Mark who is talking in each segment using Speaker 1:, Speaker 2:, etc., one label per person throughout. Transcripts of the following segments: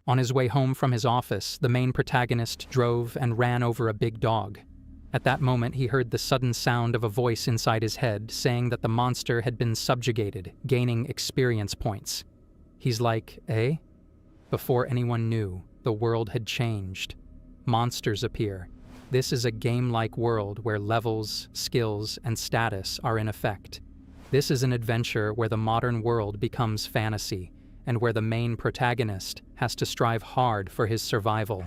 Speaker 1: On his way home from his office, the main protagonist drove and ran over a big dog. At that moment, he heard the sudden sound of a voice inside his head saying that the monster had been subjugated, gaining experience points. He's like, eh? Before anyone knew, the world had changed. Monsters appear. This is a game-like world where levels, skills, and status are in effect. This is an adventure where the modern world becomes fantasy, and where the main protagonist has to strive hard for his survival.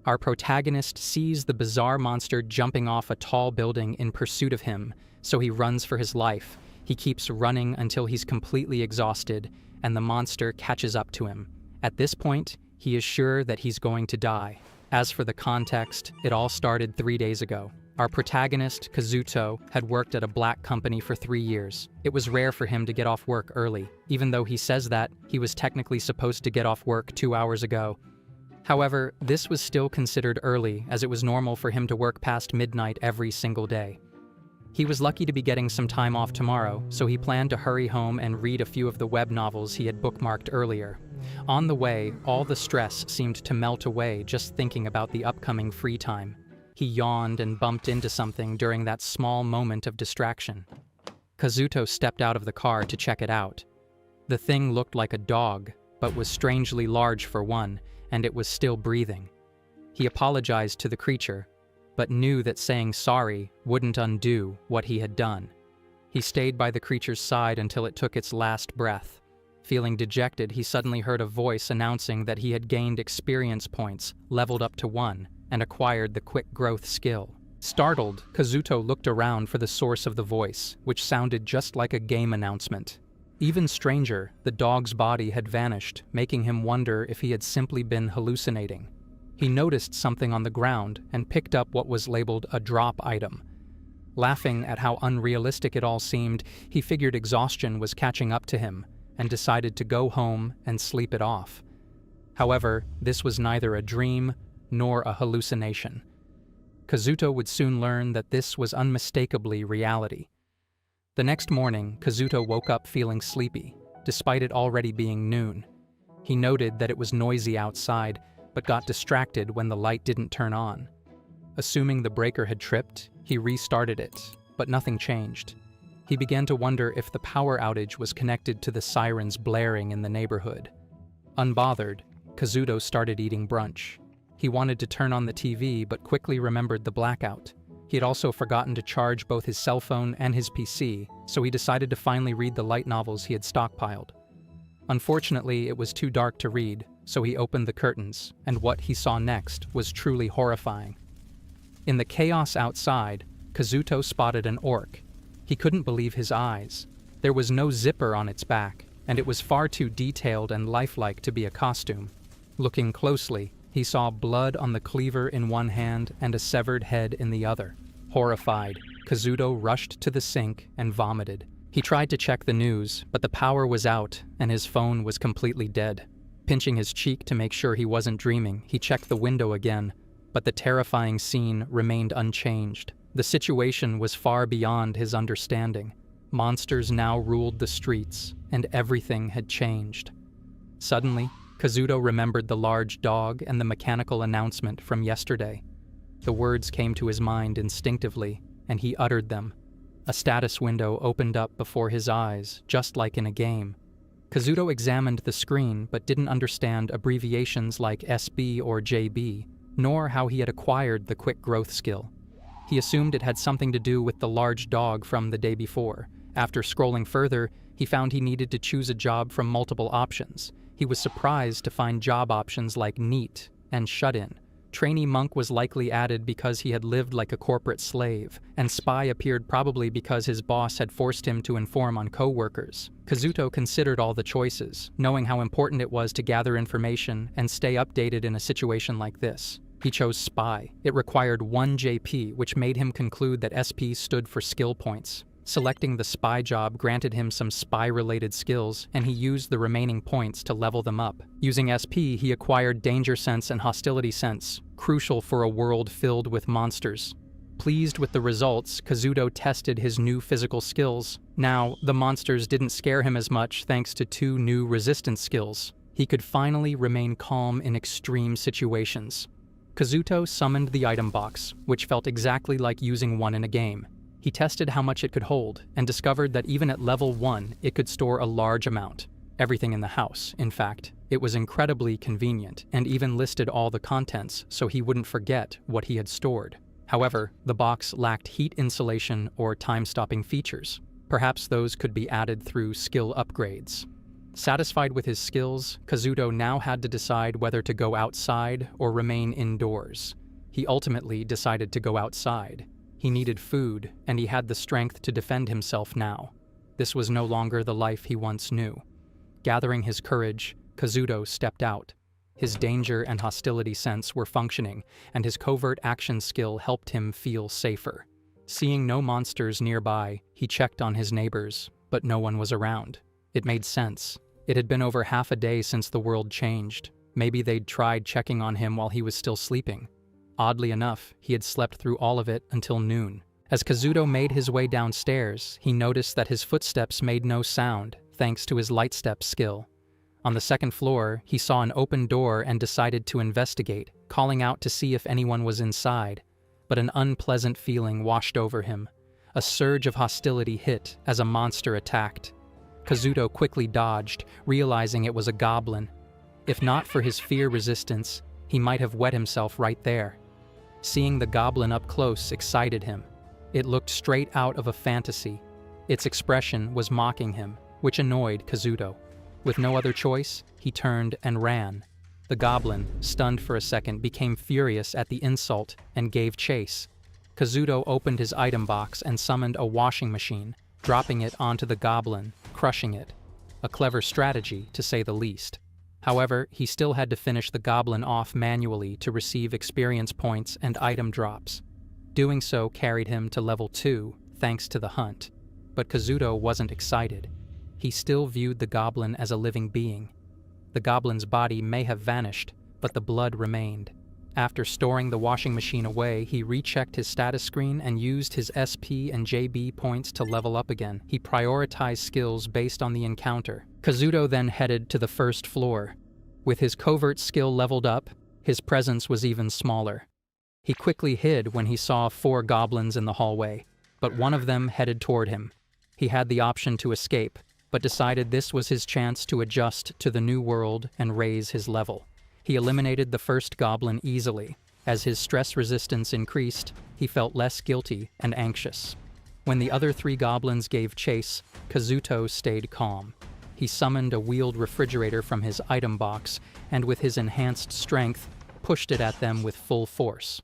Speaker 1: Our protagonist sees the bizarre monster jumping off a tall building in pursuit of him, so he runs for his life. He keeps running until he's completely exhausted, and the monster catches up to him. At this point, he is sure that he's going to die. As for the context, it all started 3 days ago. Our protagonist, Kazuto, had worked at a black company for 3 years. It was rare for him to get off work early. Even though he says that, he was technically supposed to get off work 2 hours ago. However, this was still considered early, as it was normal for him to work past midnight every single day. He was lucky to be getting some time off tomorrow, so he planned to hurry home and read a few of the web novels he had bookmarked earlier. On the way, all the stress seemed to melt away just thinking about the upcoming free time. He yawned and bumped into something during that small moment of distraction. Kazuto stepped out of the car to check it out. The thing looked like a dog, but was strangely large for one, and it was still breathing. He apologized to the creature, but knew that saying sorry wouldn't undo what he had done. He stayed by the creature's side until it took its last breath. Feeling dejected, he suddenly heard a voice announcing that he had gained experience points, leveled up to 1, and acquired the quick growth skill. Startled, Kazuto looked around for the source of the voice, which sounded just like a game announcement. Even stranger, the dog's body had vanished, making him wonder if he had simply been hallucinating. He noticed something on the ground and picked up what was labeled a drop item. Laughing at how unrealistic it all seemed, he figured exhaustion was catching up to him and decided to go home and sleep it off. However, this was neither a dream nor a hallucination. Kazuto would soon learn that this was unmistakably reality. The next morning, Kazuto woke up feeling sleepy, despite it already being noon. He noted that it was noisy outside, but got distracted when the light didn't turn on. Assuming the breaker had tripped, he restarted it, but nothing changed. He began to wonder if the power outage was connected to the sirens blaring in the neighborhood. Unbothered, Kazuto started eating brunch. He wanted to turn on the TV, but quickly remembered the blackout. He had also forgotten to charge both his cell phone and his PC, so he decided to finally read the light novels he had stockpiled. Unfortunately, it was too dark to read, so he opened the curtains, and what he saw next was truly horrifying. In the chaos outside, Kazuto spotted an orc. He couldn't believe his eyes. There was no zipper on its back, and it was far too detailed and lifelike to be a costume. Looking closely, he saw blood on the cleaver in one hand and a severed head in the other. Horrified, Kazuto rushed to the sink and vomited. He tried to check the news, but the power was out and his phone was completely dead. Pinching his cheek to make sure he wasn't dreaming, he checked the window again, but the terrifying scene remained unchanged. The situation was far beyond his understanding. Monsters now ruled the streets, and everything had changed. Suddenly, Kazuto remembered the large dog and the mechanical announcement from yesterday. The words came to his mind instinctively, and he uttered them. A status window opened up before his eyes, just like in a game. Kazuto examined the screen but didn't understand abbreviations like SB or JB, nor how he had acquired the quick growth skill. He assumed it had something to do with the large dog from the day before. After scrolling further, he found he needed to choose a job from multiple options. He was surprised to find job options like NEET and shut-in. Trainee monk was likely added because he had lived like a corporate slave, and spy appeared probably because his boss had forced him to inform on co-workers. Kazuto considered all the choices, knowing how important it was to gather information and stay updated in a situation like this. He chose spy. It required 1 JP, which made him conclude that SP stood for skill points. Selecting the spy job granted him some spy-related skills, and he used the remaining points to level them up. Using SP, he acquired danger sense and hostility sense, crucial for a world filled with monsters. Pleased with the results, Kazuto tested his new physical skills. Now, the monsters didn't scare him as much thanks to 2 new resistance skills. He could finally remain calm in extreme situations. Kazuto summoned the item box, which felt exactly like using one in a game. He tested how much it could hold, and discovered that even at level 1, it could store a large amount. Everything in the house, in fact. It was incredibly convenient, and even listed all the contents so he wouldn't forget what he had stored. However, the box lacked heat insulation or time-stopping features. Perhaps those could be added through skill upgrades. Satisfied with his skills, Kazuto now had to decide whether to go outside or remain indoors. He ultimately decided to go outside. He needed food, and he had the strength to defend himself now. This was no longer the life he once knew. Gathering his courage, Kazuto stepped out. His danger and hostility sense were functioning, and his covert action skill helped him feel safer. Seeing no monsters nearby, he checked on his neighbors, but no one was around. It made sense. It had been over half a day since the world changed. Maybe they'd tried checking on him while he was still sleeping. Oddly enough, he had slept through all of it until noon. As Kazuto made his way downstairs, he noticed that his footsteps made no sound, thanks to his light step skill. On the second floor, he saw an open door and decided to investigate, calling out to see if anyone was inside. But an unpleasant feeling washed over him. A surge of hostility hit as a monster attacked. Kazuto quickly dodged, realizing it was a goblin. If not for his fear resistance, he might have wet himself right there. Seeing the goblin up close excited him. It looked straight out of a fantasy. Its expression was mocking him, which annoyed Kazuto. With no other choice, he turned and ran. The goblin, stunned for a second, became furious at the insult and gave chase. Kazuto opened his item box and summoned a washing machine, dropping it onto the goblin, crushing it. A clever strategy, to say the least. However, he still had to finish the goblin off manually to receive experience points and item drops. Doing so carried him to level 2, thanks to the hunt. But Kazuto wasn't excited. He still viewed the goblin as a living being. The goblin's body may have vanished, but the blood remained. After storing the washing machine away, he rechecked his status screen and used his SP and JB points to level up again. He prioritized skills based on the encounter. Kazuto then headed to the first floor. With his covert skill leveled up, his presence was even smaller. He quickly hid when he saw 4 goblins in the hallway, but one of them headed toward him. He had the option to escape, but decided this was his chance to adjust to the new world and raise his level. He eliminated the first goblin easily. As his stress resistance increased, he felt less guilty and anxious. When the other 3 goblins gave chase, Kazuto stayed calm. He summoned a wheeled refrigerator from his item box, and with his enhanced strength, pushed it at them with full force.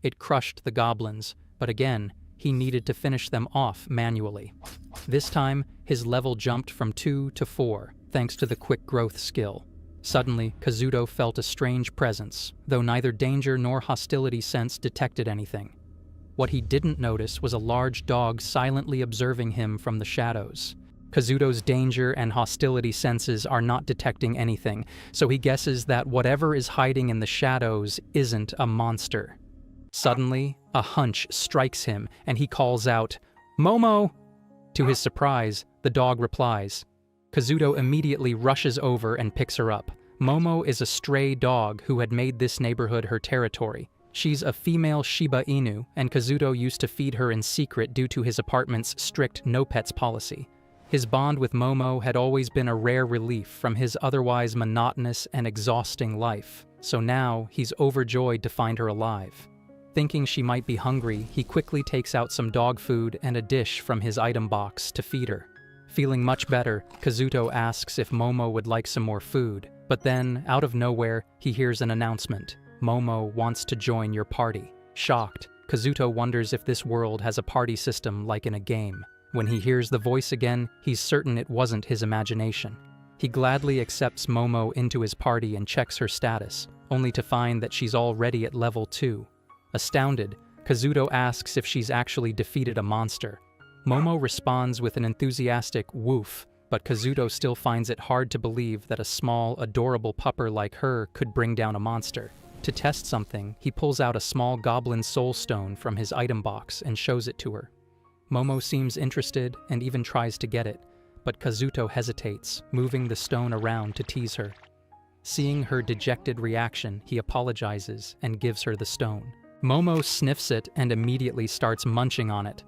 Speaker 1: It crushed the goblins, but again, he needed to finish them off manually. This time, his level jumped from 2 to 4, thanks to the quick growth skill. Suddenly, Kazuto felt a strange presence, though neither danger nor hostility sense detected anything. What he didn't notice was a large dog silently observing him from the shadows. Kazuto's danger and hostility senses are not detecting anything, so he guesses that whatever is hiding in the shadows isn't a monster. Suddenly, a hunch strikes him, and he calls out, "Momo!" To his surprise, the dog replies. Kazuto immediately rushes over and picks her up. Momo is a stray dog who had made this neighborhood her territory. She's a female Shiba Inu, and Kazuto used to feed her in secret due to his apartment's strict no-pets policy. His bond with Momo had always been a rare relief from his otherwise monotonous and exhausting life, so now he's overjoyed to find her alive. Thinking she might be hungry, he quickly takes out some dog food and a dish from his item box to feed her. Feeling much better, Kazuto asks if Momo would like some more food, but then, out of nowhere, he hears an announcement. Momo wants to join your party. Shocked, Kazuto wonders if this world has a party system like in a game. When he hears the voice again, he's certain it wasn't his imagination. He gladly accepts Momo into his party and checks her status, only to find that she's already at level 2. Astounded, Kazuto asks if she's actually defeated a monster. Momo responds with an enthusiastic woof, but Kazuto still finds it hard to believe that a small, adorable pupper like her could bring down a monster. To test something, he pulls out a small goblin soul stone from his item box and shows it to her. Momo seems interested and even tries to get it, but Kazuto hesitates, moving the stone around to tease her. Seeing her dejected reaction, he apologizes and gives her the stone. Momo sniffs it and immediately starts munching on it.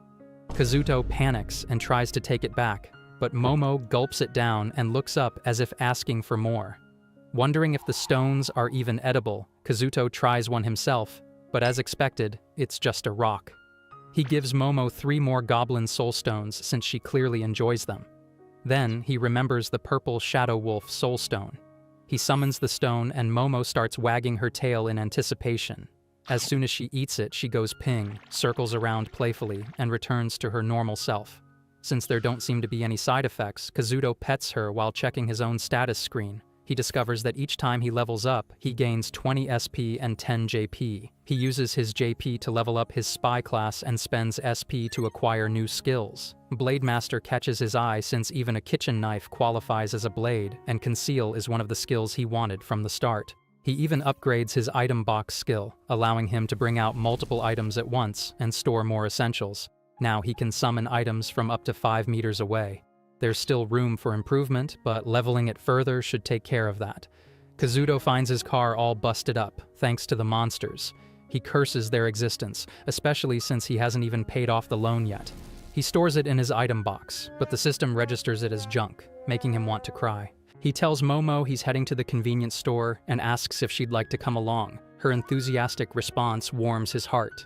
Speaker 1: Kazuto panics and tries to take it back, but Momo gulps it down and looks up as if asking for more. Wondering if the stones are even edible, Kazuto tries one himself, but as expected, it's just a rock. He gives Momo 3 more goblin soul stones since she clearly enjoys them. Then he remembers the purple Shadow Wolf soul stone. He summons the stone and Momo starts wagging her tail in anticipation. As soon as she eats it, she goes ping, circles around playfully, and returns to her normal self. Since there don't seem to be any side effects, Kazuto pets her while checking his own status screen. He discovers that each time he levels up, he gains 20 SP and 10 JP. He uses his JP to level up his spy class and spends SP to acquire new skills. Blade Master catches his eye since even a kitchen knife qualifies as a blade, and Conceal is one of the skills he wanted from the start. He even upgrades his item box skill, allowing him to bring out multiple items at once and store more essentials. Now he can summon items from up to 5 meters away. There's still room for improvement, but leveling it further should take care of that. Kazuto finds his car all busted up, thanks to the monsters. He curses their existence, especially since he hasn't even paid off the loan yet. He stores it in his item box, but the system registers it as junk, making him want to cry. He tells Momo he's heading to the convenience store and asks if she'd like to come along. Her enthusiastic response warms his heart.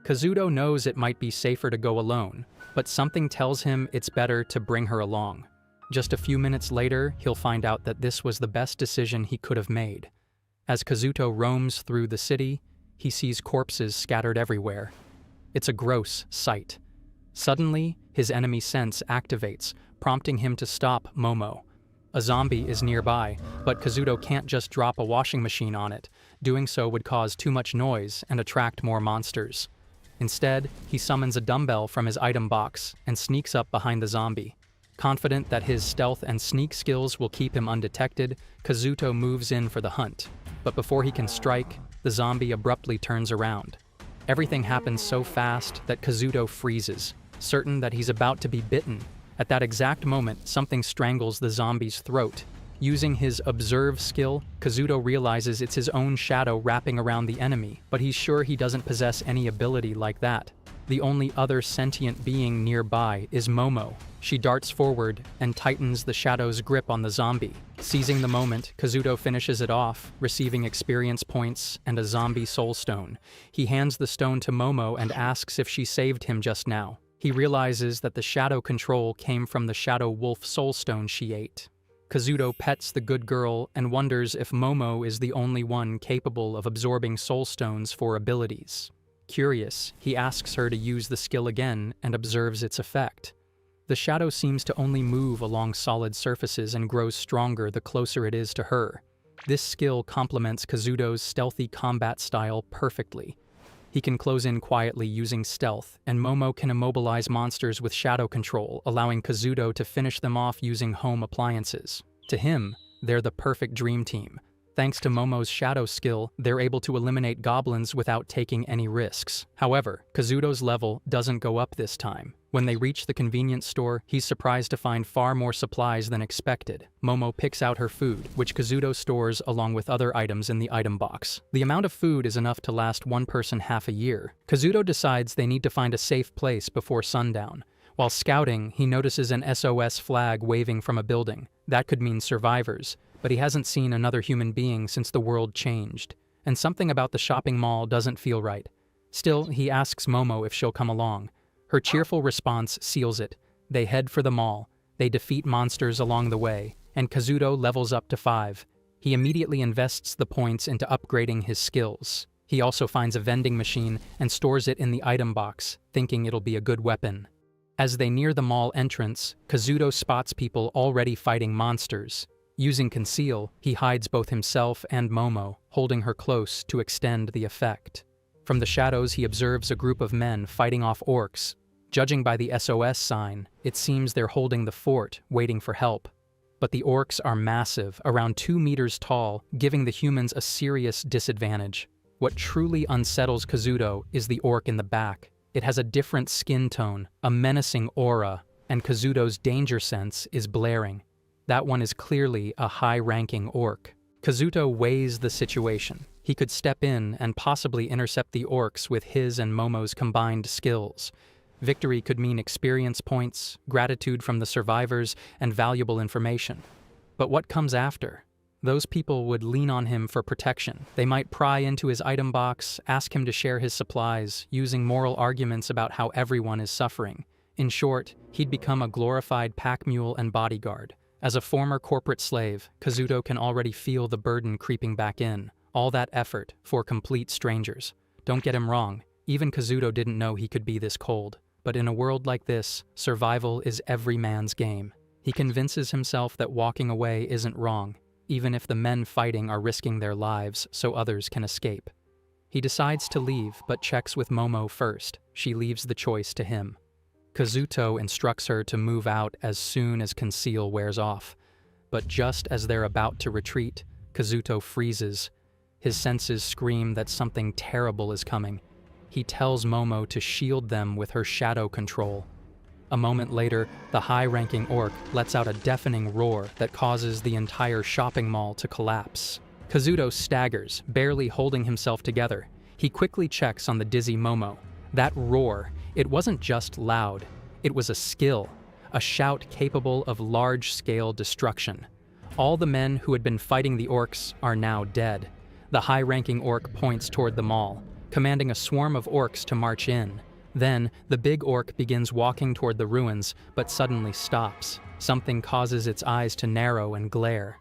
Speaker 1: Kazuto knows it might be safer to go alone, but something tells him it's better to bring her along. Just a few minutes later, he'll find out that this was the best decision he could have made. As Kazuto roams through the city, he sees corpses scattered everywhere. It's a gross sight. Suddenly, his enemy sense activates, prompting him to stop Momo. A zombie is nearby, but Kazuto can't just drop a washing machine on it. Doing so would cause too much noise and attract more monsters. Instead, he summons a dumbbell from his item box and sneaks up behind the zombie. Confident that his stealth and sneak skills will keep him undetected, Kazuto moves in for the hunt. But before he can strike, the zombie abruptly turns around. Everything happens so fast that Kazuto freezes, certain that he's about to be bitten. At that exact moment, something strangles the zombie's throat. Using his Observe skill, Kazuto realizes it's his own shadow wrapping around the enemy, but he's sure he doesn't possess any ability like that. The only other sentient being nearby is Momo. She darts forward and tightens the shadow's grip on the zombie. Seizing the moment, Kazuto finishes it off, receiving experience points and a zombie soul stone. He hands the stone to Momo and asks if she saved him just now. He realizes that the shadow control came from the Shadow Wolf soul stone she ate. Kazuto pets the good girl and wonders if Momo is the only one capable of absorbing soul stones for abilities. Curious, he asks her to use the skill again and observes its effect. The shadow seems to only move along solid surfaces and grows stronger the closer it is to her. This skill complements Kazuto's stealthy combat style perfectly. He can close in quietly using stealth, and Momo can immobilize monsters with shadow control, allowing Kazuto to finish them off using home appliances. To him, they're the perfect dream team. Thanks to Momo's shadow skill, they're able to eliminate goblins without taking any risks. However, Kazuto's level doesn't go up this time. When they reach the convenience store, he's surprised to find far more supplies than expected. Momo picks out her food, which Kazuto stores along with other items in the item box. The amount of food is enough to last one person half a year. Kazuto decides they need to find a safe place before sundown. While scouting, he notices an SOS flag waving from a building. That could mean survivors, but he hasn't seen another human being since the world changed. And something about the shopping mall doesn't feel right. Still, he asks Momo if she'll come along. Her cheerful response seals it. They head for the mall. They defeat monsters along the way, and Kazuto levels up to 5. He immediately invests the points into upgrading his skills. He also finds a vending machine and stores it in the item box, thinking it'll be a good weapon. As they near the mall entrance, Kazuto spots people already fighting monsters. Using Conceal, he hides both himself and Momo, holding her close to extend the effect. From the shadows, he observes a group of men fighting off orcs. Judging by the SOS sign, it seems they're holding the fort, waiting for help. But the orcs are massive, around 2 meters tall, giving the humans a serious disadvantage. What truly unsettles Kazuto is the orc in the back. It has a different skin tone, a menacing aura, and Kazuto's danger sense is blaring. That one is clearly a high-ranking orc. Kazuto weighs the situation. He could step in and possibly intercept the orcs with his and Momo's combined skills. Victory could mean experience points, gratitude from the survivors, and valuable information. But what comes after? Those people would lean on him for protection. They might pry into his item box, ask him to share his supplies, using moral arguments about how everyone is suffering. In short, he'd become a glorified pack mule and bodyguard. As a former corporate slave, Kazuto can already feel the burden creeping back in. All that effort for complete strangers. Don't get him wrong, even Kazuto didn't know he could be this cold. But in a world like this, survival is every man's game. He convinces himself that walking away isn't wrong, even if the men fighting are risking their lives so others can escape. He decides to leave, but checks with Momo first. She leaves the choice to him. Kazuto instructs her to move out as soon as conceal wears off. But just as they're about to retreat, Kazuto freezes. His senses scream that something terrible is coming. He tells Momo to shield them with her shadow control. A moment later, the high-ranking orc lets out a deafening roar that causes the entire shopping mall to collapse. Kazuto staggers, barely holding himself together. He quickly checks on the dizzy Momo. That roar, it wasn't just loud. It was a skill, a shout capable of large-scale destruction. All the men who had been fighting the orcs are now dead. The high-ranking orc points toward the mall, commanding a swarm of orcs to march in. Then, the big orc begins walking toward the ruins, but suddenly stops. Something causes its eyes to narrow and glare.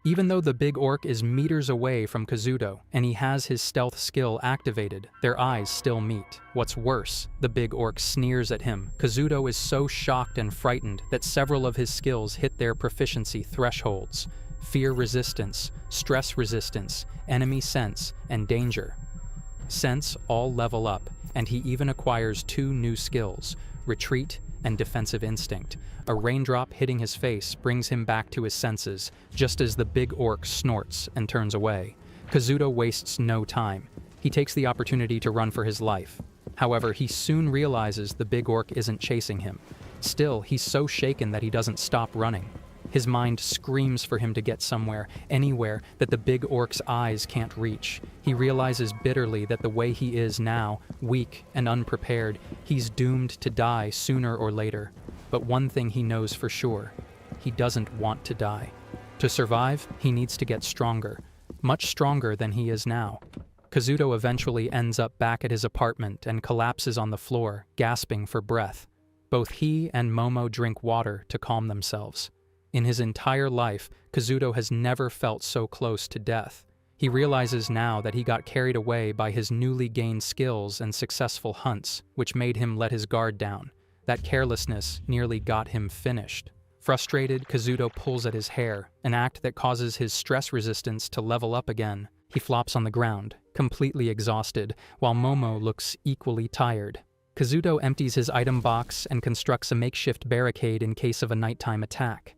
Speaker 1: Even though the big orc is meters away from Kazuto, and he has his stealth skill activated, their eyes still meet. What's worse, the big orc sneers at him. Kazuto is so shocked and frightened that several of his skills hit their proficiency thresholds. Fear resistance, stress resistance, enemy sense, and danger. Sense all level up, and he even acquires 2 new skills, retreat and defensive instinct. A raindrop hitting his face brings him back to his senses, just as the big orc snorts and turns away. Kazuto wastes no time. He takes the opportunity to run for his life. However, he soon realizes the big orc isn't chasing him. Still, he's so shaken that he doesn't stop running. His mind screams for him to get somewhere, anywhere, that the big orc's eyes can't reach. He realizes bitterly that the way he is now, weak and unprepared, he's doomed to die sooner or later. But one thing he knows for sure, he doesn't want to die. To survive, he needs to get stronger, much stronger than he is now. Kazuto eventually ends up back at his apartment and collapses on the floor, gasping for breath. Both he and Momo drink water to calm themselves. In his entire life, Kazuto has never felt so close to death. He realizes now that he got carried away by his newly gained skills and successful hunts, which made him let his guard down. That carelessness nearly got him finished. Frustrated, Kazuto pulls at his hair, an act that causes his stress resistance to level up again. He flops on the ground, completely exhausted, while Momo looks equally tired. Kazuto empties his item box and constructs a makeshift barricade in case of a nighttime attack.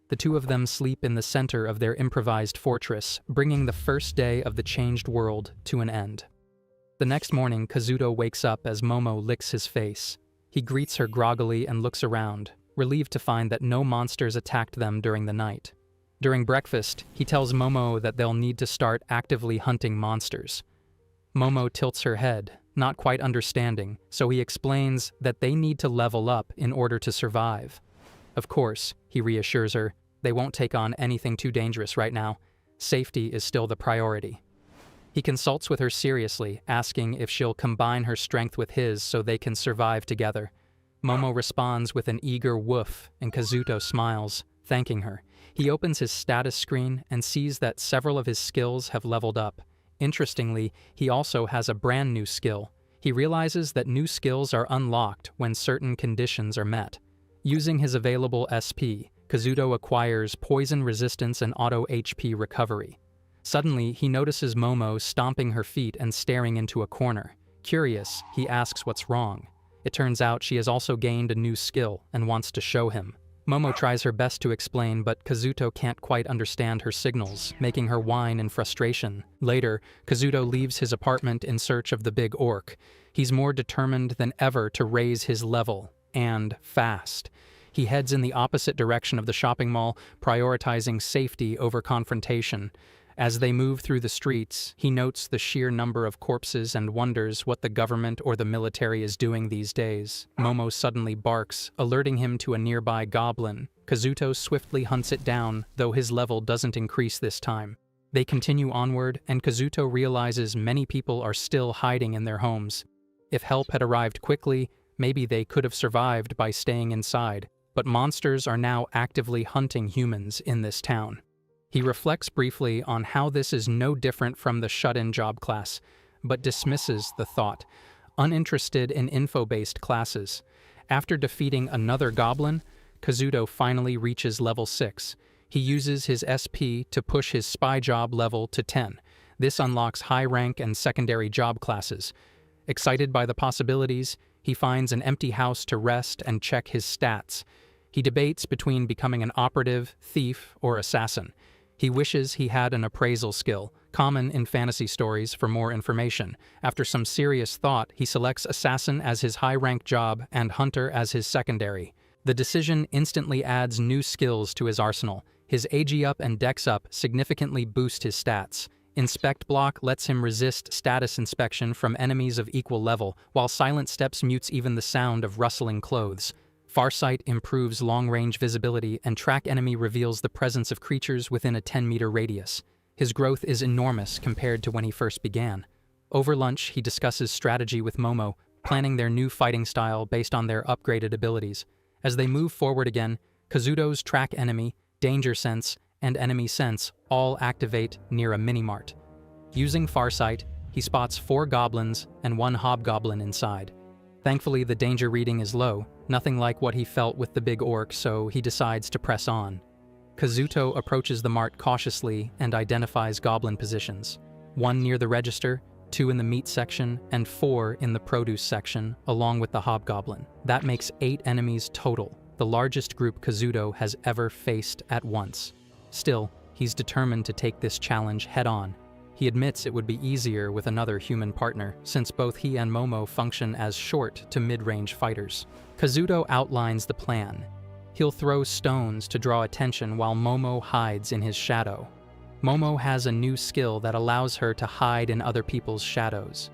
Speaker 1: The two of them sleep in the center of their improvised fortress, bringing the first day of the changed world to an end. The next morning, Kazuto wakes up as Momo licks his face. He greets her groggily and looks around, relieved to find that no monsters attacked them during the night. During breakfast, he tells Momo that they'll need to start actively hunting monsters. Momo tilts her head, not quite understanding, so he explains that they need to level up in order to survive. Of course, he reassures her, they won't take on anything too dangerous right now. Safety is still the priority. He consults with her seriously, asking if she'll combine her strength with his so they can survive together. Momo responds with an eager woof, and Kazuto smiles, thanking her. He opens his status screen and sees that several of his skills have leveled up. Interestingly, he also has a brand new skill. He realizes that new skills are unlocked when certain conditions are met. Using his available SP, Kazuto acquires poison resistance and auto HP recovery. Suddenly, he notices Momo stomping her feet and staring into a corner. Curious, he asks what's wrong. It turns out she has also gained a new skill and wants to show him. Momo tries her best to explain, but Kazuto can't quite understand her signals, making her whine in frustration. Later, Kazuto leaves his apartment in search of the big orc. He's more determined than ever to raise his level, and fast. He heads in the opposite direction of the shopping mall, prioritizing safety over confrontation. As they move through the streets, he notes the sheer number of corpses and wonders what the government or the military is doing these days. Momo suddenly barks, alerting him to a nearby goblin. Kazuto swiftly hunts it down, though his level doesn't increase this time. They continue onward, and Kazuto realizes many people are still hiding in their homes. If help had arrived quickly, maybe they could have survived by staying inside. But monsters are now actively hunting humans in this town. He reflects briefly on how this is no different from the shut-in job class, but dismisses the thought, uninterested in info-based classes. After defeating another goblin, Kazuto finally reaches level 6. He uses his SP to push his spy job level to 10. This unlocks high rank and secondary job classes. Excited by the possibilities, he finds an empty house to rest and check his stats. He debates between becoming an operative, thief, or assassin. He wishes he had an appraisal skill, common in fantasy stories, for more information. After some serious thought, he selects assassin as his high-rank job and hunter as his secondary. The decision instantly adds new skills to his arsenal. His AG up and Dex up significantly boost his stats. Inspect block lets him resist status inspection from enemies of equal level, while silent steps mutes even the sound of rustling clothes. Farsight improves long-range visibility, and track enemy reveals the presence of creatures within a 10-meter radius. His growth is enormous compared to when he first began. Over lunch, he discusses strategy with Momo, planning their new fighting style based on their upgraded abilities. As they move forward again, Kazuto's track enemy, danger sense, and enemy sense all activate near a mini-mart. Using Farsight, he spots 4 goblins and 1 hobgoblin inside. Thankfully, the danger reading is low, nothing like what he felt with the big orc, so he decides to press on. Kazuto approaches the mart cautiously and identifies goblin positions. 1 near the register, 2 in the meat section, and 4 in the produce section, along with the hobgoblin. That makes 8 enemies total, the largest group Kazuto has ever faced at once. Still, he's determined to take this challenge head-on. He admits it would be easier with another human partner, since both he and Momo function as short to mid-range fighters. Kazuto outlines the plan. He'll throw stones to draw attention while Momo hides in his shadow. Momo has a new skill that allows her to hide in other people's shadows.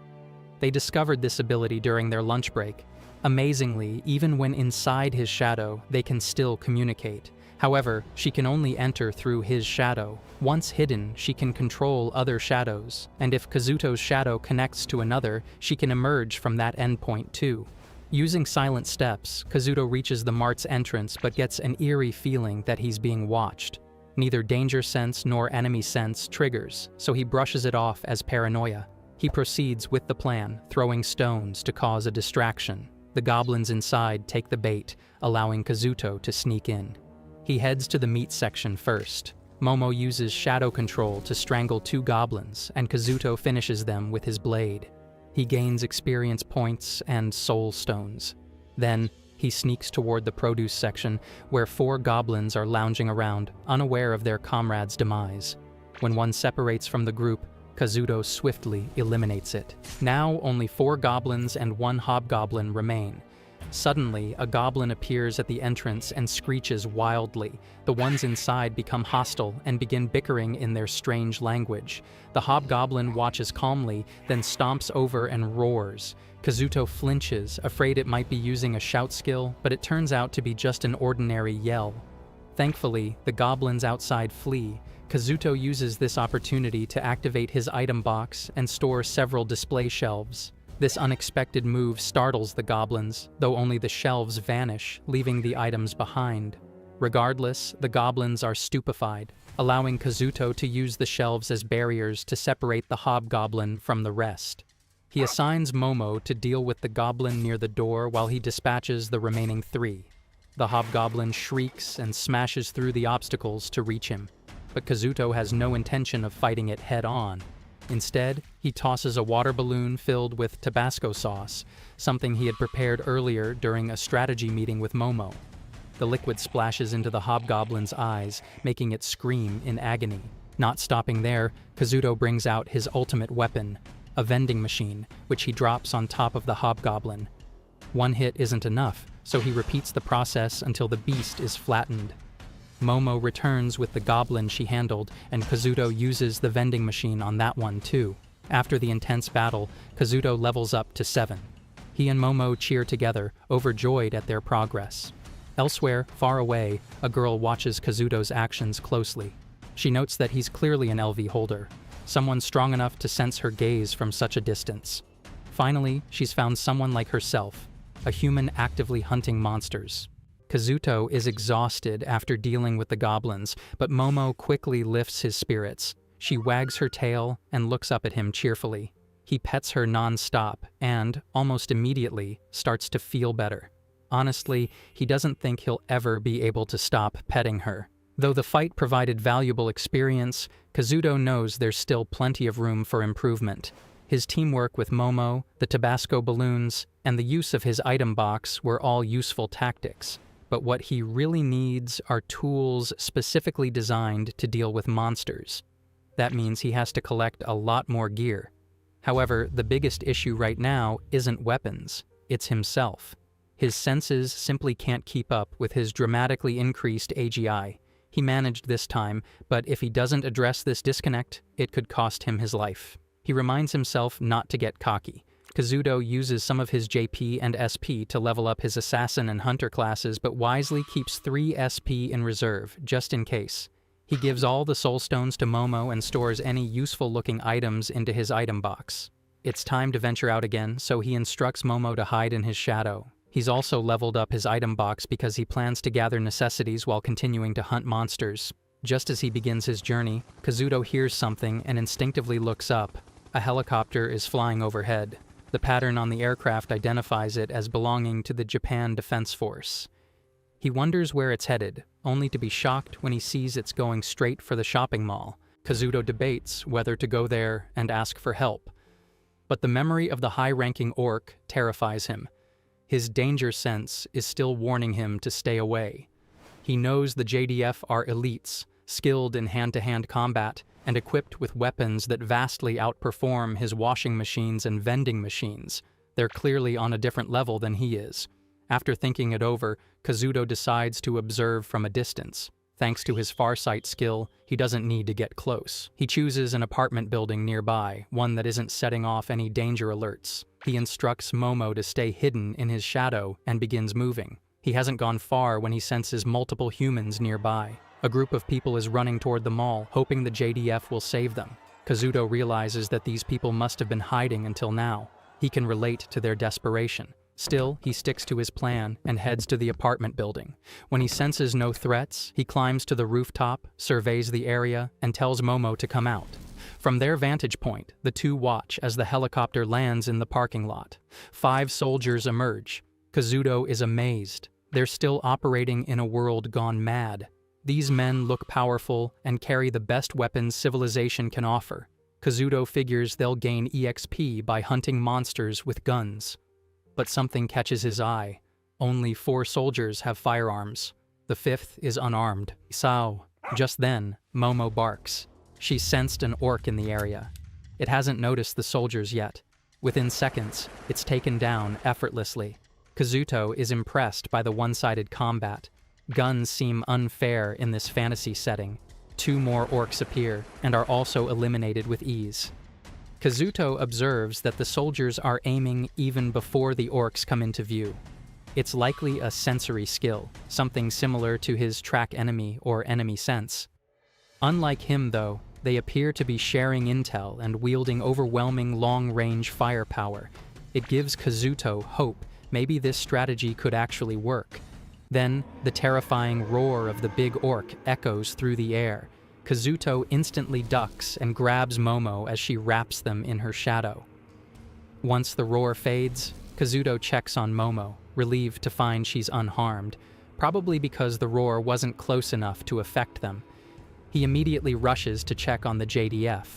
Speaker 1: They discovered this ability during their lunch break. Amazingly, even when inside his shadow, they can still communicate. However, she can only enter through his shadow. Once hidden, she can control other shadows, and if Kazuto's shadow connects to another, she can emerge from that endpoint too. Using silent steps, Kazuto reaches the mart's entrance but gets an eerie feeling that he's being watched. Neither danger sense nor enemy sense triggers, so he brushes it off as paranoia. He proceeds with the plan, throwing stones to cause a distraction. The goblins inside take the bait, allowing Kazuto to sneak in. He heads to the meat section first. Momo uses shadow control to strangle 2 goblins, and Kazuto finishes them with his blade. He gains experience points and soul stones. Then, he sneaks toward the produce section, where 4 goblins are lounging around, unaware of their comrade's demise. When one separates from the group, Kazuto swiftly eliminates it. Now, only 4 goblins and 1 hobgoblin remain. Suddenly, a goblin appears at the entrance and screeches wildly. The ones inside become hostile and begin bickering in their strange language. The hobgoblin watches calmly, then stomps over and roars. Kazuto flinches, afraid it might be using a shout skill, but it turns out to be just an ordinary yell. Thankfully, the goblins outside flee. Kazuto uses this opportunity to activate his item box and store several display shelves. This unexpected move startles the goblins, though only the shelves vanish, leaving the items behind. Regardless, the goblins are stupefied, allowing Kazuto to use the shelves as barriers to separate the hobgoblin from the rest. He assigns Momo to deal with the goblin near the door while he dispatches the remaining 3. The hobgoblin shrieks and smashes through the obstacles to reach him, but Kazuto has no intention of fighting it head-on. Instead, he tosses a water balloon filled with Tabasco sauce, something he had prepared earlier during a strategy meeting with Momo. The liquid splashes into the hobgoblin's eyes, making it scream in agony. Not stopping there, Kazuto brings out his ultimate weapon, a vending machine, which he drops on top of the hobgoblin. One hit isn't enough, so he repeats the process until the beast is flattened. Momo returns with the goblin she handled, and Kazuto uses the vending machine on that one too. After the intense battle, Kazuto levels up to 7. He and Momo cheer together, overjoyed at their progress. Elsewhere, far away, a girl watches Kazuto's actions closely. She notes that he's clearly an LV holder, someone strong enough to sense her gaze from such a distance. Finally, she's found someone like herself, a human actively hunting monsters. Kazuto is exhausted after dealing with the goblins, but Momo quickly lifts his spirits. She wags her tail and looks up at him cheerfully. He pets her non-stop and, almost immediately, starts to feel better. Honestly, he doesn't think he'll ever be able to stop petting her. Though the fight provided valuable experience, Kazuto knows there's still plenty of room for improvement. His teamwork with Momo, the Tabasco balloons, and the use of his item box were all useful tactics. But what he really needs are tools specifically designed to deal with monsters. That means he has to collect a lot more gear. However, the biggest issue right now isn't weapons, it's himself. His senses simply can't keep up with his dramatically increased AGI. He managed this time, but if he doesn't address this disconnect, it could cost him his life. He reminds himself not to get cocky. Kazuto uses some of his JP and SP to level up his assassin and hunter classes, but wisely keeps 3 SP in reserve, just in case. He gives all the soul stones to Momo and stores any useful-looking items into his item box. It's time to venture out again, so he instructs Momo to hide in his shadow. He's also leveled up his item box because he plans to gather necessities while continuing to hunt monsters. Just as he begins his journey, Kazuto hears something and instinctively looks up. A helicopter is flying overhead. The pattern on the aircraft identifies it as belonging to the Japan Defense Force. He wonders where it's headed, only to be shocked when he sees it's going straight for the shopping mall. Kazuto debates whether to go there and ask for help. But the memory of the high-ranking orc terrifies him. His danger sense is still warning him to stay away. He knows the JDF are elites, skilled in hand-to-hand combat, and equipped with weapons that vastly outperform his washing machines and vending machines. They're clearly on a different level than he is. After thinking it over, Kazuto decides to observe from a distance. Thanks to his farsight skill, he doesn't need to get close. He chooses an apartment building nearby, one that isn't setting off any danger alerts. He instructs Momo to stay hidden in his shadow and begins moving. He hasn't gone far when he senses multiple humans nearby. A group of people is running toward the mall, hoping the JDF will save them. Kazuto realizes that these people must have been hiding until now. He can relate to their desperation. Still, he sticks to his plan and heads to the apartment building. When he senses no threats, he climbs to the rooftop, surveys the area, and tells Momo to come out. From their vantage point, the two watch as the helicopter lands in the parking lot. 5 soldiers emerge. Kazuto is amazed. They're still operating in a world gone mad. These men look powerful and carry the best weapons civilization can offer. Kazuto figures they'll gain EXP by hunting monsters with guns. But something catches his eye. Only 4 soldiers have firearms. The 5th is unarmed. Sao. Just then, Momo barks. She sensed an orc in the area. It hasn't noticed the soldiers yet. Within seconds, it's taken down effortlessly. Kazuto is impressed by the one-sided combat. Guns seem unfair in this fantasy setting. 2 more orcs appear and are also eliminated with ease. Kazuto observes that the soldiers are aiming even before the orcs come into view. It's likely a sensory skill, something similar to his track enemy or enemy sense. Unlike him, though, they appear to be sharing intel and wielding overwhelming long-range firepower. It gives Kazuto hope. Maybe this strategy could actually work. Then, the terrifying roar of the big orc echoes through the air. Kazuto instantly ducks and grabs Momo as she wraps them in her shadow. Once the roar fades, Kazuto checks on Momo, relieved to find she's unharmed, probably because the roar wasn't close enough to affect them. He immediately rushes to check on the JDF.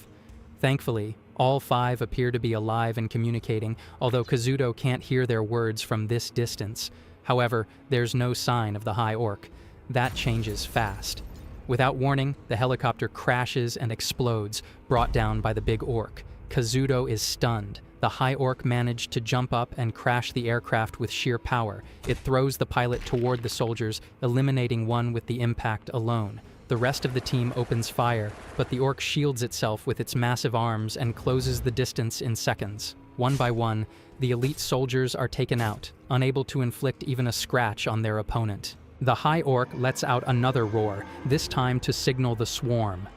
Speaker 1: Thankfully, all 5 appear to be alive and communicating, although Kazuto can't hear their words from this distance. However, there's no sign of the high orc. That changes fast. Without warning, the helicopter crashes and explodes, brought down by the big orc. Kazuto is stunned. The high orc managed to jump up and crash the aircraft with sheer power. It throws the pilot toward the soldiers, eliminating one with the impact alone. The rest of the team opens fire, but the orc shields itself with its massive arms and closes the distance in seconds. One by one, the elite soldiers are taken out, unable to inflict even a scratch on their opponent. The high orc lets out another roar, this time to signal the swarm.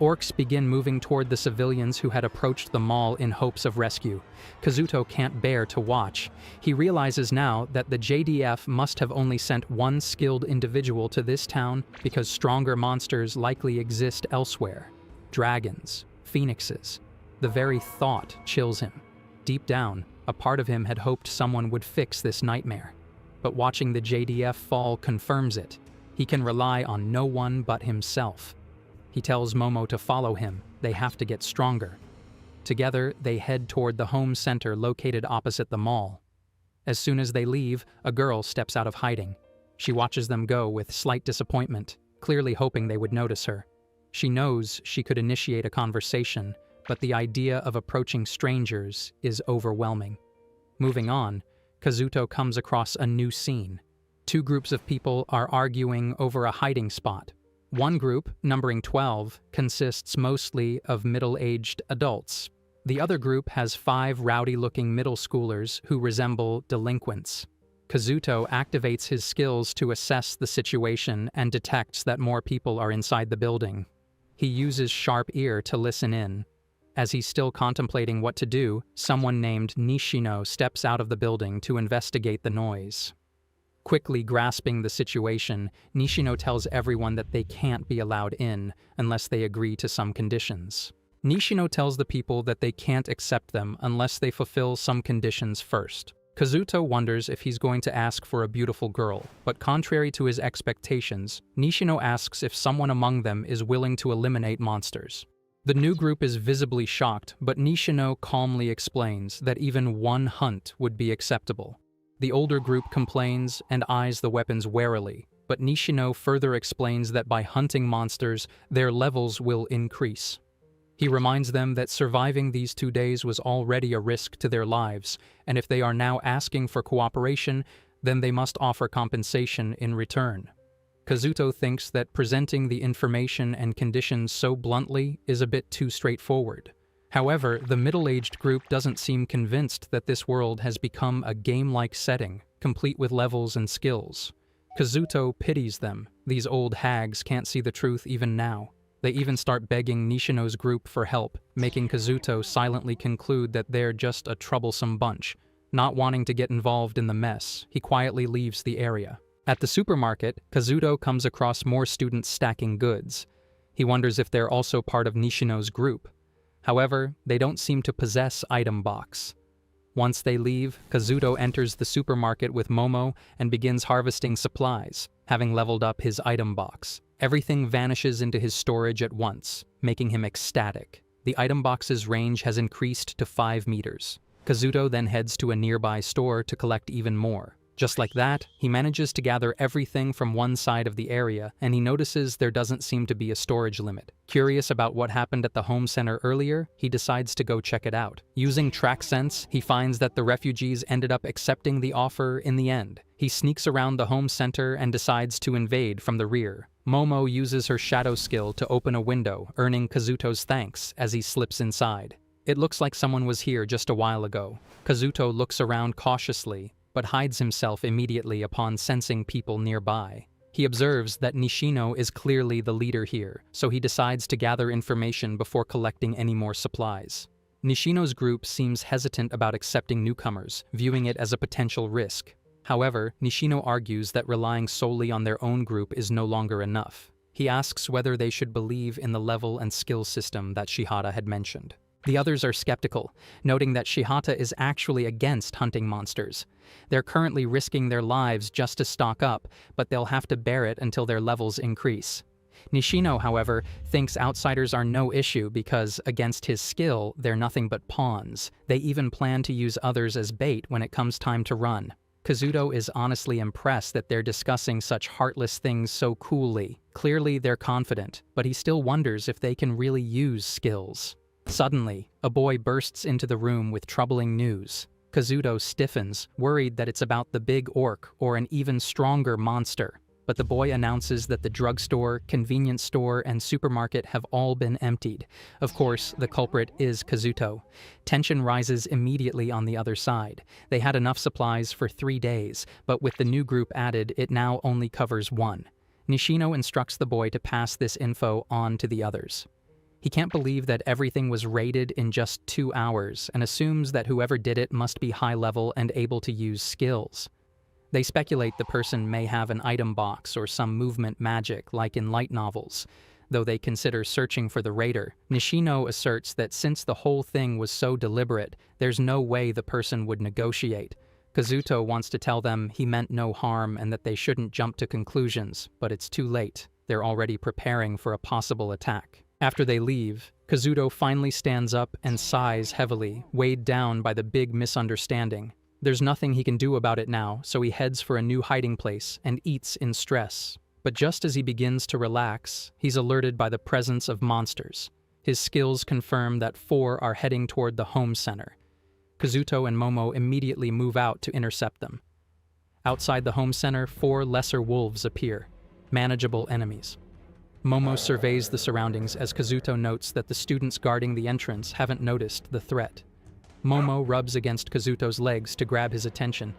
Speaker 1: Orcs begin moving toward the civilians who had approached the mall in hopes of rescue. Kazuto can't bear to watch. He realizes now that the JDF must have only sent one skilled individual to this town because stronger monsters likely exist elsewhere. Dragons, phoenixes. The very thought chills him. Deep down, a part of him had hoped someone would fix this nightmare. But watching the JDF fall confirms it. He can rely on no one but himself. He tells Momo to follow him. They have to get stronger. Together, they head toward the home center located opposite the mall. As soon as they leave, a girl steps out of hiding. She watches them go with slight disappointment, clearly hoping they would notice her. She knows she could initiate a conversation, but the idea of approaching strangers is overwhelming. Moving on, Kazuto comes across a new scene. Two groups of people are arguing over a hiding spot. One group, numbering 12, consists mostly of middle-aged adults. The other group has 5 rowdy-looking middle schoolers who resemble delinquents. Kazuto activates his skills to assess the situation and detects that more people are inside the building. He uses sharp ear to listen in. As he's still contemplating what to do, someone named Nishino steps out of the building to investigate the noise. Quickly grasping the situation, Nishino tells everyone that they can't be allowed in unless they agree to some conditions. Nishino tells the people that they can't accept them unless they fulfill some conditions first. Kazuto wonders if he's going to ask for a beautiful girl, but contrary to his expectations, Nishino asks if someone among them is willing to eliminate monsters. The new group is visibly shocked, but Nishino calmly explains that even one hunt would be acceptable. The older group complains and eyes the weapons warily, but Nishino further explains that by hunting monsters, their levels will increase. He reminds them that surviving these 2 days was already a risk to their lives, and if they are now asking for cooperation, then they must offer compensation in return. Kazuto thinks that presenting the information and conditions so bluntly is a bit too straightforward. However, the middle-aged group doesn't seem convinced that this world has become a game-like setting, complete with levels and skills. Kazuto pities them. These old hags can't see the truth even now. They even start begging Nishino's group for help, making Kazuto silently conclude that they're just a troublesome bunch. Not wanting to get involved in the mess, he quietly leaves the area. At the supermarket, Kazuto comes across more students stacking goods. He wonders if they're also part of Nishino's group. However, they don't seem to possess item box. Once they leave, Kazuto enters the supermarket with Momo and begins harvesting supplies, having leveled up his item box. Everything vanishes into his storage at once, making him ecstatic. The item box's range has increased to 5 meters. Kazuto then heads to a nearby store to collect even more. Just like that, he manages to gather everything from one side of the area, and he notices there doesn't seem to be a storage limit. Curious about what happened at the home center earlier, he decides to go check it out. Using track sense, he finds that the refugees ended up accepting the offer in the end. He sneaks around the home center and decides to invade from the rear. Momo uses her shadow skill to open a window, earning Kazuto's thanks as he slips inside. It looks like someone was here just a while ago. Kazuto looks around cautiously, but hides himself immediately upon sensing people nearby. He observes that Nishino is clearly the leader here, so he decides to gather information before collecting any more supplies. Nishino's group seems hesitant about accepting newcomers, viewing it as a potential risk. However, Nishino argues that relying solely on their own group is no longer enough. He asks whether they should believe in the level and skill system that Shihata had mentioned. The others are skeptical, noting that Shihata is actually against hunting monsters. They're currently risking their lives just to stock up, but they'll have to bear it until their levels increase. Nishino, however, thinks outsiders are no issue because, against his skill, they're nothing but pawns. They even plan to use others as bait when it comes time to run. Kazuto is honestly impressed that they're discussing such heartless things so coolly. Clearly, they're confident, but he still wonders if they can really use skills. Suddenly, a boy bursts into the room with troubling news. Kazuto stiffens, worried that it's about the big orc or an even stronger monster. But the boy announces that the drugstore, convenience store, and supermarket have all been emptied. Of course, the culprit is Kazuto. Tension rises immediately on the other side. They had enough supplies for 3 days, but with the new group added, it now only covers 1. Nishino instructs the boy to pass this info on to the others. He can't believe that everything was raided in just 2 hours and assumes that whoever did it must be high-level and able to use skills. They speculate the person may have an item box or some movement magic like in light novels. Though they consider searching for the raider, Nishino asserts that since the whole thing was so deliberate, there's no way the person would negotiate. Kazuto wants to tell them he meant no harm and that they shouldn't jump to conclusions, but it's too late. They're already preparing for a possible attack. After they leave, Kazuto finally stands up and sighs heavily, weighed down by the big misunderstanding. There's nothing he can do about it now, so he heads for a new hiding place and eats in stress. But just as he begins to relax, he's alerted by the presence of monsters. His skills confirm that 4 are heading toward the home center. Kazuto and Momo immediately move out to intercept them. Outside the home center, 4 lesser wolves appear, manageable enemies. Momo surveys the surroundings as Kazuto notes that the students guarding the entrance haven't noticed the threat. Momo rubs against Kazuto's legs to grab his attention.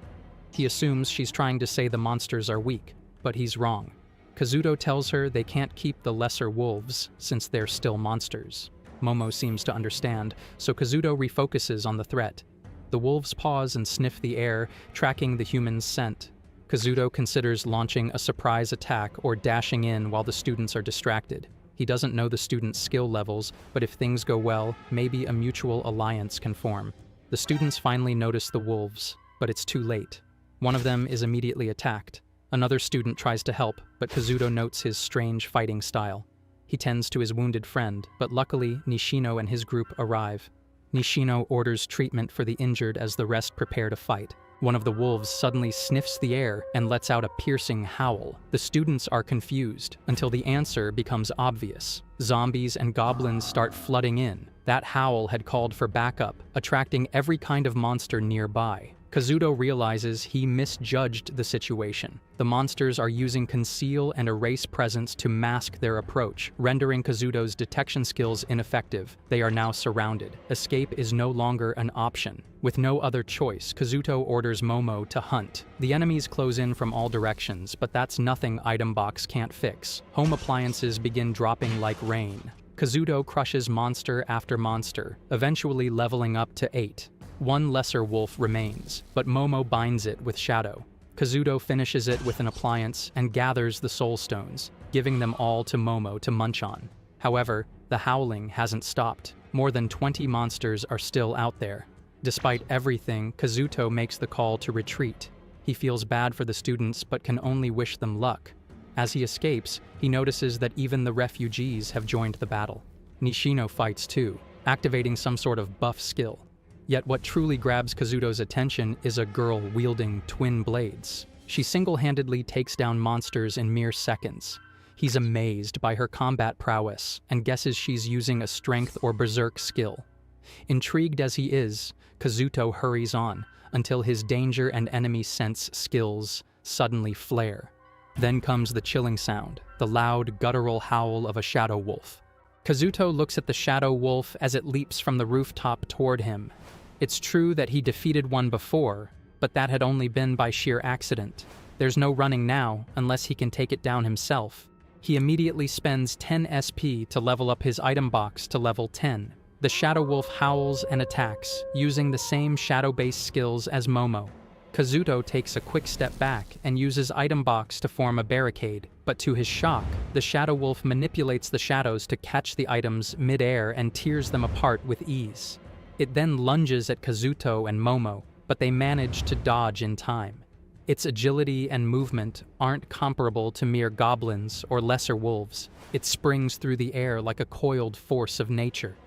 Speaker 1: He assumes she's trying to say the monsters are weak, but he's wrong. Kazuto tells her they can't keep the lesser wolves since they're still monsters. Momo seems to understand, so Kazuto refocuses on the threat. The wolves pause and sniff the air, tracking the human's scent. Kazuto considers launching a surprise attack or dashing in while the students are distracted. He doesn't know the students' skill levels, but if things go well, maybe a mutual alliance can form. The students finally notice the wolves, but it's too late. One of them is immediately attacked. Another student tries to help, but Kazuto notes his strange fighting style. He tends to his wounded friend, but luckily Nishino and his group arrive. Nishino orders treatment for the injured as the rest prepare to fight. One of the wolves suddenly sniffs the air and lets out a piercing howl. The students are confused until the answer becomes obvious. Zombies and goblins start flooding in. That howl had called for backup, attracting every kind of monster nearby. Kazuto realizes he misjudged the situation. The monsters are using conceal and erase presence to mask their approach, rendering Kazuto's detection skills ineffective. They are now surrounded. Escape is no longer an option. With no other choice, Kazuto orders Momo to hunt. The enemies close in from all directions, but that's nothing Item Box can't fix. Home appliances begin dropping like rain. Kazuto crushes monster after monster, eventually leveling up to 8. 1 lesser wolf remains, but Momo binds it with shadow. Kazuto finishes it with an appliance and gathers the soul stones, giving them all to Momo to munch on. However, the howling hasn't stopped. More than 20 monsters are still out there. Despite everything, Kazuto makes the call to retreat. He feels bad for the students but can only wish them luck. As he escapes, he notices that even the refugees have joined the battle. Nishino fights too, activating some sort of buff skill. Yet what truly grabs Kazuto's attention is a girl wielding twin blades. She single-handedly takes down monsters in mere seconds. He's amazed by her combat prowess and guesses she's using a strength or berserk skill. Intrigued as he is, Kazuto hurries on until his danger and enemy sense skills suddenly flare. Then comes the chilling sound, the loud, guttural howl of a shadow wolf. Kazuto looks at the shadow wolf as it leaps from the rooftop toward him. It's true that he defeated one before, but that had only been by sheer accident. There's no running now unless he can take it down himself. He immediately spends 10 SP to level up his item box to level 10. The shadow wolf howls and attacks, using the same shadow-based skills as Momo. Kazuto takes a quick step back and uses item box to form a barricade, but to his shock, the shadow wolf manipulates the shadows to catch the items mid-air and tears them apart with ease. It then lunges at Kazuto and Momo, but they manage to dodge in time. Its agility and movement aren't comparable to mere goblins or lesser wolves. It springs through the air like a coiled force of nature.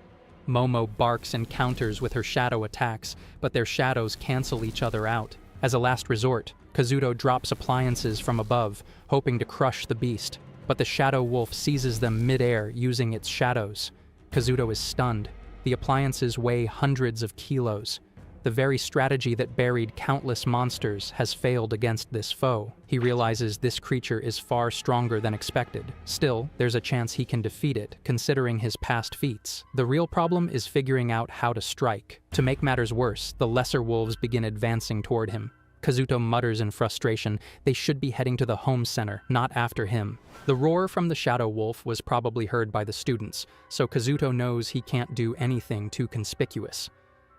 Speaker 1: Momo barks and counters with her shadow attacks, but their shadows cancel each other out. As a last resort, Kazuto drops appliances from above, hoping to crush the beast, but the shadow wolf seizes them mid-air using its shadows. Kazuto is stunned. The appliances weigh hundreds of kilos. The very strategy that buried countless monsters has failed against this foe. He realizes this creature is far stronger than expected. Still, there's a chance he can defeat it, considering his past feats. The real problem is figuring out how to strike. To make matters worse, the lesser wolves begin advancing toward him. Kazuto mutters in frustration, they should be heading to the home center, not after him. The roar from the shadow wolf was probably heard by the students, so Kazuto knows he can't do anything too conspicuous.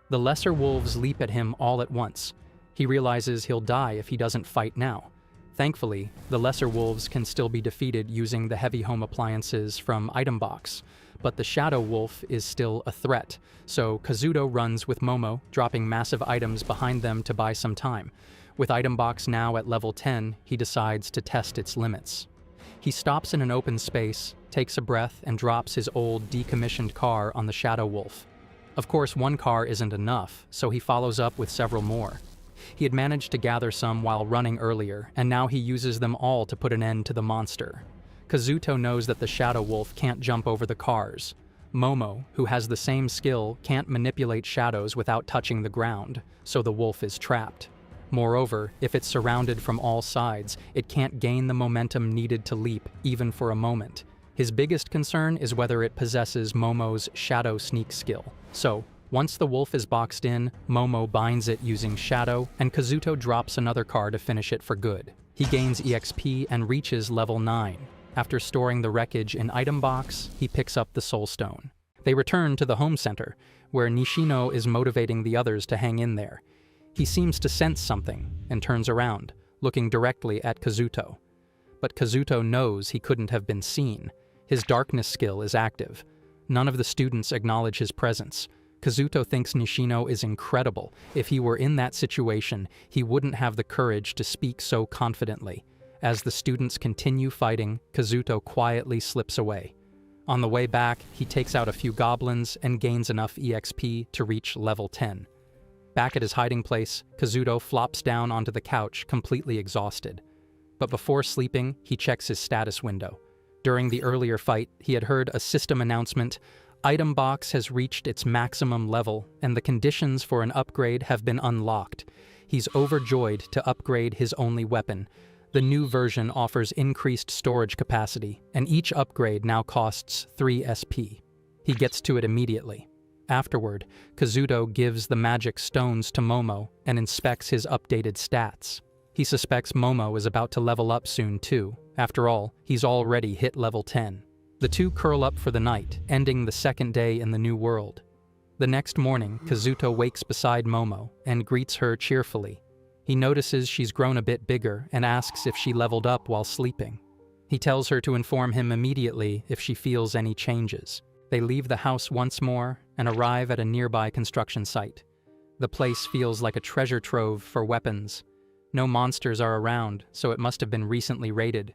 Speaker 1: The lesser wolves leap at him all at once. He realizes he'll die if he doesn't fight now. Thankfully, the lesser wolves can still be defeated using the heavy home appliances from Item Box, but the shadow wolf is still a threat, so Kazuto runs with Momo, dropping massive items behind them to buy some time. With Item Box now at level 10, he decides to test its limits. He stops in an open space, takes a breath, and drops his old decommissioned car on the shadow wolf. Of course, one car isn't enough, so he follows up with several more. He had managed to gather some while running earlier, and now he uses them all to put an end to the monster. Kazuto knows that the shadow wolf can't jump over the cars. Momo, who has the same skill, can't manipulate shadows without touching the ground, so the wolf is trapped. Moreover, if it's surrounded from all sides, it can't gain the momentum needed to leap, even for a moment. His biggest concern is whether it possesses Momo's shadow sneak skill. So, once the wolf is boxed in, Momo binds it using shadow, and Kazuto drops another car to finish it for good. He gains EXP and reaches level 9. After storing the wreckage in Item Box, he picks up the Soul Stone. They return to the home center, where Nishino is motivating the others to hang in there. He seems to sense something, and turns around, looking directly at Kazuto. But Kazuto knows he couldn't have been seen. His darkness skill is active. None of the students acknowledge his presence. Kazuto thinks Nishino is incredible. If he were in that situation, he wouldn't have the courage to speak so confidently. As the students continue fighting, Kazuto quietly slips away. On the way back, he takes out a few goblins and gains enough EXP to reach level 10. Back at his hiding place, Kazuto flops down onto the couch, completely exhausted. But before sleeping, he checks his status window. During the earlier fight, he had heard a system announcement, Item Box has reached its maximum level, and the conditions for an upgrade have been unlocked. He's overjoyed to upgrade his only weapon. The new version offers increased storage capacity, and each upgrade now costs 3 SP. He gets to it immediately. Afterward, Kazuto gives the magic stones to Momo and inspects his updated stats. He suspects Momo is about to level up soon too. After all, he's already hit level 10. The two curl up for the night, ending the second day in the new world. The next morning, Kazuto wakes beside Momo and greets her cheerfully. He notices she's grown a bit bigger and asks if she leveled up while sleeping. He tells her to inform him immediately if she feels any changes. They leave the house once more and arrive at a nearby construction site. The place feels like a treasure trove for weapons. No monsters are around, so it must have been recently raided.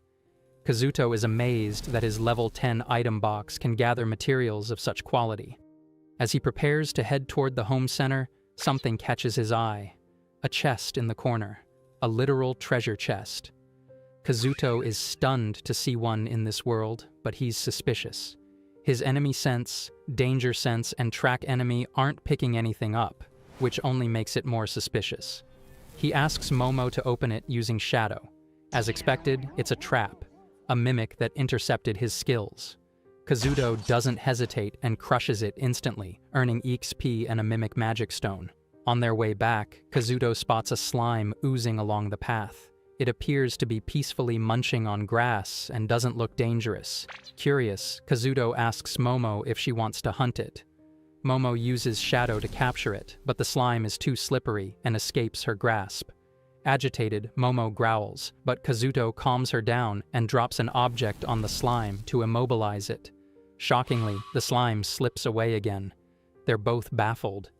Speaker 1: Kazuto is amazed that his level 10 item box can gather materials of such quality. As he prepares to head toward the home center, something catches his eye. A chest in the corner. A literal treasure chest. Kazuto is stunned to see one in this world, but he's suspicious. His enemy sense, danger sense, and track enemy aren't picking anything up, which only makes it more suspicious. He asks Momo to open it using shadow. As expected, it's a trap, a mimic that intercepted his skills. Kazuto doesn't hesitate and crushes it instantly, earning EXP and a mimic magic stone. On their way back, Kazuto spots a slime oozing along the path. It appears to be peacefully munching on grass and doesn't look dangerous. Curious, Kazuto asks Momo if she wants to hunt it. Momo uses shadow to capture it, but the slime is too slippery and escapes her grasp. Agitated, Momo growls, but Kazuto calms her down and drops an object on the slime to immobilize it. Shockingly, the slime slips away again. They're both baffled.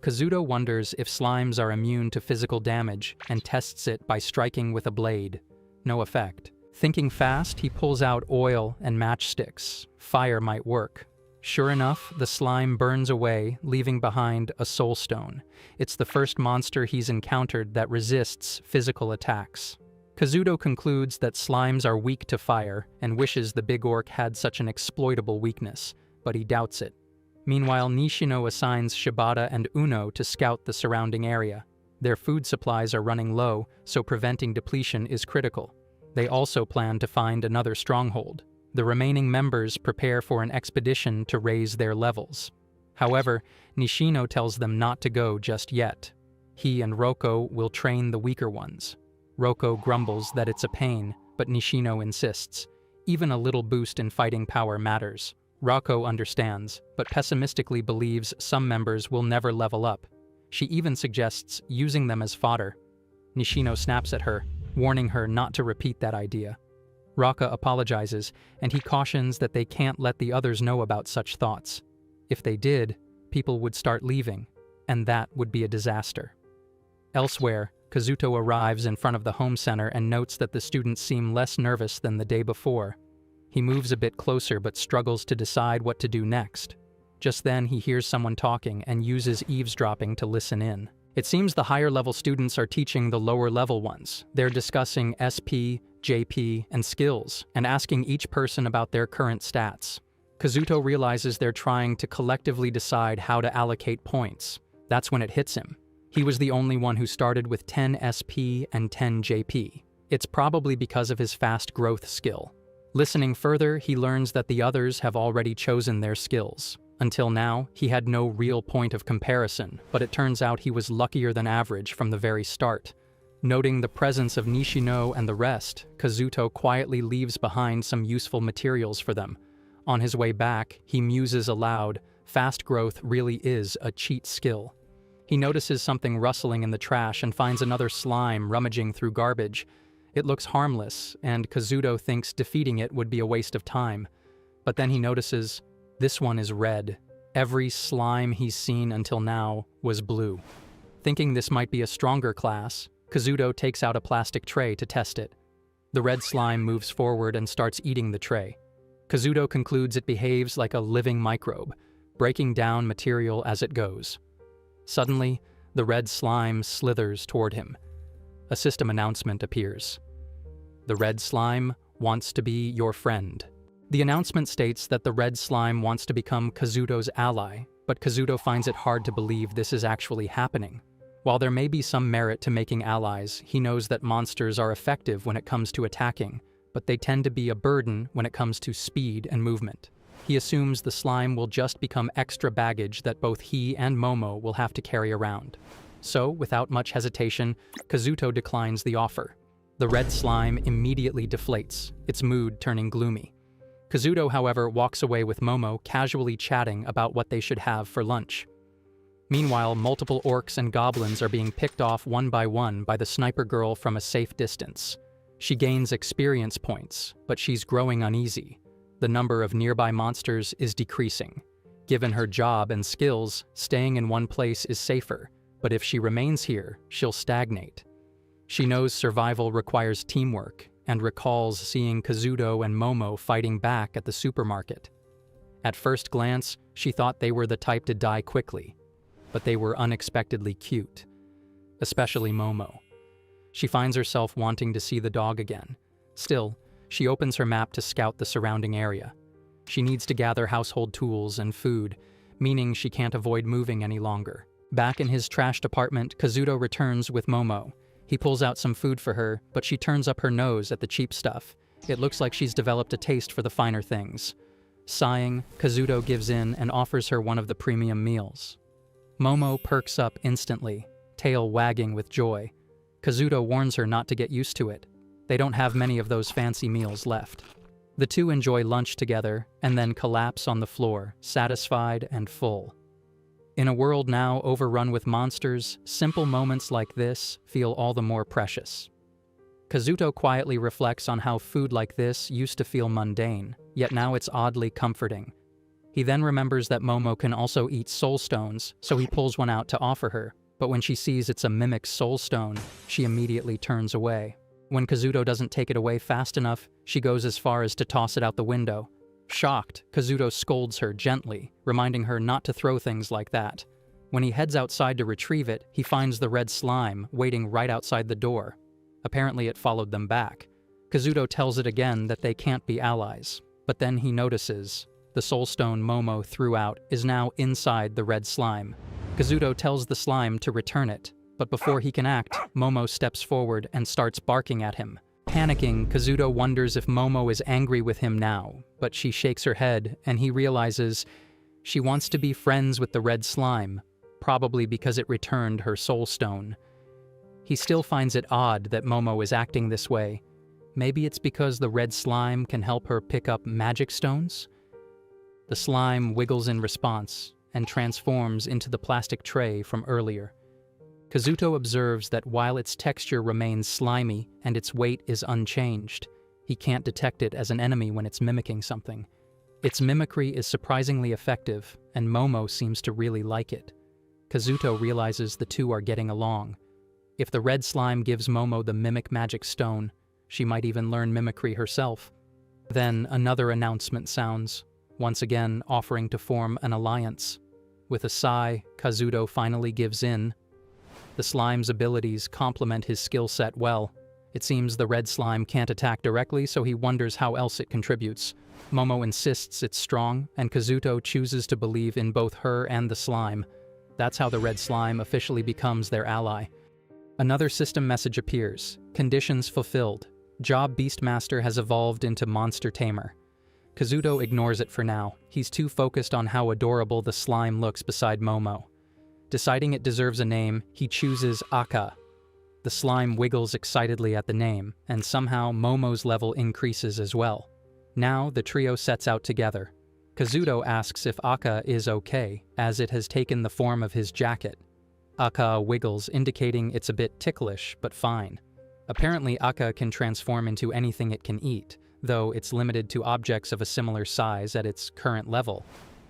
Speaker 1: Kazuto wonders if slimes are immune to physical damage and tests it by striking with a blade. No effect. Thinking fast, he pulls out oil and matchsticks. Fire might work. Sure enough, the slime burns away, leaving behind a soul stone. It's the first monster he's encountered that resists physical attacks. Kazuto concludes that slimes are weak to fire and wishes the big orc had such an exploitable weakness, but he doubts it. Meanwhile, Nishino assigns Shibata and Uno to scout the surrounding area. Their food supplies are running low, so preventing depletion is critical. They also plan to find another stronghold. The remaining members prepare for an expedition to raise their levels. However, Nishino tells them not to go just yet. He and Roko will train the weaker ones. Roko grumbles that it's a pain, but Nishino insists. Even a little boost in fighting power matters. Roko understands, but pessimistically believes some members will never level up. She even suggests using them as fodder. Nishino snaps at her, warning her not to repeat that idea. Raka apologizes, and he cautions that they can't let the others know about such thoughts. If they did, people would start leaving, and that would be a disaster. Elsewhere, Kazuto arrives in front of the home center and notes that the students seem less nervous than the day before. He moves a bit closer but struggles to decide what to do next. Just then, he hears someone talking and uses eavesdropping to listen in. It seems the higher-level students are teaching the lower-level ones. They're discussing SP, JP, and skills, and asking each person about their current stats. Kazuto realizes they're trying to collectively decide how to allocate points. That's when it hits him. He was the only one who started with 10 SP and 10 JP. It's probably because of his fast growth skill. Listening further, he learns that the others have already chosen their skills. Until now, he had no real point of comparison, but it turns out he was luckier than average from the very start. Noting the presence of Nishino and the rest, Kazuto quietly leaves behind some useful materials for them. On his way back, he muses aloud, fast growth really is a cheat skill. He notices something rustling in the trash and finds another slime rummaging through garbage. It looks harmless, and Kazuto thinks defeating it would be a waste of time. But then he notices, this one is red. Every slime he's seen until now was blue. Thinking this might be a stronger class, Kazuto takes out a plastic tray to test it. The red slime moves forward and starts eating the tray. Kazuto concludes it behaves like a living microbe, breaking down material as it goes. Suddenly, the red slime slithers toward him. A system announcement appears. The red slime wants to be your friend. The announcement states that the red slime wants to become Kazuto's ally, but Kazuto finds it hard to believe this is actually happening. While there may be some merit to making allies, he knows that monsters are effective when it comes to attacking, but they tend to be a burden when it comes to speed and movement. He assumes the slime will just become extra baggage that both he and Momo will have to carry around. So, without much hesitation, Kazuto declines the offer. The red slime immediately deflates, its mood turning gloomy. Kazuto, however, walks away with Momo casually chatting about what they should have for lunch. Meanwhile, multiple orcs and goblins are being picked off one by the sniper girl from a safe distance. She gains experience points, but she's growing uneasy. The number of nearby monsters is decreasing. Given her job and skills, staying in one place is safer, but if she remains here, she'll stagnate. She knows survival requires teamwork, and recalls seeing Kazuto and Momo fighting back at the supermarket. At first glance, she thought they were the type to die quickly, but they were unexpectedly cute, especially Momo. She finds herself wanting to see the dog again. Still, she opens her map to scout the surrounding area. She needs to gather household tools and food, meaning she can't avoid moving any longer. Back in his trashed apartment, Kazuto returns with Momo. He pulls out some food for her, but she turns up her nose at the cheap stuff. It looks like she's developed a taste for the finer things. Sighing, Kazuto gives in and offers her one of the premium meals. Momo perks up instantly, tail wagging with joy. Kazuto warns her not to get used to it. They don't have many of those fancy meals left. The two enjoy lunch together and then collapse on the floor, satisfied and full. In a world now overrun with monsters, simple moments like this feel all the more precious. Kazuto quietly reflects on how food like this used to feel mundane, yet now it's oddly comforting. He then remembers that Momo can also eat soul stones, so he pulls one out to offer her, but when she sees it's a mimic soul stone, she immediately turns away. When Kazuto doesn't take it away fast enough, she goes as far as to toss it out the window. Shocked, Kazuto scolds her gently, reminding her not to throw things like that. When he heads outside to retrieve it, he finds the red slime waiting right outside the door. Apparently it followed them back. Kazuto tells it again that they can't be allies, but then he notices the the soul stone Momo threw out is now inside the red slime. Kazuto tells the slime to return it, but before he can act, Momo steps forward and starts barking at him. Panicking, Kazuto wonders if Momo is angry with him now, but she shakes her head and he realizes she wants to be friends with the red slime, probably because it returned her soul stone. He still finds it odd that Momo is acting this way. Maybe it's because the red slime can help her pick up magic stones? The slime wiggles in response and transforms into the plastic tray from earlier. Kazuto observes that while its texture remains slimy and its weight is unchanged, he can't detect it as an enemy when it's mimicking something. Its mimicry is surprisingly effective, and Momo seems to really like it. Kazuto realizes the two are getting along. If the red slime gives Momo the mimic magic stone, she might even learn mimicry herself. Then another announcement sounds, once again offering to form an alliance. With a sigh, Kazuto finally gives in. The slime's abilities complement his skill set well. It seems the red slime can't attack directly, so he wonders how else it contributes. Momo insists it's strong, and Kazuto chooses to believe in both her and the slime. That's how the red slime officially becomes their ally. Another system message appears. Conditions fulfilled. Job Beastmaster has evolved into Monster Tamer. Kazuto ignores it for now. He's too focused on how adorable the slime looks beside Momo. Deciding it deserves a name, he chooses Aka. The slime wiggles excitedly at the name, and somehow Momo's level increases as well. Now the trio sets out together. Kazuto asks if Aka is okay, as it has taken the form of his jacket. Aka wiggles, indicating it's a bit ticklish, but fine. Apparently Aka can transform into anything it can eat, though it's limited to objects of a similar size at its current level.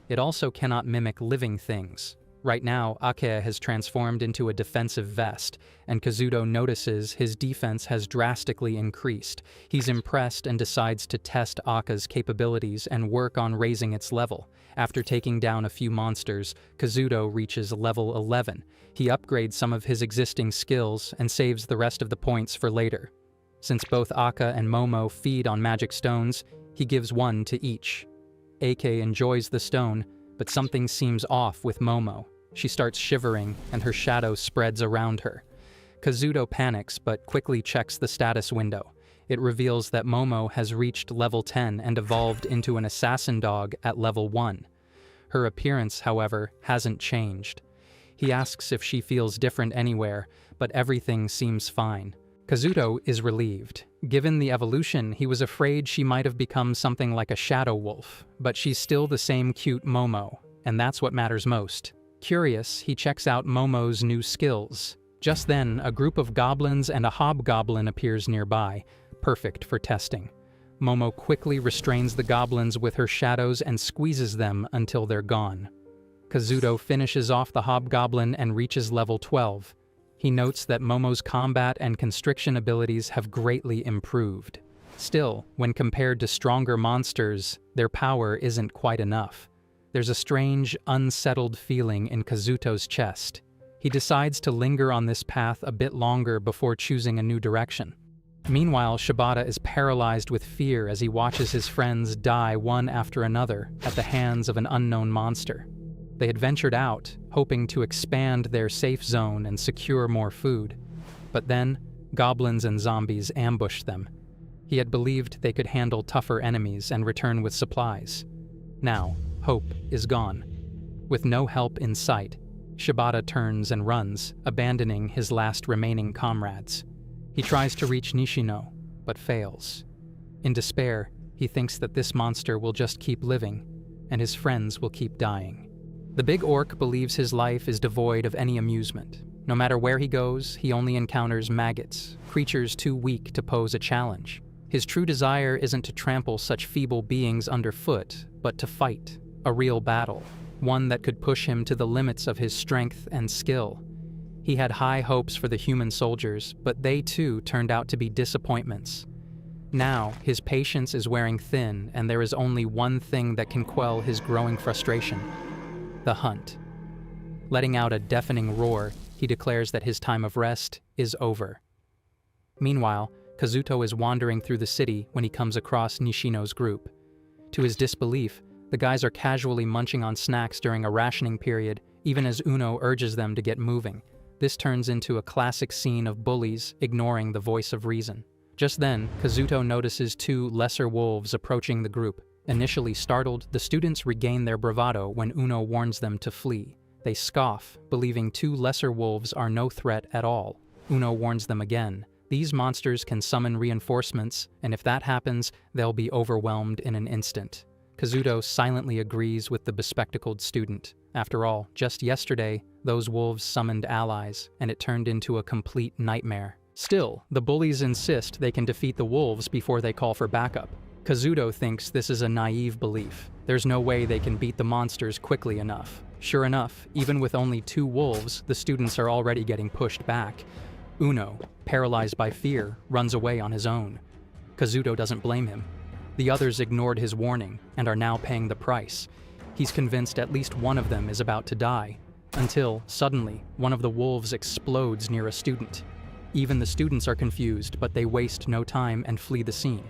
Speaker 1: It also cannot mimic living things. Right now, Ake has transformed into a defensive vest, and Kazuto notices his defense has drastically increased. He's impressed and decides to test Aka's capabilities and work on raising its level. After taking down a few monsters, Kazuto reaches level 11. He upgrades some of his existing skills and saves the rest of the points for later. Since both Aka and Momo feed on magic stones, he gives one to each. Ake enjoys the stone, but something seems off with Momo. She starts shivering, and her shadow spreads around her. Kazuto panics, but quickly checks the status window. It reveals that Momo has reached level 10 and evolved into an assassin dog at level 1. Her appearance, however, hasn't changed. He asks if she feels different anywhere, but everything seems fine. Kazuto is relieved. Given the evolution, he was afraid she might have become something like a shadow wolf, but she's still the same cute Momo, and that's what matters most. Curious, he checks out Momo's new skills. Just then, a group of goblins and a hobgoblin appears nearby, perfect for testing. Momo quickly restrains the goblins with her shadows and squeezes them until they're gone. Kazuto finishes off the hobgoblin and reaches level 12. He notes that Momo's combat and constriction abilities have greatly improved. Still, when compared to stronger monsters, their power isn't quite enough. There's a strange, unsettled feeling in Kazuto's chest. He decides to linger on this path a bit longer before choosing a new direction. Meanwhile, Shibata is paralyzed with fear as he watches his friends die one after another at the hands of an unknown monster. They had ventured out, hoping to expand their safe zone and secure more food. But then, goblins and zombies ambushed them. He had believed they could handle tougher enemies and return with supplies. Now, hope is gone. With no help in sight, Shibata turns and runs, abandoning his last remaining comrades. He tries to reach Nishino, but fails. In despair, he thinks that this monster will just keep living, and his friends will keep dying. The big orc believes his life is devoid of any amusement. No matter where he goes, he only encounters maggots, creatures too weak to pose a challenge. His true desire isn't to trample such feeble beings underfoot, but to fight, a real battle, one that could push him to the limits of his strength and skill. He had high hopes for the human soldiers, but they too turned out to be disappointments. Now, his patience is wearing thin, and there is only one thing that can quell his growing frustration: the hunt. Letting out a deafening roar, he declares that his time of rest is over. Meanwhile, Kazuto is wandering through the city when he comes across Nishino's group. To his disbelief, The guys are casually munching on snacks during a rationing period, even as Uno urges them to get moving. This turns into a classic scene of bullies ignoring the voice of reason. Just then, Kazuto notices two lesser wolves approaching the group. Initially startled, the students regain their bravado when Uno warns them to flee. They scoff, believing two lesser wolves are no threat at all. Uno warns them again. These monsters can summon reinforcements, and if that happens, they'll be overwhelmed in an instant. Kazuto silently agrees with the bespectacled student. After all, just yesterday, those wolves summoned allies, and it turned into a complete nightmare. Still, the bullies insist they can defeat the wolves before they call for backup. Kazuto thinks this is a naive belief. There's no way they can beat the monsters quickly enough. Sure enough, even with only two wolves, the students are already getting pushed back. Uno, paralyzed by fear, runs away on his own. Kazuto doesn't blame him. The others ignored his warning and are now paying the price. He's convinced at least one of them is about to die, until, suddenly, one of the wolves explodes near a student. Even the students are confused, but they waste no time and flee the scene.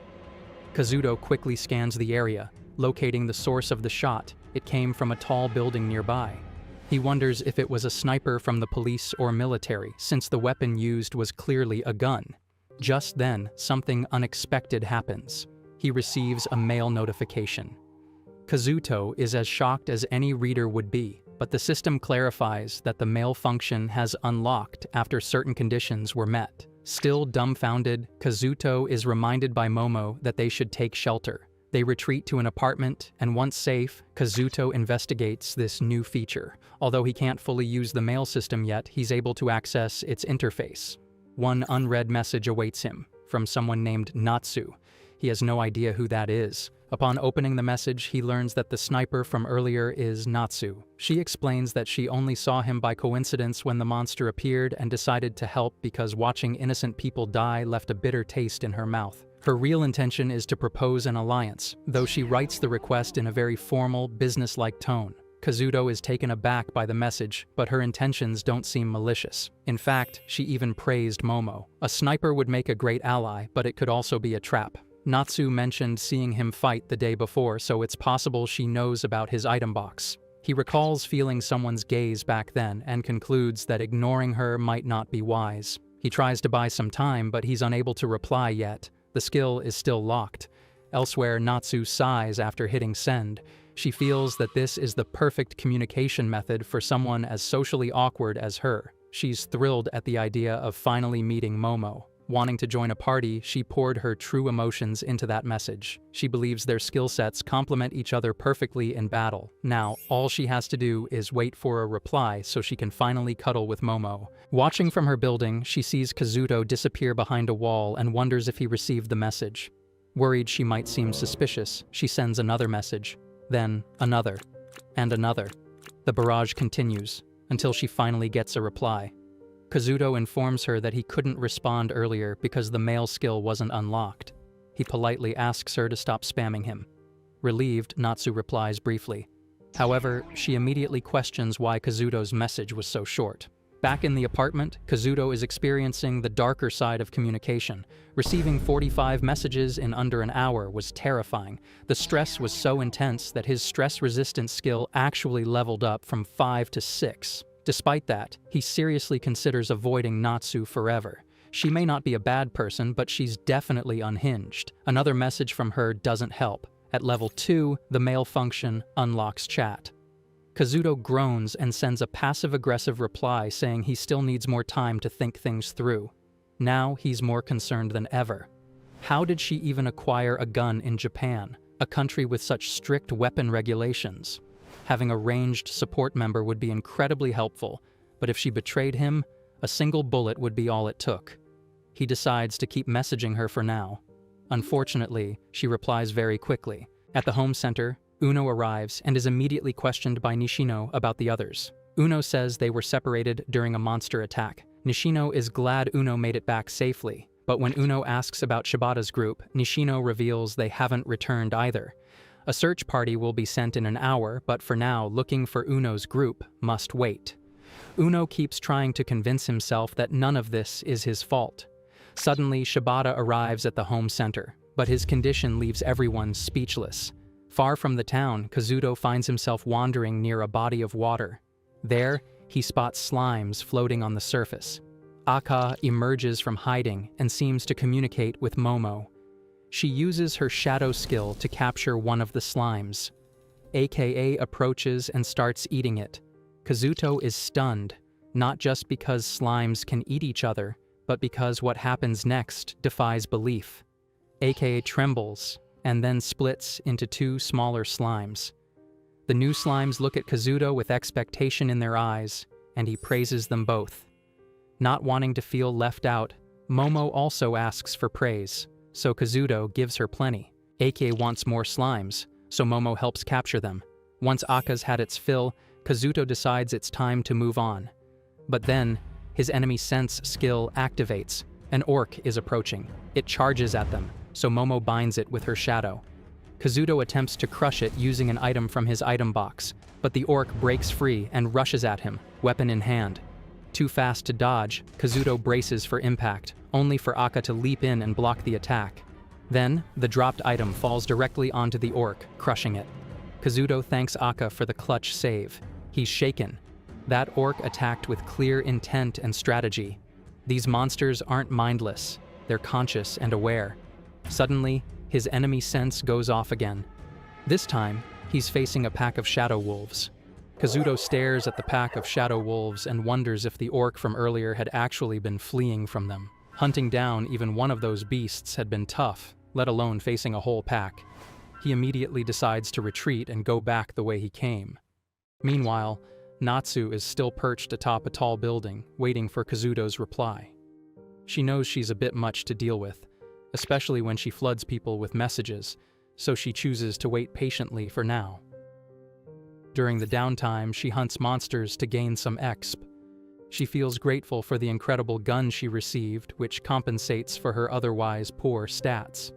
Speaker 1: Kazuto quickly scans the area, locating the source of the shot. It came from a tall building nearby. He wonders if it was a sniper from the police or military, since the weapon used was clearly a gun. Just then, something unexpected happens. He receives a mail notification. Kazuto is as shocked as any reader would be, but the system clarifies that the mail function has unlocked after certain conditions were met. Still dumbfounded, Kazuto is reminded by Momo that they should take shelter. They retreat to an apartment, and once safe, Kazuto investigates this new feature. Although he can't fully use the mail system yet, he's able to access its interface. One unread message awaits him, from someone named Natsu. He has no idea who that is. Upon opening the message, he learns that the sniper from earlier is Natsu. She explains that she only saw him by coincidence when the monster appeared and decided to help because watching innocent people die left a bitter taste in her mouth. Her real intention is to propose an alliance, though she writes the request in a very formal, business-like tone. Kazuto is taken aback by the message, but her intentions don't seem malicious. In fact, she even praised Momo. A sniper would make a great ally, but it could also be a trap. Natsu mentioned seeing him fight the day before, so it's possible she knows about his item box. He recalls feeling someone's gaze back then and concludes that ignoring her might not be wise. He tries to buy some time, but he's unable to reply yet. The skill is still locked. Elsewhere, Natsu sighs after hitting send. She feels that this is the perfect communication method for someone as socially awkward as her. She's thrilled at the idea of finally meeting Momo. Wanting to join a party, she poured her true emotions into that message. She believes their skill sets complement each other perfectly in battle. Now, all she has to do is wait for a reply so she can finally cuddle with Momo. Watching from her building, she sees Kazuto disappear behind a wall and wonders if he received the message. Worried she might seem suspicious, she sends another message. Then, another. And another. The barrage continues, until she finally gets a reply. Kazuto informs her that he couldn't respond earlier because the mail skill wasn't unlocked. He politely asks her to stop spamming him. Relieved, Natsu replies briefly. However, she immediately questions why Kazuto's message was so short. Back in the apartment, Kazuto is experiencing the darker side of communication. Receiving 45 messages in under an hour was terrifying. The stress was so intense that his stress-resistant skill actually leveled up from 5 to 6. Despite that, he seriously considers avoiding Natsu forever. She may not be a bad person, but she's definitely unhinged. Another message from her doesn't help. At level 2, the mail function unlocks chat. Kazuto groans and sends a passive-aggressive reply saying he still needs more time to think things through. Now he's more concerned than ever. How did she even acquire a gun in Japan, a country with such strict weapon regulations? Having a ranged support member would be incredibly helpful, but if she betrayed him, a single bullet would be all it took. He decides to keep messaging her for now. Unfortunately, she replies very quickly. At the home center, Uno arrives and is immediately questioned by Nishino about the others. Uno says they were separated during a monster attack. Nishino is glad Uno made it back safely, but when Uno asks about Shibata's group, Nishino reveals they haven't returned either. A search party will be sent in an hour, but for now, looking for Uno's group must wait. Uno keeps trying to convince himself that none of this is his fault. Suddenly, Shibata arrives at the home center, but his condition leaves everyone speechless. Far from the town, Kazuto finds himself wandering near a body of water. There, he spots slimes floating on the surface. Aka emerges from hiding and seems to communicate with Momo. She uses her shadow skill to capture one of the slimes. AKA approaches and starts eating it. Kazuto is stunned, not just because slimes can eat each other, but because what happens next defies belief. AKA trembles and then splits into two smaller slimes. The new slimes look at Kazuto with expectation in their eyes, and he praises them both. Not wanting to feel left out, Momo also asks for praise, so Kazuto gives her plenty. AK wants more slimes, so Momo helps capture them. Once Aka's had its fill, Kazuto decides it's time to move on. But then, his enemy sense skill activates. An orc is approaching. It charges at them, so Momo binds it with her shadow. Kazuto attempts to crush it using an item from his item box, but the orc breaks free and rushes at him, weapon in hand. Too fast to dodge, Kazuto braces for impact, only for Aka to leap in and block the attack. Then, the dropped item falls directly onto the orc, crushing it. Kazuto thanks Aka for the clutch save. He's shaken. That orc attacked with clear intent and strategy. These monsters aren't mindless, they're conscious and aware. Suddenly, his enemy sense goes off again. This time, he's facing a pack of shadow wolves. Kazuto stares at the pack of shadow wolves and wonders if the orc from earlier had actually been fleeing from them. Hunting down even one of those beasts had been tough, let alone facing a whole pack. He immediately decides to retreat and go back the way he came. Meanwhile, Natsu is still perched atop a tall building, waiting for Kazuto's reply. She knows she's a bit much to deal with, especially when she floods people with messages, so she chooses to wait patiently for now. During the downtime, she hunts monsters to gain some exp. She feels grateful for the incredible gun she received, which compensates for her otherwise poor stats.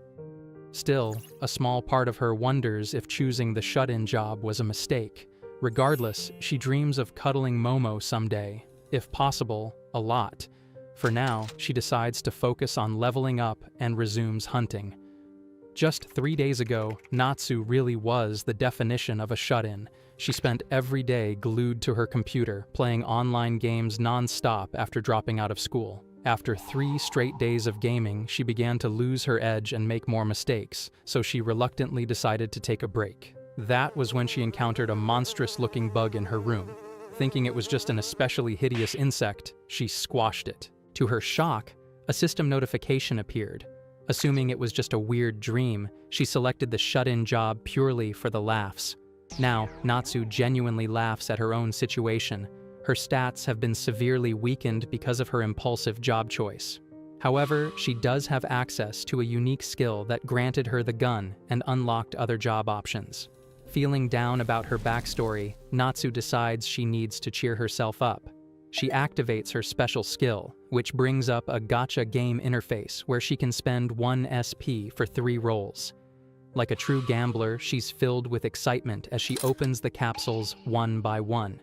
Speaker 1: Still, a small part of her wonders if choosing the shut-in job was a mistake. Regardless, she dreams of cuddling Momo someday, if possible, a lot. For now, she decides to focus on leveling up and resumes hunting. Just 3 days ago, Natsu really was the definition of a shut-in. She spent every day glued to her computer, playing online games non-stop after dropping out of school. After 3 straight days of gaming, she began to lose her edge and make more mistakes, so she reluctantly decided to take a break. That was when she encountered a monstrous-looking bug in her room. Thinking it was just an especially hideous insect, she squashed it. To her shock, a system notification appeared. Assuming it was just a weird dream, she selected the shut-in job purely for the laughs. Now, Natsu genuinely laughs at her own situation. Her stats have been severely weakened because of her impulsive job choice. However, she does have access to a unique skill that granted her the gun and unlocked other job options. Feeling down about her backstory, Natsu decides she needs to cheer herself up. She activates her special skill, which brings up a gacha game interface where she can spend 1 SP for 3 rolls. Like a true gambler, she's filled with excitement as she opens the capsules one by one.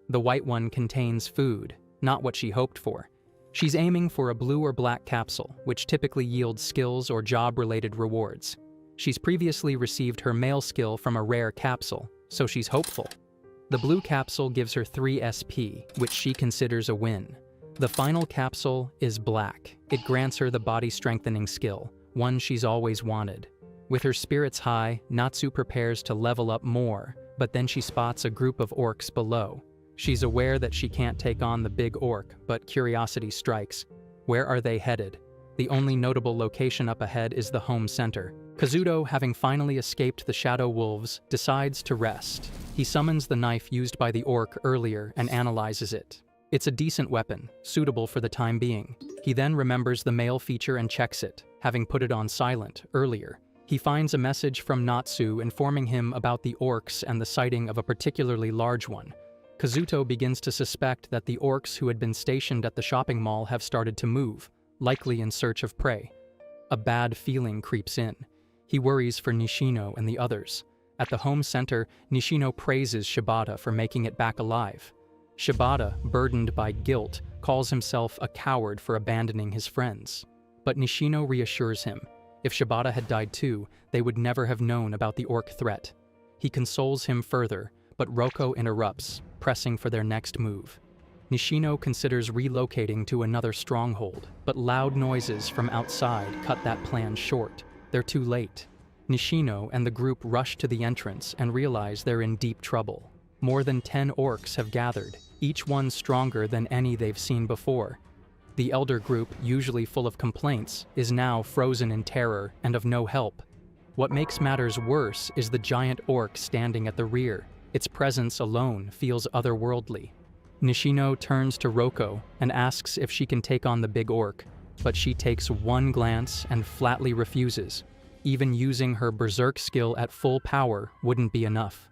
Speaker 1: The white one contains food, not what she hoped for. She's aiming for a blue or black capsule, which typically yields skills or job-related rewards. She's previously received her male skill from a rare capsule, so she's hopeful. The blue capsule gives her 3 SP, which she considers a win. The final capsule is black. It grants her the body-strengthening skill, one she's always wanted. With her spirits high, Natsu prepares to level up more, but then she spots a group of orcs below. She's aware that she can't take on the big orc, but curiosity strikes. Where are they headed? The only notable location up ahead is the home center. Kazuto, having finally escaped the shadow wolves, decides to rest. He summons the knife used by the orc earlier and analyzes it. It's a decent weapon, suitable for the time being. He then remembers the male feature and checks it, having put it on silent earlier. He finds a message from Natsu informing him about the orcs and the sighting of a particularly large one. Kazuto begins to suspect that the orcs who had been stationed at the shopping mall have started to move, likely in search of prey. A bad feeling creeps in. He worries for Nishino and the others. At the home center, Nishino praises Shibata for making it back alive. Shibata, burdened by guilt, calls himself a coward for abandoning his friends. But Nishino reassures him. If Shibata had died too, they would never have known about the orc threat. He consoles him further, but Roko interrupts, pressing for their next move. Nishino considers relocating to another stronghold, but loud noises from outside cut that plan short. They're too late. Nishino and the group rush to the entrance and realize they're in deep trouble. More than 10 orcs have gathered, each one stronger than any they've seen before. The elder group, usually full of complaints, is now frozen in terror and of no help. What makes matters worse is the giant orc standing at the rear. Its presence alone feels otherworldly. Nishino turns to Roko and asks if she can take on the big orc, but she takes one glance and flatly refuses. Even using her berserk skill at full power wouldn't be enough.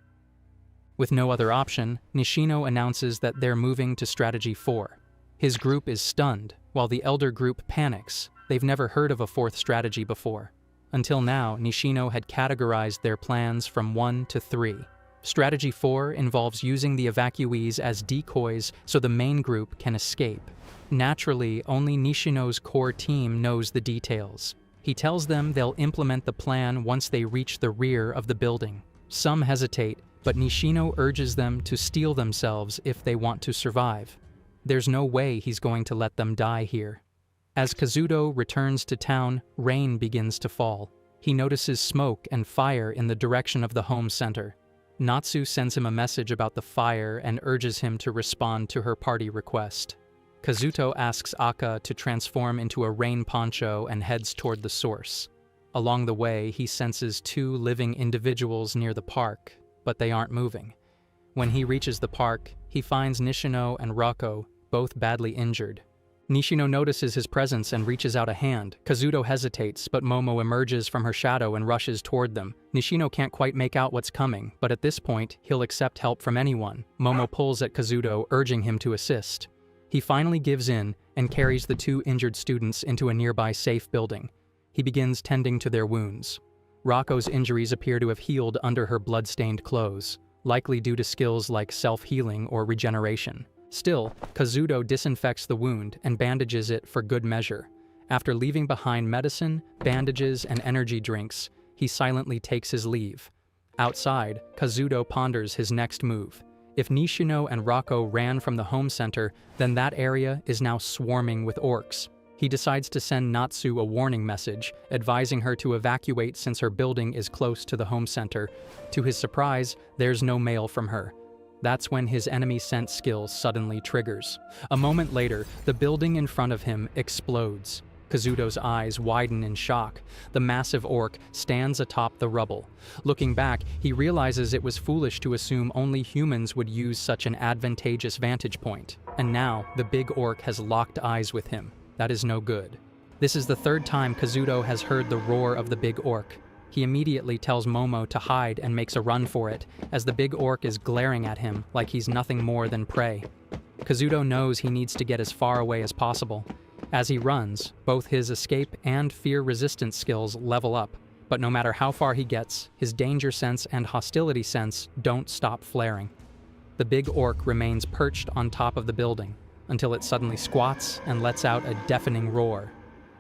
Speaker 1: With no other option, Nishino announces that they're moving to Strategy 4. His group is stunned, while the elder group panics. They've never heard of a fourth strategy before. Until now, Nishino had categorized their plans from 1 to 3. Strategy 4 involves using the evacuees as decoys so the main group can escape. Naturally, only Nishino's core team knows the details. He tells them they'll implement the plan once they reach the rear of the building. Some hesitate, but Nishino urges them to steel themselves if they want to survive. There's no way he's going to let them die here. As Kazuto returns to town, rain begins to fall. He notices smoke and fire in the direction of the home center. Natsu sends him a message about the fire and urges him to respond to her party request. Kazuto asks Aka to transform into a rain poncho and heads toward the source. Along the way, he senses 2 living individuals near the park, but they aren't moving. When he reaches the park, he finds Nishino and Roko, both badly injured. Nishino notices his presence and reaches out a hand. Kazuto hesitates, but Momo emerges from her shadow and rushes toward them. Nishino can't quite make out what's coming, but at this point, he'll accept help from anyone. Momo pulls at Kazuto, urging him to assist. He finally gives in and carries the 2 injured students into a nearby safe building. He begins tending to their wounds. Rako's injuries appear to have healed under her blood-stained clothes, likely due to skills like self-healing or regeneration. Still, Kazuto disinfects the wound and bandages it for good measure. After leaving behind medicine, bandages, and energy drinks, he silently takes his leave. Outside, Kazuto ponders his next move. If Nishino and Roko ran from the home center, then that area is now swarming with orcs. He decides to send Natsu a warning message, advising her to evacuate since her building is close to the home center. To his surprise, there's no mail from her. That's when his enemy scent skill suddenly triggers. A moment later, the building in front of him explodes. Kazuto's eyes widen in shock. The massive orc stands atop the rubble. Looking back, he realizes it was foolish to assume only humans would use such an advantageous vantage point. And now, the big orc has locked eyes with him. That is no good. This is the 3rd time Kazuto has heard the roar of the big orc. He immediately tells Momo to hide and makes a run for it, as the big orc is glaring at him like he's nothing more than prey. Kazuto knows he needs to get as far away as possible. As he runs, both his escape and fear resistance skills level up, but no matter how far he gets, his danger sense and hostility sense don't stop flaring. The big orc remains perched on top of the building, until it suddenly squats and lets out a deafening roar.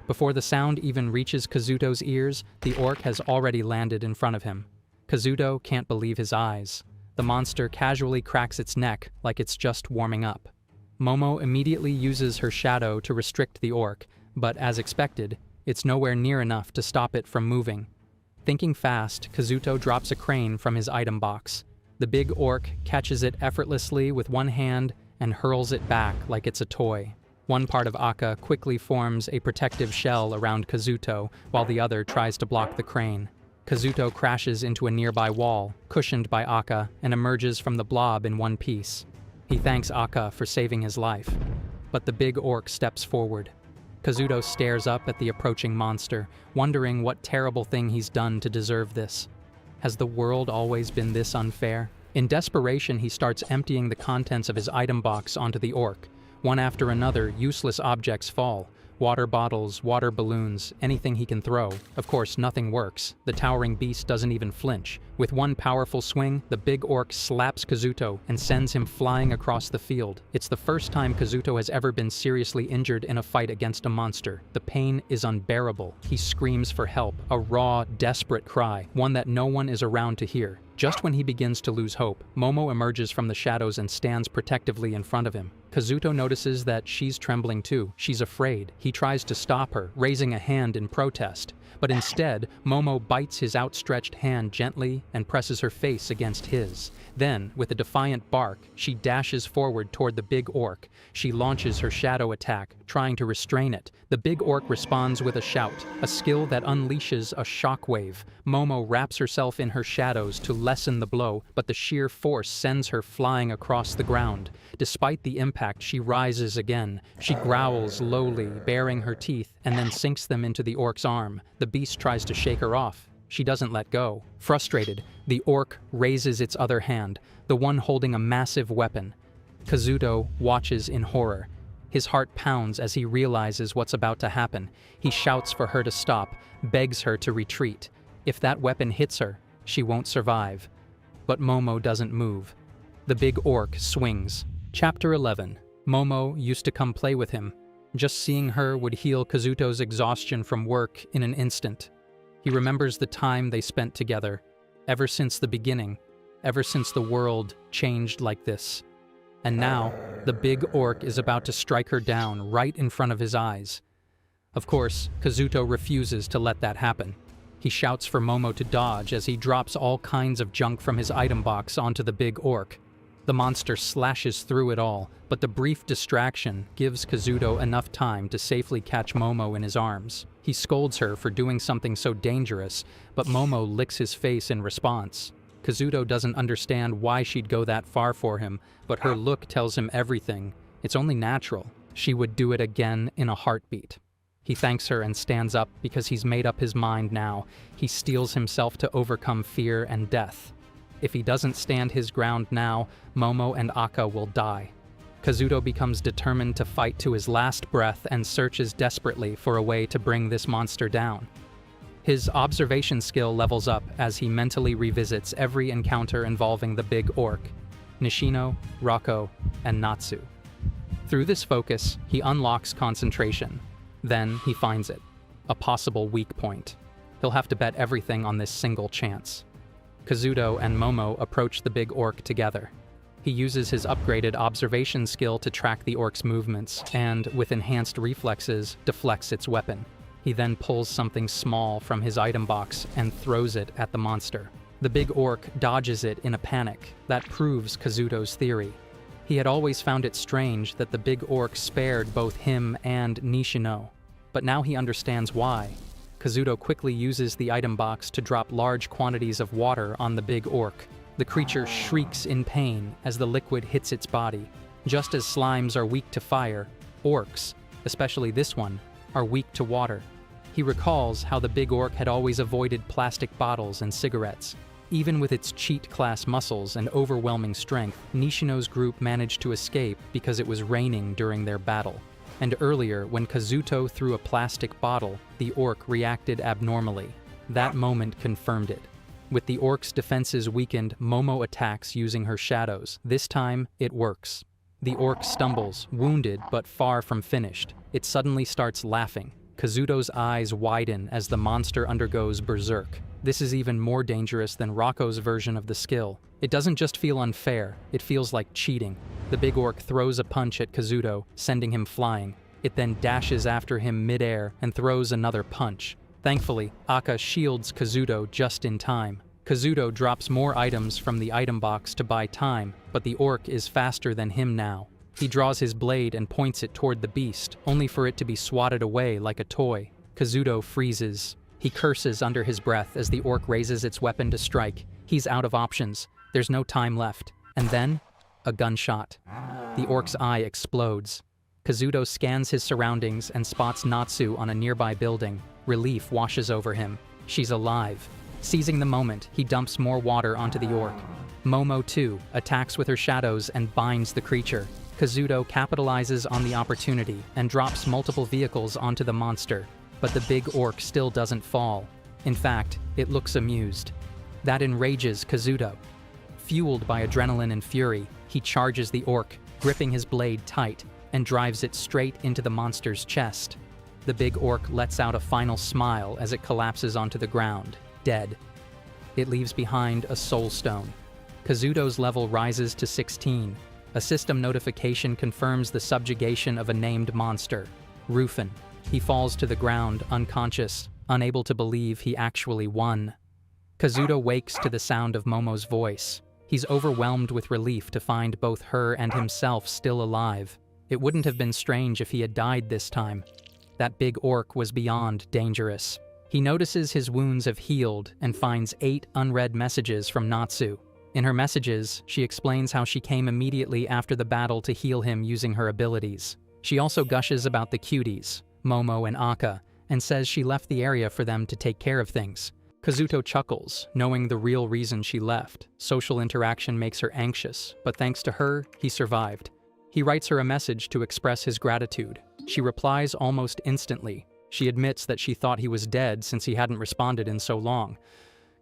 Speaker 1: Before the sound even reaches Kazuto's ears, the orc has already landed in front of him. Kazuto can't believe his eyes. The monster casually cracks its neck like it's just warming up. Momo immediately uses her shadow to restrict the orc, but as expected, it's nowhere near enough to stop it from moving. Thinking fast, Kazuto drops a crane from his item box. The big orc catches it effortlessly with one hand and hurls it back like it's a toy. One part of Aka quickly forms a protective shell around Kazuto, while the other tries to block the crane. Kazuto crashes into a nearby wall, cushioned by Aka, and emerges from the blob in one piece. He thanks Aka for saving his life, but the big orc steps forward. Kazuto stares up at the approaching monster, wondering what terrible thing he's done to deserve this. Has the world always been this unfair? In desperation, he starts emptying the contents of his item box onto the orc. One after another, useless objects fall. Water bottles, water balloons, anything he can throw. Of course, nothing works. The towering beast doesn't even flinch. With one powerful swing, the big orc slaps Kazuto and sends him flying across the field. It's the first time Kazuto has ever been seriously injured in a fight against a monster. The pain is unbearable. He screams for help, a raw, desperate cry, one that no one is around to hear. Just when he begins to lose hope, Momo emerges from the shadows and stands protectively in front of him. Kazuto notices that she's trembling too. She's afraid. He tries to stop her, raising a hand in protest. But instead, Momo bites his outstretched hand gently and presses her face against his. Then, with a defiant bark, she dashes forward toward the big orc. She launches her shadow attack, trying to restrain it. The big orc responds with a shout, a skill that unleashes a shockwave. Momo wraps herself in her shadows to lessen the blow, but the sheer force sends her flying across the ground. Despite the impact, she rises again. She growls lowly, baring her teeth, and then sinks them into the orc's arm. The beast tries to shake her off. She doesn't let go. Frustrated, the orc raises its other hand, the one holding a massive weapon. Kazuto watches in horror. His heart pounds as he realizes what's about to happen. He shouts for her to stop, begs her to retreat. If that weapon hits her, she won't survive. But Momo doesn't move. The big orc swings. Chapter 11. Momo used to come play with him. Just seeing her would heal Kazuto's exhaustion from work in an instant. He remembers the time they spent together, ever since the beginning, ever since the world changed like this. And now, the big orc is about to strike her down right in front of his eyes. Of course, Kazuto refuses to let that happen. He shouts for Momo to dodge as he drops all kinds of junk from his item box onto the big orc. The monster slashes through it all, but the brief distraction gives Kazuto enough time to safely catch Momo in his arms. He scolds her for doing something so dangerous, but Momo licks his face in response. Kazuto doesn't understand why she'd go that far for him, but her look tells him everything. It's only natural. She would do it again in a heartbeat. He thanks her and stands up because he's made up his mind now. He steels himself to overcome fear and death. If he doesn't stand his ground now, Momo and Akka will die. Kazuto becomes determined to fight to his last breath and searches desperately for a way to bring this monster down. His observation skill levels up as he mentally revisits every encounter involving the big orc, Nishino, Rako, and Natsu. Through this focus, he unlocks concentration. Then he finds it, a possible weak point. He'll have to bet everything on this single chance. Kazuto and Momo approach the big orc together. He uses his upgraded observation skill to track the orc's movements and, with enhanced reflexes, deflects its weapon. He then pulls something small from his item box and throws it at the monster. The big orc dodges it in a panic. That proves Kazuto's theory. He had always found it strange that the big orc spared both him and Nishino, but now he understands why. Kazuto quickly uses the item box to drop large quantities of water on the big orc. The creature shrieks in pain as the liquid hits its body. Just as slimes are weak to fire, orcs, especially this one, are weak to water. He recalls how the big orc had always avoided plastic bottles and cigarettes. Even with its cheat-class muscles and overwhelming strength, Nishino's group managed to escape because it was raining during their battle. And earlier, when Kazuto threw a plastic bottle, the orc reacted abnormally. That moment confirmed it. With the orc's defenses weakened, Momo attacks using her shadows. This time, it works. The orc stumbles, wounded but far from finished. It suddenly starts laughing. Kazuto's eyes widen as the monster undergoes berserk. This is even more dangerous than Rako's version of the skill. It doesn't just feel unfair, it feels like cheating. The big orc throws a punch at Kazuto, sending him flying. It then dashes after him mid-air and throws another punch. Thankfully, Akka shields Kazuto just in time. Kazuto drops more items from the item box to buy time, but the orc is faster than him now. He draws his blade and points it toward the beast, only for it to be swatted away like a toy. Kazuto freezes. He curses under his breath as the orc raises its weapon to strike. He's out of options. There's no time left. And then, a gunshot. The orc's eye explodes. Kazuto scans his surroundings and spots Natsu on a nearby building. Relief washes over him. She's alive. Seizing the moment, he dumps more water onto the orc. Momo, too, attacks with her shadows and binds the creature. Kazuto capitalizes on the opportunity and drops multiple vehicles onto the monster, but the big orc still doesn't fall. In fact, it looks amused. That enrages Kazuto. Fueled by adrenaline and fury, he charges the orc, gripping his blade tight, and drives it straight into the monster's chest. The big orc lets out a final smile as it collapses onto the ground, dead. It leaves behind a soul stone. Kazuto's level rises to 16. A system notification confirms the subjugation of a named monster, Rufin. He falls to the ground, unconscious, unable to believe he actually won. Kazuto wakes to the sound of Momo's voice. He's overwhelmed with relief to find both her and himself still alive. It wouldn't have been strange if he had died this time. That big orc was beyond dangerous. He notices his wounds have healed and finds 8 unread messages from Natsu. In her messages, she explains how she came immediately after the battle to heal him using her abilities. She also gushes about the cuties, Momo and Akka, and says she left the area for them to take care of things. Kazuto chuckles, knowing the real reason she left. Social interaction makes her anxious, but thanks to her, he survived. He writes her a message to express his gratitude. She replies almost instantly. She admits that she thought he was dead since he hadn't responded in so long.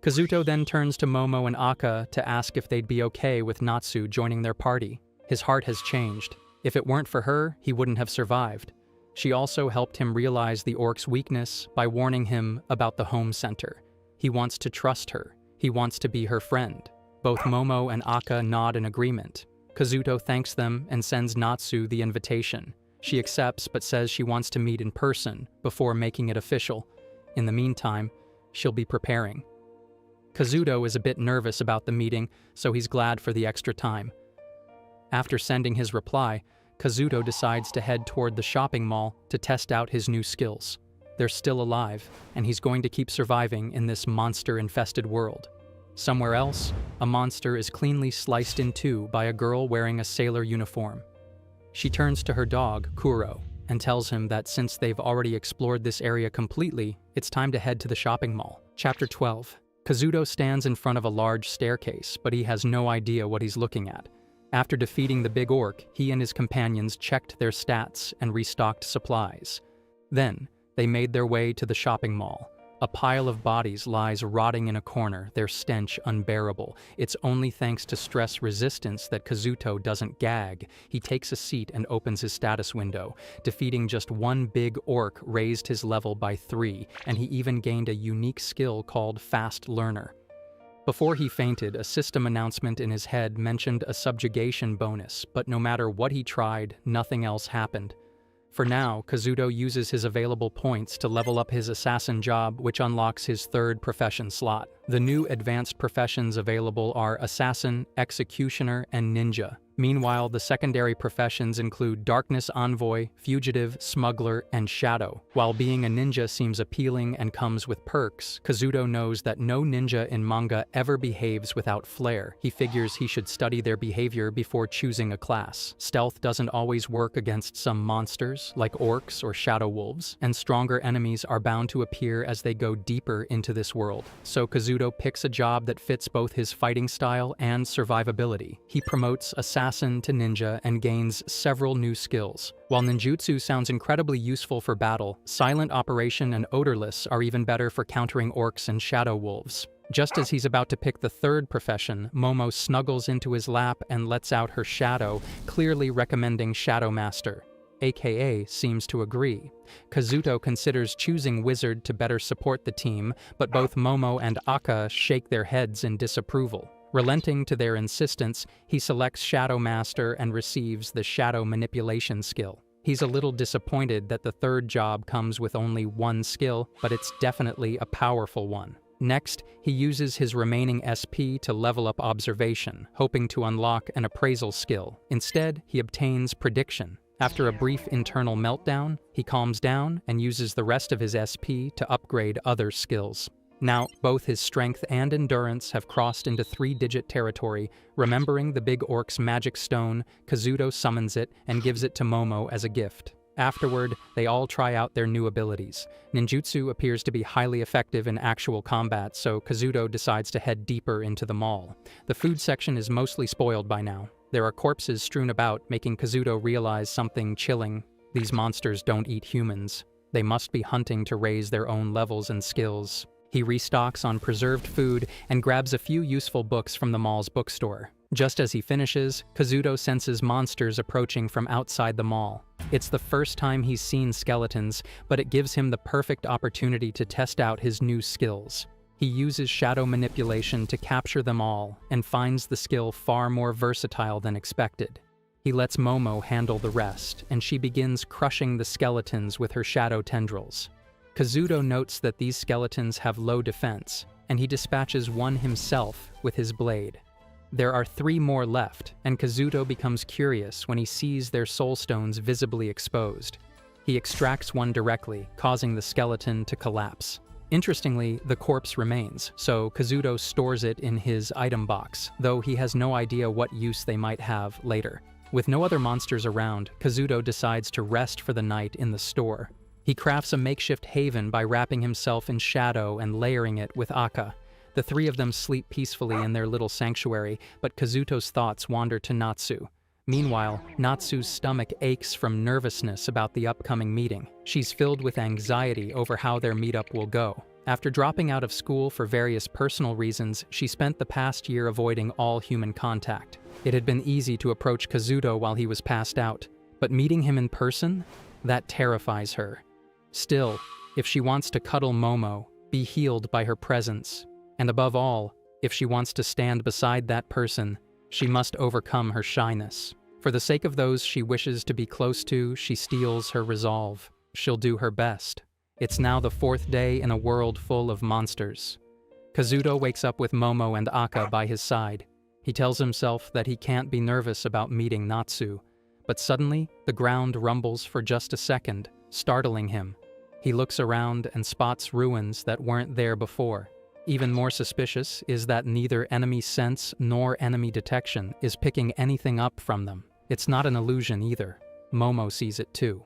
Speaker 1: Kazuto then turns to Momo and Akka to ask if they'd be okay with Natsu joining their party. His heart has changed. If it weren't for her, he wouldn't have survived. She also helped him realize the orc's weakness by warning him about the home center. He wants to trust her. He wants to be her friend. Both Momo and Akka nod in agreement. Kazuto thanks them and sends Natsu the invitation. She accepts but says she wants to meet in person before making it official. In the meantime, she'll be preparing. Kazuto is a bit nervous about the meeting, so he's glad for the extra time. After sending his reply, Kazuto decides to head toward the shopping mall to test out his new skills. They're still alive, and he's going to keep surviving in this monster-infested world. Somewhere else, a monster is cleanly sliced in two by a girl wearing a sailor uniform. She turns to her dog, Kuro, and tells him that since they've already explored this area completely, it's time to head to the shopping mall. Chapter 12. Kazuto stands in front of a large staircase, but he has no idea what he's looking at. After defeating the big orc, he and his companions checked their stats and restocked supplies. Then, they made their way to the shopping mall. A pile of bodies lies rotting in a corner, their stench unbearable. It's only thanks to stress resistance that Kazuto doesn't gag. He takes a seat and opens his status window. Defeating just one big orc raised his level by 3, and he even gained a unique skill called Fast Learner. Before he fainted, a system announcement in his head mentioned a subjugation bonus, but no matter what he tried, nothing else happened. For now, Kazuto uses his available points to level up his assassin job, which unlocks his 3rd profession slot. The new advanced professions available are assassin, executioner, and ninja. Meanwhile, the secondary professions include darkness envoy, fugitive, smuggler, and shadow. While being a ninja seems appealing and comes with perks, Kazuto knows that no ninja in manga ever behaves without flair. He figures he should study their behavior before choosing a class. Stealth doesn't always work against some monsters, like orcs or shadow wolves, and stronger enemies are bound to appear as they go deeper into this world. So Kazuto picks a job that fits both his fighting style and survivability. He promotes assassin to ninja and gains several new skills. While ninjutsu sounds incredibly useful for battle, silent operation and odorless are even better for countering orcs and shadow wolves. Just as he's about to pick the 3rd profession, Momo snuggles into his lap and lets out her shadow, clearly recommending Shadow Master. AKA seems to agree. Kazuto considers choosing Wizard to better support the team, but both Momo and Akka shake their heads in disapproval. Relenting to their insistence, he selects Shadow Master and receives the Shadow Manipulation skill. He's a little disappointed that the 3rd job comes with only 1 skill, but it's definitely a powerful one. Next, he uses his remaining SP to level up Observation, hoping to unlock an appraisal skill. Instead, he obtains Prediction. After a brief internal meltdown, he calms down and uses the rest of his SP to upgrade other skills. Now, both his strength and endurance have crossed into 3-digit territory. Remembering the big orc's magic stone, Kazuto summons it and gives it to Momo as a gift. Afterward, they all try out their new abilities. Ninjutsu appears to be highly effective in actual combat, so Kazuto decides to head deeper into the mall. The food section is mostly spoiled by now. There are corpses strewn about, making Kazuto realize something chilling. These monsters don't eat humans. They must be hunting to raise their own levels and skills. He restocks on preserved food and grabs a few useful books from the mall's bookstore. Just as he finishes, Kazuto senses monsters approaching from outside the mall. It's the first time he's seen skeletons, but it gives him the perfect opportunity to test out his new skills. He uses shadow manipulation to capture them all and finds the skill far more versatile than expected. He lets Momo handle the rest, and she begins crushing the skeletons with her shadow tendrils. Kazuto notes that these skeletons have low defense, and he dispatches one himself with his blade. There are 3 more left, and Kazuto becomes curious when he sees their soul stones visibly exposed. He extracts one directly, causing the skeleton to collapse. Interestingly, the corpse remains, so Kazuto stores it in his item box, though he has no idea what use they might have later. With no other monsters around, Kazuto decides to rest for the night in the store. He crafts a makeshift haven by wrapping himself in shadow and layering it with Aka. The 3 of them sleep peacefully in their little sanctuary, but Kazuto's thoughts wander to Natsu. Meanwhile, Natsu's stomach aches from nervousness about the upcoming meeting. She's filled with anxiety over how their meetup will go. After dropping out of school for various personal reasons, she spent the past year avoiding all human contact. It had been easy to approach Kazuto while he was passed out, but meeting him in person? That terrifies her. Still, if she wants to cuddle Momo, be healed by her presence, and above all, if she wants to stand beside that person, she must overcome her shyness. For the sake of those she wishes to be close to, she steels her resolve. She'll do her best. It's now the 4th day in a world full of monsters. Kazuto wakes up with Momo and Aka by his side. He tells himself that he can't be nervous about meeting Natsu, but suddenly the ground rumbles for just a second, startling him. He looks around and spots ruins that weren't there before. Even more suspicious is that neither enemy sense nor enemy detection is picking anything up from them. It's not an illusion either. Momo sees it too.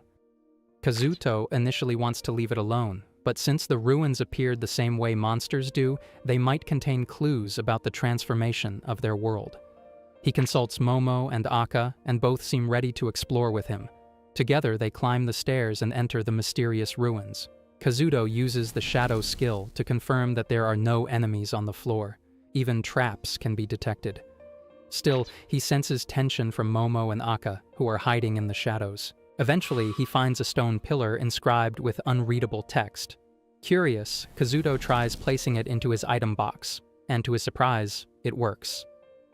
Speaker 1: Kazuto initially wants to leave it alone, but since the ruins appeared the same way monsters do, they might contain clues about the transformation of their world. He consults Momo and Aka, and both seem ready to explore with him. Together they climb the stairs and enter the mysterious ruins. Kazuto uses the shadow skill to confirm that there are no enemies on the floor. Even traps can be detected. Still, he senses tension from Momo and Aka, who are hiding in the shadows. Eventually, he finds a stone pillar inscribed with unreadable text. Curious, Kazuto tries placing it into his item box, and to his surprise, it works.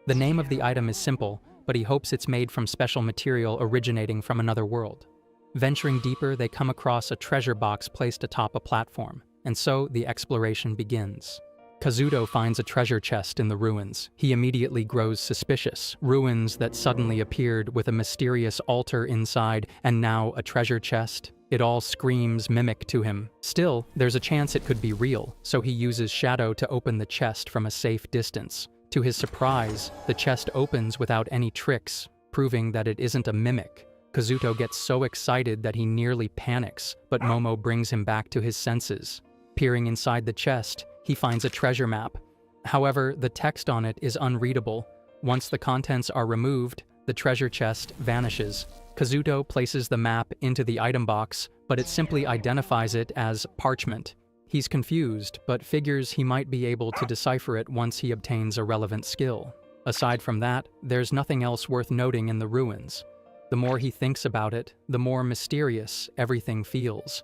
Speaker 1: The name of the item is simple, but he hopes it's made from special material originating from another world. Venturing deeper, they come across a treasure box placed atop a platform, and so the exploration begins. Kazuto finds a treasure chest in the ruins. He immediately grows suspicious. Ruins that suddenly appeared with a mysterious altar inside, and now a treasure chest. It all screams mimic to him. Still, there's a chance it could be real, so he uses shadow to open the chest from a safe distance. To his surprise, the chest opens without any tricks, proving that it isn't a mimic. Kazuto gets so excited that he nearly panics, but Momo brings him back to his senses. Peering inside the chest, he finds a treasure map. However, the text on it is unreadable. Once the contents are removed, the treasure chest vanishes. Kazuto places the map into the item box, but it simply identifies it as parchment. He's confused, but figures he might be able to decipher it once he obtains a relevant skill. Aside from that, there's nothing else worth noting in the ruins. The more he thinks about it, the more mysterious everything feels.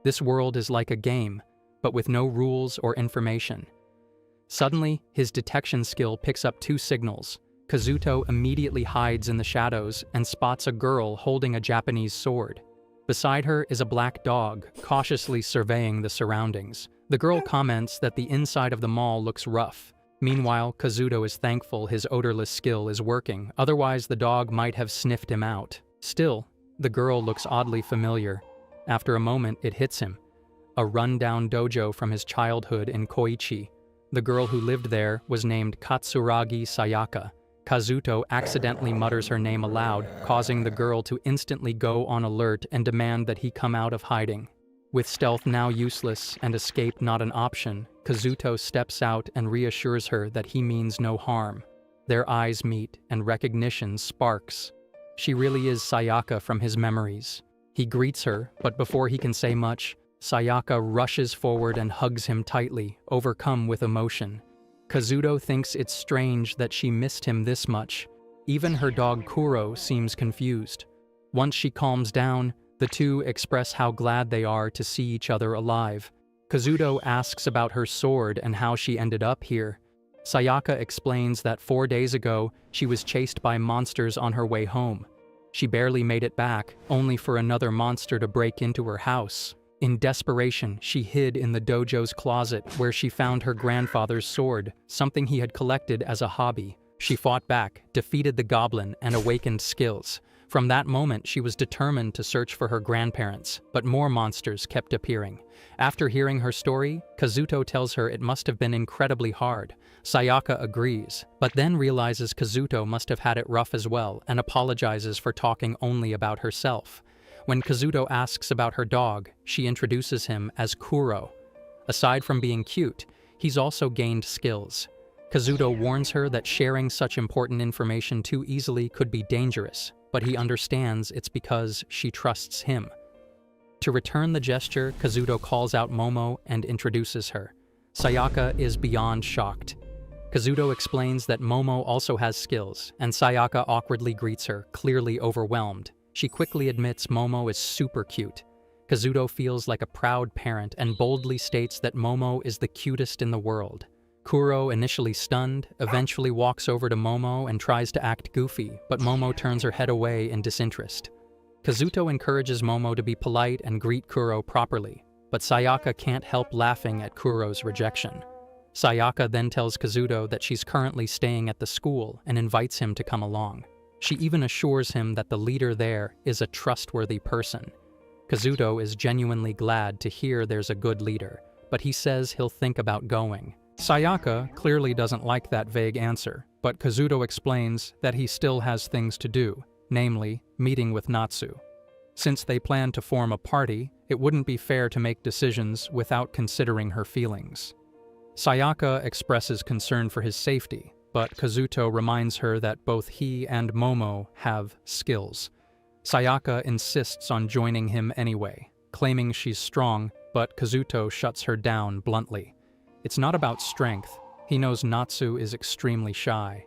Speaker 1: This world is like a game, but with no rules or information. Suddenly, his detection skill picks up 2 signals. Kazuto immediately hides in the shadows and spots a girl holding a Japanese sword. Beside her is a black dog, cautiously surveying the surroundings. The girl comments that the inside of the mall looks rough. Meanwhile, Kazuto is thankful his odorless skill is working, otherwise the dog might have sniffed him out. Still, the girl looks oddly familiar. After a moment, it hits him. A run-down dojo from his childhood in Koichi. The girl who lived there was named Katsuragi Sayaka. Kazuto accidentally mutters her name aloud, causing the girl to instantly go on alert and demand that he come out of hiding. With stealth now useless and escape not an option, Kazuto steps out and reassures her that he means no harm. Their eyes meet, and recognition sparks. She really is Sayaka from his memories. He greets her, but before he can say much, Sayaka rushes forward and hugs him tightly, overcome with emotion. Kazuto thinks it's strange that she missed him this much. Even her dog Kuro seems confused. Once she calms down, the two express how glad they are to see each other alive. Kazuto asks about her sword and how she ended up here. Sayaka explains that 4 days ago, she was chased by monsters on her way home. She barely made it back, only for another monster to break into her house. In desperation, she hid in the dojo's closet where she found her grandfather's sword, something he had collected as a hobby. She fought back, defeated the goblin, and awakened skills. From that moment, she was determined to search for her grandparents, but more monsters kept appearing. After hearing her story, Kazuto tells her it must have been incredibly hard. Sayaka agrees, but then realizes Kazuto must have had it rough as well and apologizes for talking only about herself. When Kazuto asks about her dog, she introduces him as Kuro. Aside from being cute, he's also gained skills. Kazuto warns her that sharing such important information too easily could be dangerous, but he understands it's because she trusts him. To return the gesture, Kazuto calls out Momo and introduces her. Sayaka is beyond shocked. Kazuto explains that Momo also has skills, and Sayaka awkwardly greets her, clearly overwhelmed. She quickly admits Momo is super cute. Kazuto feels like a proud parent and boldly states that Momo is the cutest in the world. Kuro, initially stunned, eventually walks over to Momo and tries to act goofy, but Momo turns her head away in disinterest. Kazuto encourages Momo to be polite and greet Kuro properly, but Sayaka can't help laughing at Kuro's rejection. Sayaka then tells Kazuto that she's currently staying at the school and invites him to come along. She even assures him that the leader there is a trustworthy person. Kazuto is genuinely glad to hear there's a good leader, but he says he'll think about going. Sayaka clearly doesn't like that vague answer, but Kazuto explains that he still has things to do, namely, meeting with Natsu. Since they plan to form a party, it wouldn't be fair to make decisions without considering her feelings. Sayaka expresses concern for his safety, but Kazuto reminds her that both he and Momo have skills. Sayaka insists on joining him anyway, claiming she's strong, but Kazuto shuts her down bluntly. It's not about strength. He knows Natsu is extremely shy.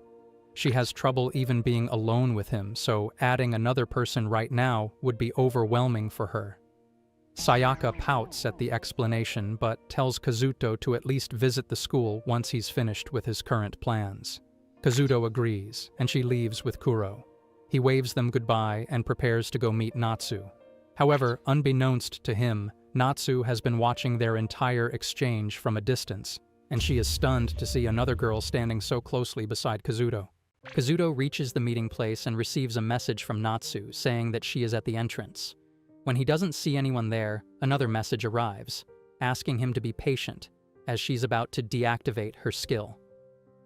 Speaker 1: She has trouble even being alone with him, so adding another person right now would be overwhelming for her. Sayaka pouts at the explanation, but tells Kazuto to at least visit the school once he's finished with his current plans. Kazuto agrees, and she leaves with Kuro. He waves them goodbye and prepares to go meet Natsu. However, unbeknownst to him, Natsu has been watching their entire exchange from a distance, and she is stunned to see another girl standing so closely beside Kazuto. Kazuto reaches the meeting place and receives a message from Natsu saying that she is at the entrance. When he doesn't see anyone there, another message arrives, asking him to be patient, as she's about to deactivate her skill.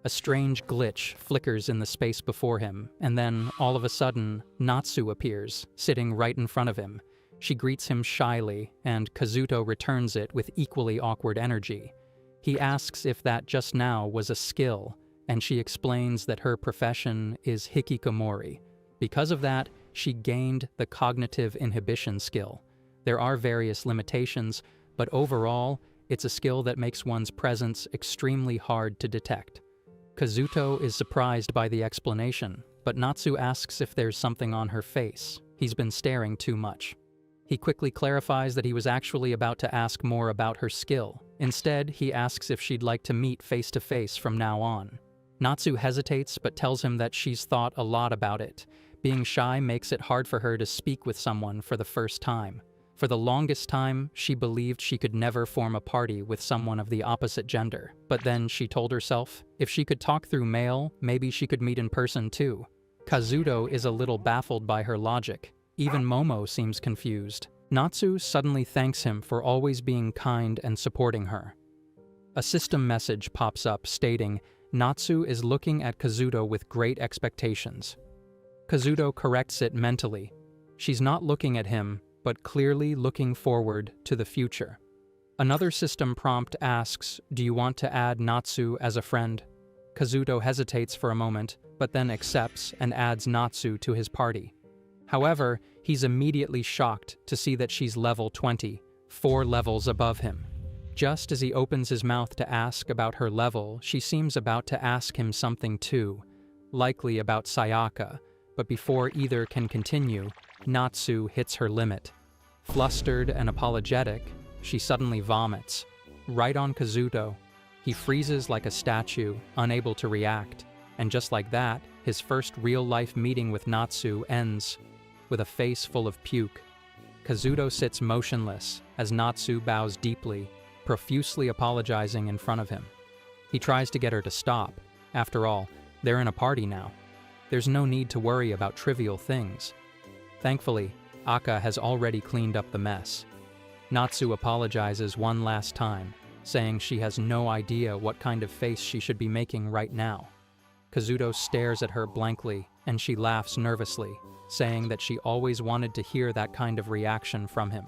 Speaker 1: A strange glitch flickers in the space before him, and then, all of a sudden, Natsu appears, sitting right in front of him. She greets him shyly, and Kazuto returns it with equally awkward energy. He asks if that just now was a skill, and she explains that her profession is hikikomori. Because of that, she gained the cognitive inhibition skill. There are various limitations, but overall, it's a skill that makes one's presence extremely hard to detect. Kazuto is surprised by the explanation, but Natsu asks if there's something on her face. He's been staring too much. He quickly clarifies that he was actually about to ask more about her skill. Instead, he asks if she'd like to meet face-to-face from now on. Natsu hesitates but tells him that she's thought a lot about it. Being shy makes it hard for her to speak with someone for the first time. For the longest time, she believed she could never form a party with someone of the opposite gender. But then she told herself, if she could talk through mail, maybe she could meet in person too. Kazuto is a little baffled by her logic. Even Momo seems confused. Natsu suddenly thanks him for always being kind and supporting her. A system message pops up stating, Natsu is looking at Kazuto with great expectations. Kazuto corrects it mentally. She's not looking at him, but clearly looking forward to the future. Another system prompt asks, do you want to add Natsu as a friend? Kazuto hesitates for a moment, but then accepts and adds Natsu to his party. However, he's immediately shocked to see that she's level 20, 4 levels above him. Just as he opens his mouth to ask about her level, she seems about to ask him something too, likely about Sayaka, but before either can continue, Natsu hits her limit. Flustered and apologetic, she suddenly vomits, right on Kazuto. He freezes like a statue, unable to react, and just like that, his first real-life meeting with Natsu ends with a face full of puke. Kazuto sits motionless as Natsu bows deeply, profusely apologizing in front of him. He tries to get her to stop. After all, they're in a party now. There's no need to worry about trivial things. Thankfully, Aka has already cleaned up the mess. Natsu apologizes one last time, saying she has no idea what kind of face she should be making right now. Kazuto stares at her blankly, and she laughs nervously, saying that she always wanted to hear that kind of reaction from him.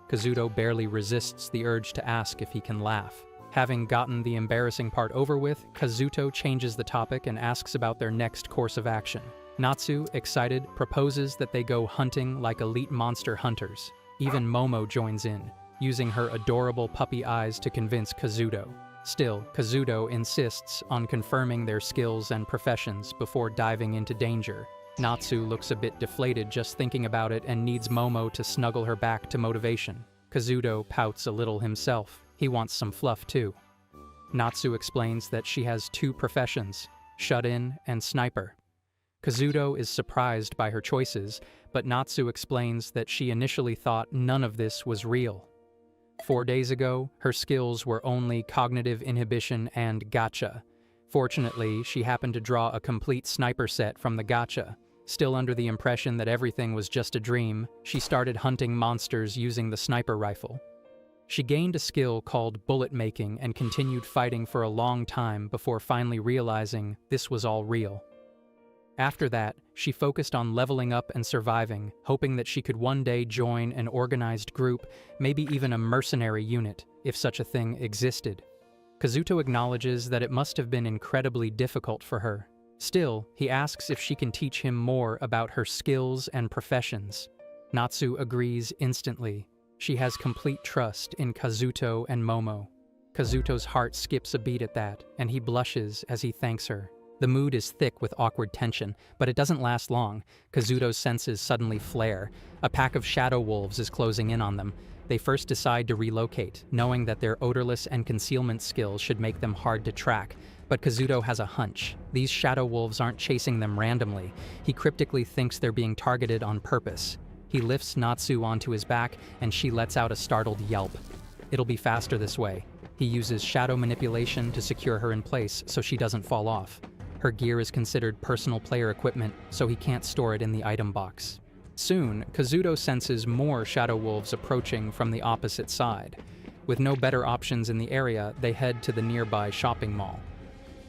Speaker 1: Kazuto barely resists the urge to ask if he can laugh. Having gotten the embarrassing part over with, Kazuto changes the topic and asks about their next course of action. Natsu, excited, proposes that they go hunting like elite monster hunters. Even Momo joins in, using her adorable puppy eyes to convince Kazuto. Still, Kazuto insists on confirming their skills and professions before diving into danger. Natsu looks a bit deflated just thinking about it and needs Momo to snuggle her back to motivation. Kazuto pouts a little himself. He wants some fluff too. Natsu explains that she has 2 professions, shut-in and sniper. Kazuto is surprised by her choices, but Natsu explains that she initially thought none of this was real. 4 days ago, her skills were only cognitive inhibition and gacha. Fortunately, she happened to draw a complete sniper set from the gacha. Still under the impression that everything was just a dream, she started hunting monsters using the sniper rifle. She gained a skill called bullet making and continued fighting for a long time before finally realizing this was all real. After that, she focused on leveling up and surviving, hoping that she could one day join an organized group, maybe even a mercenary unit, if such a thing existed. Kazuto acknowledges that it must have been incredibly difficult for her. Still, he asks if she can teach him more about her skills and professions. Natsu agrees instantly. She has complete trust in Kazuto and Momo. Kazuto's heart skips a beat at that, and he blushes as he thanks her. The mood is thick with awkward tension, but it doesn't last long. Kazuto's senses suddenly flare. A pack of shadow wolves is closing in on them. They first decide to relocate, knowing that their odorless and concealment skills should make them hard to track. But Kazuto has a hunch. These shadow wolves aren't chasing them randomly. He cryptically thinks they're being targeted on purpose. He lifts Natsu onto his back, and she lets out a startled yelp. It'll be faster this way. He uses shadow manipulation to secure her in place so she doesn't fall off. Her gear is considered personal player equipment, so he can't store it in the item box. Soon, Kazuto senses more shadow wolves approaching from the opposite side. With no better options in the area, they head to the nearby shopping mall.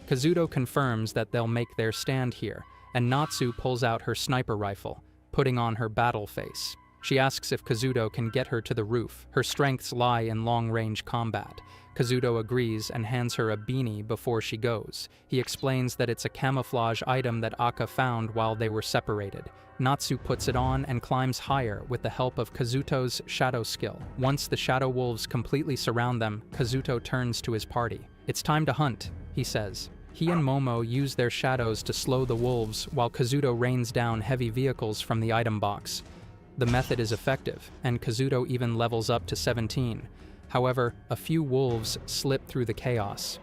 Speaker 1: Kazuto confirms that they'll make their stand here, and Natsu pulls out her sniper rifle, putting on her battle face. She asks if Kazuto can get her to the roof. Her strengths lie in long-range combat. Kazuto agrees and hands her a beanie before she goes. He explains that it's a camouflage item that Aka found while they were separated. Natsu puts it on and climbs higher with the help of Kazuto's shadow skill. Once the shadow wolves completely surround them, Kazuto turns to his party. "It's time to hunt," he says. He and Momo use their shadows to slow the wolves while Kazuto rains down heavy vehicles from the item box. The method is effective, and Kazuto even levels up to 17. However, a few wolves slip through the chaos.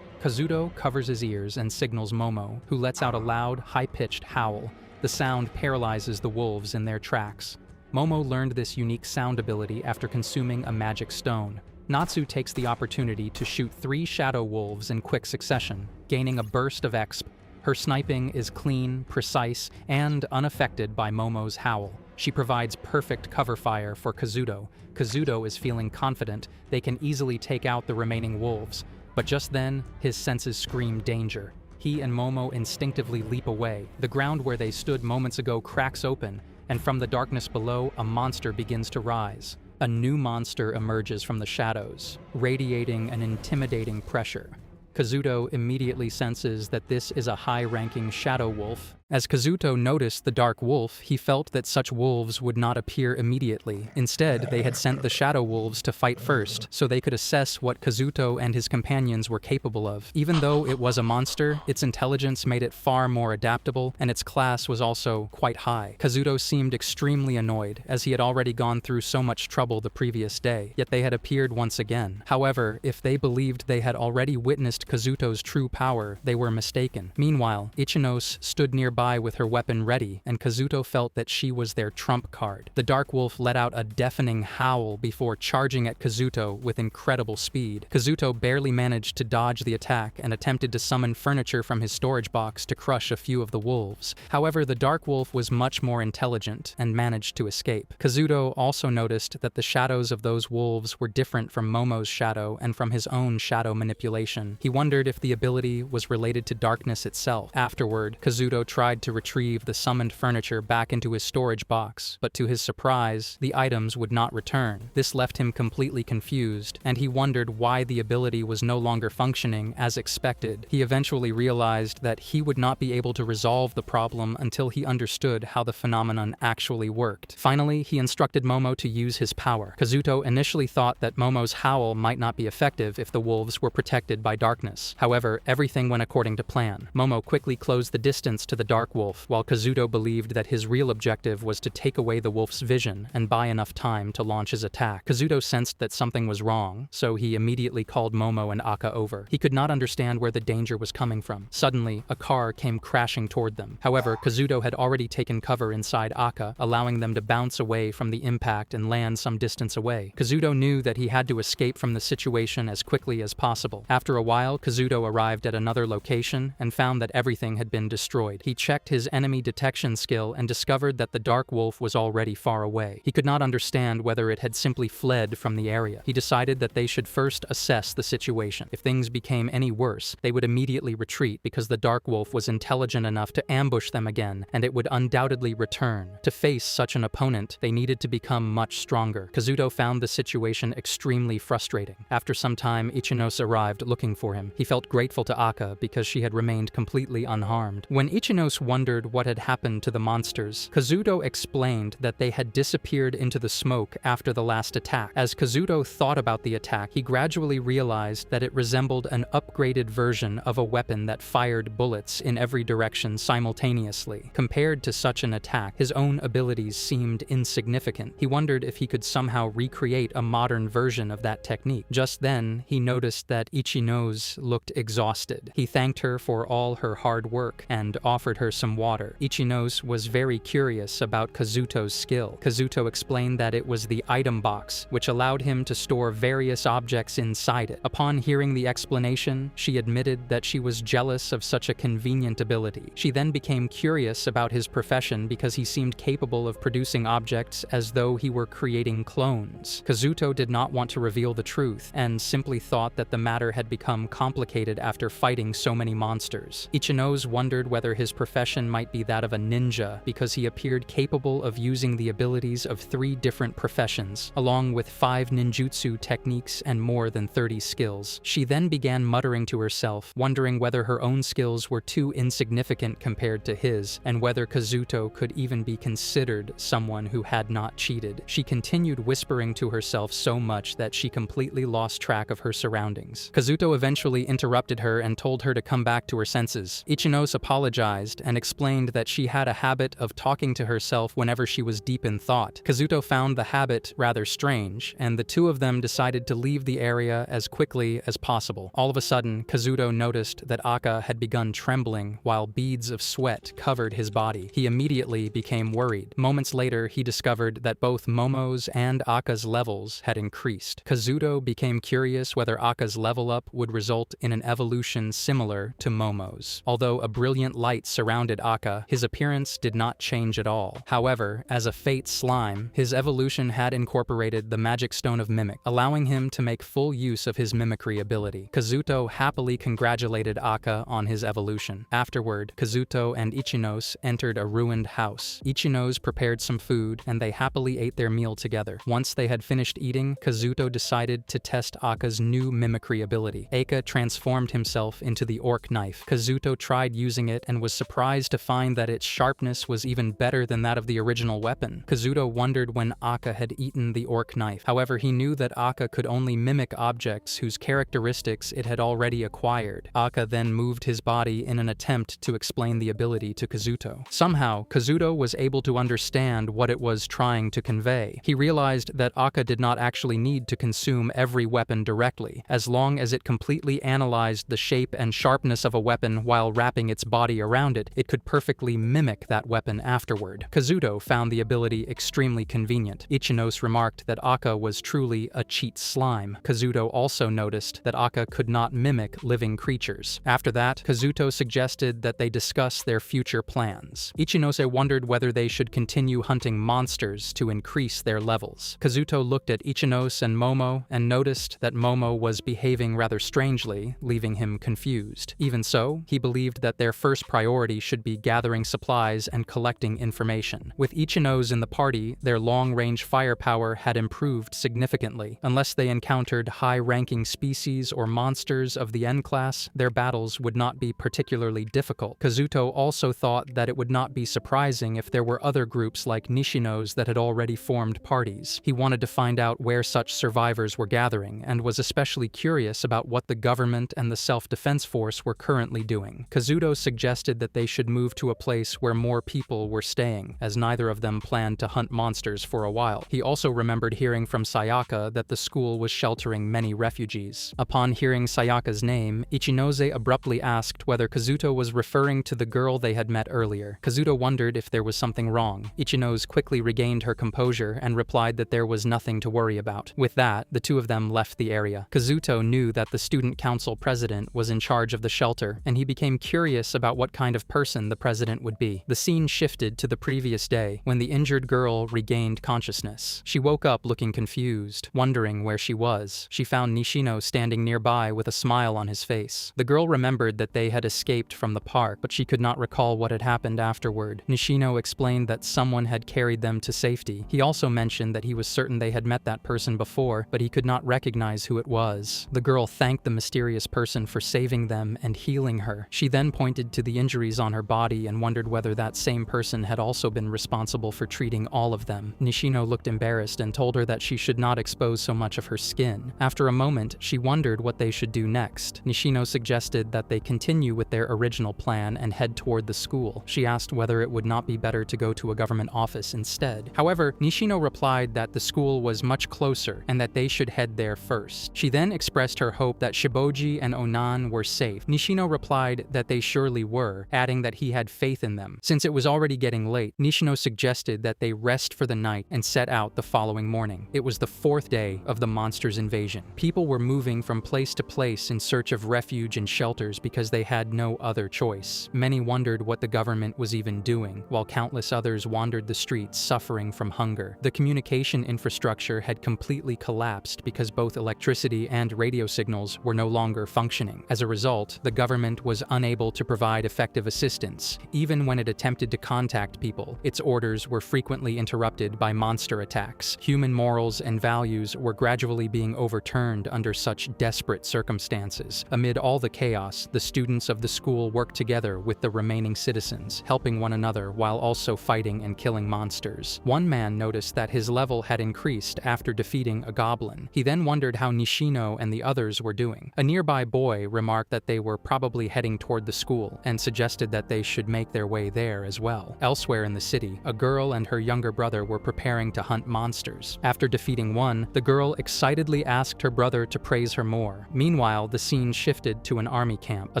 Speaker 1: Kazuto covers his ears and signals Momo, who lets out a loud, high-pitched howl. The sound paralyzes the wolves in their tracks. Momo learned this unique sound ability after consuming a magic stone. Natsu takes the opportunity to shoot 3 shadow wolves in quick succession, gaining a burst of exp. Her sniping is clean, precise, and unaffected by Momo's howl. She provides perfect cover fire for Kazuto. Kazuto is feeling confident they can easily take out the remaining wolves, but just then, his senses scream danger. He and Momo instinctively leap away. The ground where they stood moments ago cracks open, and from the darkness below, a monster begins to rise. A new monster emerges from the shadows, radiating an intimidating pressure. Kazuto immediately senses that this is a high-ranking shadow wolf. As Kazuto noticed the dark wolf, he felt that such wolves would not appear immediately. Instead, they had sent the shadow wolves to fight first, so they could assess what Kazuto and his companions were capable of. Even though it was a monster, its intelligence made it far more adaptable, and its class was also quite high. Kazuto seemed extremely annoyed, as he had already gone through so much trouble the previous day, yet they had appeared once again. However, if they believed they had already witnessed Kazuto's true power, they were mistaken. Meanwhile, Ichinos stood nearby with her weapon ready, and Kazuto felt that she was their trump card. The dark wolf let out a deafening howl before charging at Kazuto with incredible speed. Kazuto barely managed to dodge the attack and attempted to summon furniture from his storage box to crush a few of the wolves. However, the dark wolf was much more intelligent and managed to escape. Kazuto also noticed that the shadows of those wolves were different from Momo's shadow and from his own shadow manipulation. He wondered if the ability was related to darkness itself. Afterward, Kazuto tried to retrieve the summoned furniture back into his storage box, but to his surprise, the items would not return. This left him completely confused, and he wondered why the ability was no longer functioning as expected. He eventually realized that he would not be able to resolve the problem until he understood how the phenomenon actually worked. Finally, he instructed Momo to use his power. Kazuto initially thought that Momo's howl might not be effective if the wolves were protected by darkness. However, everything went according to plan. Momo quickly closed the distance to the dark wolf, while Kazuto believed that his real objective was to take away the wolf's vision and buy enough time to launch his attack. Kazuto sensed that something was wrong, so he immediately called Momo and Akka over. He could not understand where the danger was coming from. Suddenly, a car came crashing toward them. However, Kazuto had already taken cover inside Akka, allowing them to bounce away from the impact and land some distance away. Kazuto knew that he had to escape from the situation as quickly as possible. After a while, Kazuto arrived at another location and found that everything had been destroyed. He checked his enemy detection skill and discovered that the dark wolf was already far away. He could not understand whether it had simply fled from the area. He decided that they should first assess the situation. If things became any worse, they would immediately retreat because the dark wolf was intelligent enough to ambush them again, and it would undoubtedly return. To face such an opponent, they needed to become much stronger. Kazuto found the situation extremely frustrating. After some time, Ichinos arrived looking for him. He felt grateful to Akka because she had remained completely unharmed. When Ichinos wondered what had happened to the monsters, Kazuto explained that they had disappeared into the smoke after the last attack. As Kazuto thought about the attack, he gradually realized that it resembled an upgraded version of a weapon that fired bullets in every direction simultaneously. Compared to such an attack, his own abilities seemed insignificant. He wondered if he could somehow recreate a modern version of that technique. Just then, he noticed that Ichinos looked exhausted. He thanked her for all her hard work and offered her some water. Ichinos was very curious about Kazuto's skill. Kazuto explained that it was the item box, which allowed him to store various objects inside it. Upon hearing the explanation, she admitted that she was jealous of such a convenient ability. She then became curious about his profession because he seemed capable of producing objects as though he were creating clones. Kazuto did not want to reveal the truth, and simply thought that the matter had become complicated after fighting so many monsters. Ichinos wondered whether his profession might be that of a ninja, because he appeared capable of using the abilities of 3 different professions, along with 5 ninjutsu techniques and more than 30 skills. She then began muttering to herself, wondering whether her own skills were too insignificant compared to his, and whether Kazuto could even be considered someone who had not cheated. She continued whispering to herself so much that she completely lost track of her surroundings. Kazuto eventually interrupted her and told her to come back to her senses. Ichinos apologized and explained that she had a habit of talking to herself whenever she was deep in thought. Kazuto found the habit rather strange, and the two of them decided to leave the area as quickly as possible. All of a sudden, Kazuto noticed that Akka had begun trembling while beads of sweat covered his body. He immediately became worried. Moments later, he discovered that both Momo's and Akka's levels had increased. Kazuto became curious whether Akka's level up would result in an evolution similar to Momo's. Although a brilliant light surrounded surrounded Aka, his appearance did not change at all. However, as a fate slime, his evolution had incorporated the magic stone of mimic, allowing him to make full use of his mimicry ability. Kazuto happily congratulated Aka on his evolution. Afterward, Kazuto and Ichinos entered a ruined house. Ichinos prepared some food, and they happily ate their meal together. Once they had finished eating, Kazuto decided to test Aka's new mimicry ability. Aka transformed himself into the orc knife. Kazuto tried using it and was surprised to find that its sharpness was even better than that of the original weapon. Kazuto wondered when Aka had eaten the orc knife. However, he knew that Aka could only mimic objects whose characteristics it had already acquired. Aka then moved his body in an attempt to explain the ability to Kazuto. Somehow, Kazuto was able to understand what it was trying to convey. He realized that Aka did not actually need to consume every weapon directly. As long as it completely analyzed the shape and sharpness of a weapon while wrapping its body around it, it could perfectly mimic that weapon afterward. Kazuto found the ability extremely convenient. Ichinos remarked that Aka was truly a cheat slime. Kazuto also noticed that Aka could not mimic living creatures. After that, Kazuto suggested that they discuss their future plans. Ichinose wondered whether they should continue hunting monsters to increase their levels. Kazuto looked at Ichinose and Momo and noticed that Momo was behaving rather strangely, leaving him confused. Even so, he believed that their first priority should be gathering supplies and collecting information. With Ichinose in the party, their long-range firepower had improved significantly. Unless they encountered high-ranking species or monsters of the N-class, their battles would not be particularly difficult. Kazuto also thought that it would not be surprising if there were other groups like Nishinos that had already formed parties. He wanted to find out where such survivors were gathering, and was especially curious about what the government and the self-defense force were currently doing. Kazuto suggested that they should move to a place where more people were staying, as neither of them planned to hunt monsters for a while. He also remembered hearing from Sayaka that the school was sheltering many refugees. Upon hearing Sayaka's name, Ichinose abruptly asked whether Kazuto was referring to the girl they had met earlier. Kazuto wondered if there was something wrong. Ichinose quickly regained her composure and replied that there was nothing to worry about. With that, the two of them left the area. Kazuto knew that the student council president was in charge of the shelter, and he became curious about what kind of person the president would be. The scene shifted to the previous day, when the injured girl regained consciousness. She woke up looking confused, wondering where she was. She found Nishino standing nearby with a smile on his face. The girl remembered that they had escaped from the park, but she could not recall what had happened afterward. Nishino explained that someone had carried them to safety. He also mentioned that he was certain they had met that person before, but he could not recognize who it was. The girl thanked the mysterious person for saving them and healing her. She then pointed to the injuries on her body and wondered whether that same person had also been responsible for treating all of them. Nishino looked embarrassed and told her that she should not expose so much of her skin. After a moment, she wondered what they should do next. Nishino suggested that they continue with their original plan and head toward the school. She asked whether it would not be better to go to a government office instead. However, Nishino replied that the school was much closer and that they should head there first. She then expressed her hope that Shiboji and Onan were safe. Nishino replied that they surely were, adding that he had faith in them. Since it was already getting late, Nishino suggested that they rest for the night and set out the following morning. It was the fourth day of the monster's invasion. People were moving from place to place in search of refuge and shelters because they had no other choice. Many wondered what the government was even doing, while countless others wandered the streets suffering from hunger. The communication infrastructure had completely collapsed because both electricity and radio signals were no longer functioning. As a result, the government was unable to provide effective assistance. Even when it attempted to contact people, its orders were frequently interrupted by monster attacks. Human morals and values were gradually being overturned under such desperate circumstances. Amid all the chaos, the students of the school worked together with the remaining citizens, helping one another while also fighting and killing monsters. One man noticed that his level had increased after defeating a goblin. He then wondered how Nishino and the others were doing. A nearby boy remarked that they were probably heading toward the school and suggested that they should make their way there as well. Elsewhere in the city, a girl and her younger brother were preparing to hunt monsters. After defeating one, the girl excitedly asked her brother to praise her more. Meanwhile, the scene shifted to an army camp. A